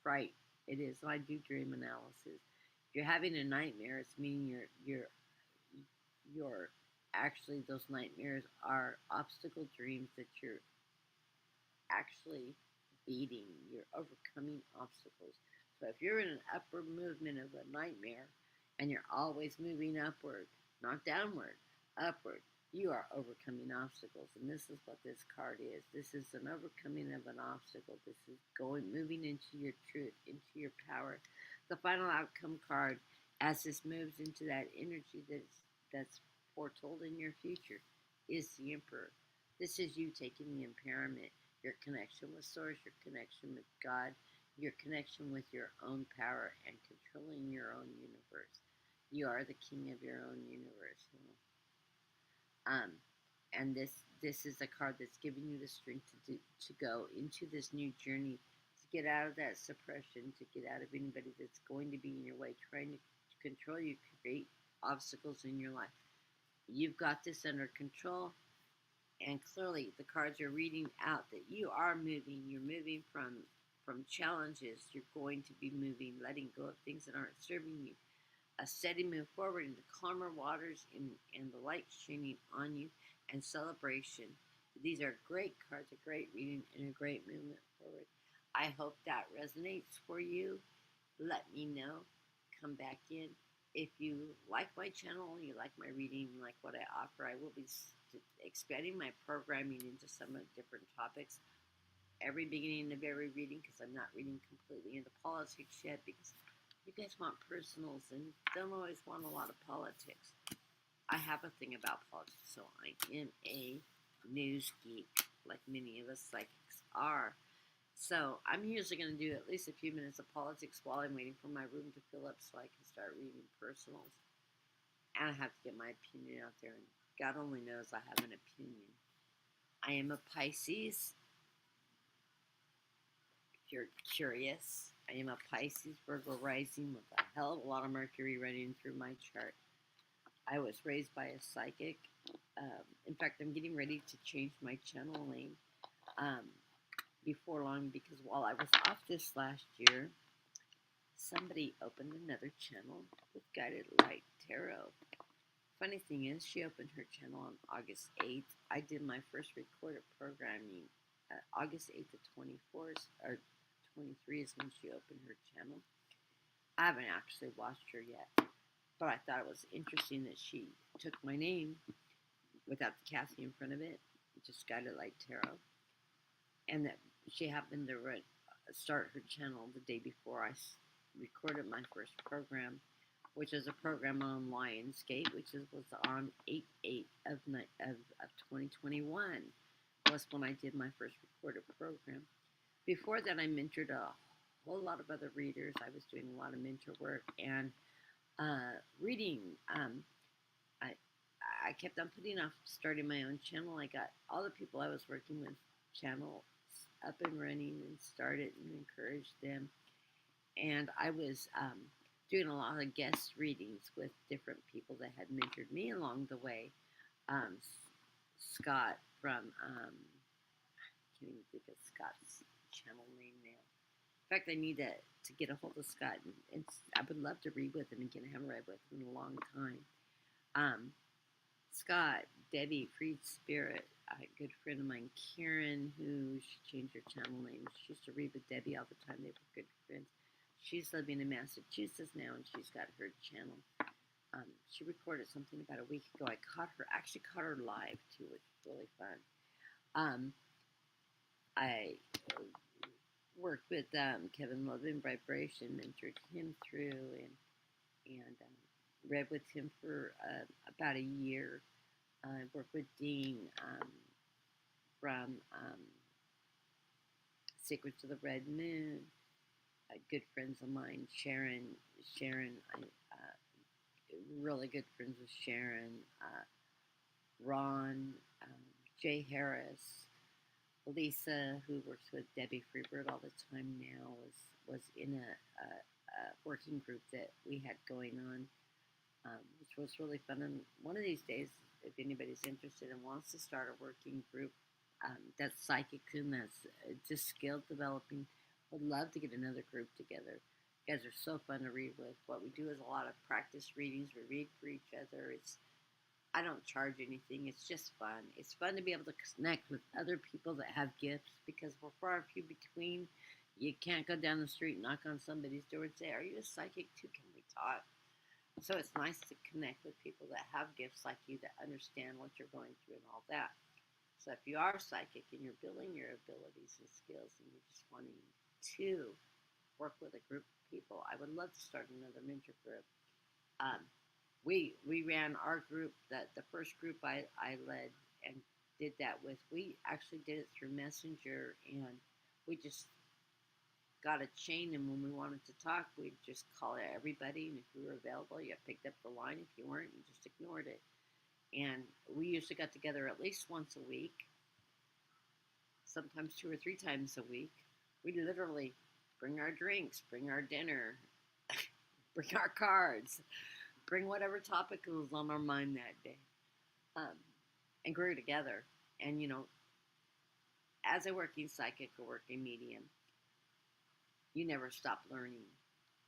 fright it is. So I do dream analysis. If you're having a nightmare, it's meaning you're actually, those nightmares are obstacle dreams that you're actually beating. You're overcoming obstacles. So if you're in an upward movement of a nightmare and you're always moving upward, not downward, upward, you are overcoming obstacles. And this is what this card is. This is an overcoming of an obstacle. This is moving into your truth, into your power. The final outcome card, as this moves into that energy that's foretold in your future, is the Emperor. This is you taking the empowerment, your connection with Source, your connection with God, your connection with your own power, and controlling your own universe. You are the king of your own universe. And this is a card that's giving you the strength to go into this new journey, to get out of that suppression, to get out of anybody that's going to be in your way, trying to control you, create obstacles in your life. You've got this under control. And clearly, the cards are reading out that you are moving. You're moving from challenges. You're going to be moving, letting go of things that aren't serving you. A steady move forward into calmer waters, and the light shining on you, and celebration. These are great cards, a great reading, and a great movement forward. I hope that resonates for you. Let me know. Come back in. if you like my channel, you like my reading, like what I offer, I will be expanding my programming into some of different topics every beginning of every reading, because I'm not reading completely into politics yet, because you guys want personals and don't always want a lot of politics. I have a thing about politics, so I am a news geek, like many of us psychics are. So I'm usually going to do at least a few minutes of politics while I'm waiting for my room to fill up so I can start reading personals. And I have to get my opinion out there, and God only knows I have an opinion. I am a Pisces. If you're curious, I am a Pisces Virgo rising with a hell of a lot of Mercury running through my chart. I was raised by a psychic. In fact, I'm getting ready to change my channel name before long, because while I was off this last year, somebody opened another channel with Guided Light Tarot. Funny thing is, she opened her channel on August 8th. I did my first recorded programming August 8th to 24th, or 23 is when she opened her channel. I haven't actually watched her yet, but I thought it was interesting that she took my name without the Kathy in front of it, just Guided Light Tarot, and that she happened to start her channel the day before I recorded my first program, which is a program on Lionsgate, which was on 8/8 of 2021, was when I did my first recorded program. Before that, I mentored a whole lot of other readers. I was doing a lot of mentor work and reading. I kept on putting off starting my own channel. I got all the people I was working with channels up and running and started and encouraged them. And I was doing a lot of guest readings with different people that had mentored me along the way. Scott from, I can't even think of Scott's channel name now. In fact, I need to get a hold of Scott, and I would love to read with him again. I haven't read with him in a long time. Scott, Debbie, Freed Spirit, a good friend of mine, Karen, who she changed her channel name. She used to read with Debbie all the time. They were good friends. She's living in Massachusetts now, and she's got her channel. She recorded something about a week ago. I actually caught her live too, which was really fun. I worked with Kevin Love in Vibration, mentored him through, and read with him for about a year. I worked with Dean from Secrets of the Red Moon. Good friends of mine, Sharon, really good friends with Sharon, Ron, Jay Harris, Lisa, who works with Debbie Freebird all the time now, was in a working group that we had going on, which was really fun. And one of these days, if anybody's interested and wants to start a working group that's psychic and that's just skill developing, would love to get another group together. You guys are so fun to read with. What we do is a lot of practice readings. We read for each other. I don't charge anything. It's just fun. It's fun to be able to connect with other people that have gifts, because we're far and few between. You can't go down the street and knock on somebody's door and say, "Are you a psychic too? Can we talk?" So it's nice to connect with people that have gifts like you, that understand what you're going through and all that. So if you are psychic and you're building your abilities and skills and you're just wanting to work with a group of people, I would love to start another mentor group. We ran our group, that the first group I led and did that with. We actually did it through Messenger, and we just got a chain, and when we wanted to talk, we'd just call everybody, and if you were available, you picked up the line. If you weren't, you just ignored it. And we usually got together at least once a week, sometimes 2 or 3 times a week. We literally bring our drinks, bring our dinner, bring our cards, bring whatever topic was on our mind that day, and grew together. And, as a working psychic or working medium, you never stop learning.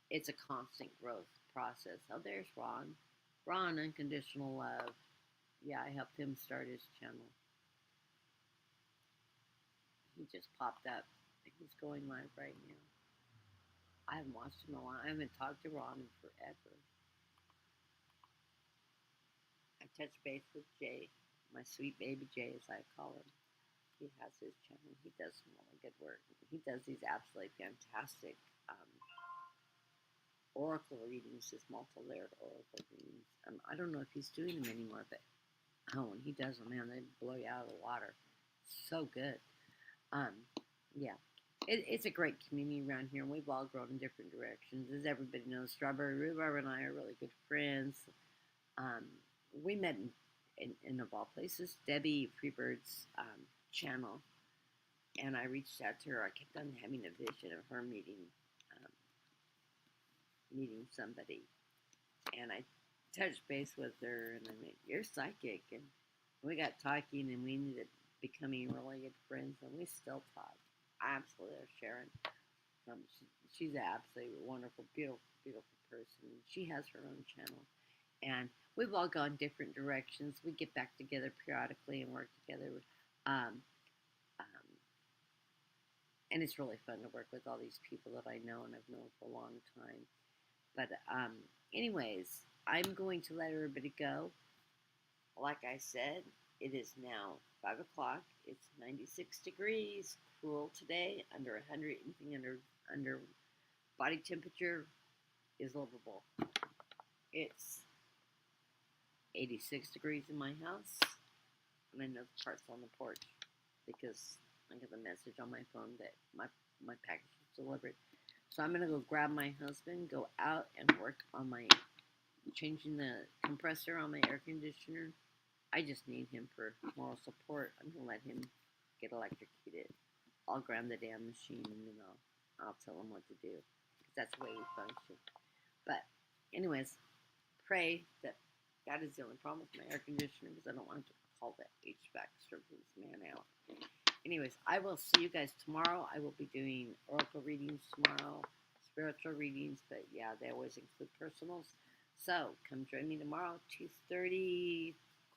It's a constant growth process. Oh, there's Ron. Ron, Unconditional Love. Yeah, I helped him start his channel. He just popped up. He's going live right now. I haven't watched him in a while. I haven't talked to Ron in forever. touch base with Jay, my sweet baby Jay, as I call him. He has his channel. He does some really good work. He does these absolutely fantastic oracle readings, his multi-layered oracle readings. I don't know if he's doing them anymore, but when he does them, man, they blow you out of the water. So good. Um, yeah. It's a great community around here, and we've all grown in different directions. As everybody knows, Strawberry Rhubarb and I are really good friends. Um, we met in of all places, Debbie Freebird's channel, and I reached out to her. I kept on having a vision of her um, meeting somebody, and I touched base with her, and I mean, you're psychic, and we got talking, and we ended up becoming really good friends, and we still talk. I absolutely love Sharon. She's an absolutely wonderful, beautiful, beautiful person. She has her own channel, and we've all gone different directions. We get back together periodically and work together. Um, um, and it's really fun to work with all these people that I know and I've known for a long time. But anyways, I'm going to let everybody go. Like I said, it is now 5 o'clock. It's 96 degrees, cool today, under 100. Anything under body temperature is livable. It's 86 degrees in my house, and I know the part's on the porch because I got a message on my phone that my package was delivered. So I'm going to go grab my husband, go out and work on changing the compressor on my air conditioner. I just need him for moral support. I'm going to let him get electrocuted. I'll grab the damn machine and then I'll tell him what to do. Because that's the way we function. But anyways, pray that that is the only problem with my air conditioner because I don't want to call the HVAC service man out. Anyways, I will see you guys tomorrow. I will be doing oracle readings tomorrow, spiritual readings, but yeah, they always include personals. So come join me tomorrow, 2:30,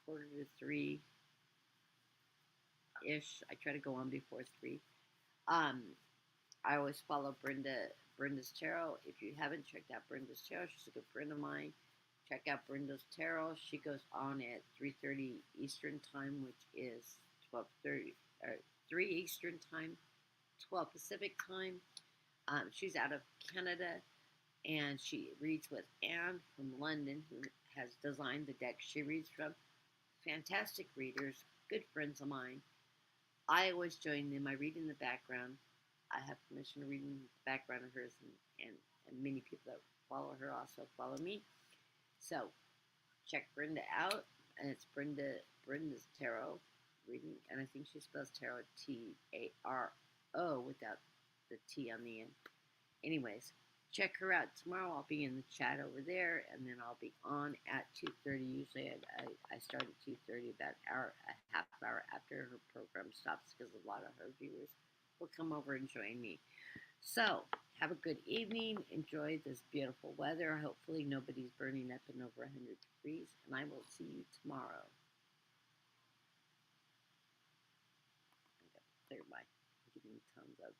2:45-ish. I try to go on before 3. I always follow Brenda's Tarot. If you haven't checked out Brenda's Tarot, she's a good friend of mine. Check out Brenda's Tarot. She goes on at 3:30 Eastern Time, which is 12:30, 3 Eastern Time, 12 Pacific Time. She's out of Canada, and she reads with Anne from London, who has designed the deck she reads from. Fantastic readers, good friends of mine. I always join them. I read in the background. I have permission to read in the background of hers, and many people that follow her also follow me. So check Brenda out, and it's Brenda's Tarot reading, and I think she spells tarot Taro without the T on the end. Anyways, check her out tomorrow. I'll be in the chat over there, and then I'll be on at 2:30. Usually I start at 2:30, about a half hour after her program stops, because a lot of her viewers will come over and join me. So have a good evening. Enjoy this beautiful weather. Hopefully nobody's burning up in over 100 degrees, and I will see you tomorrow. Clear my giving tons of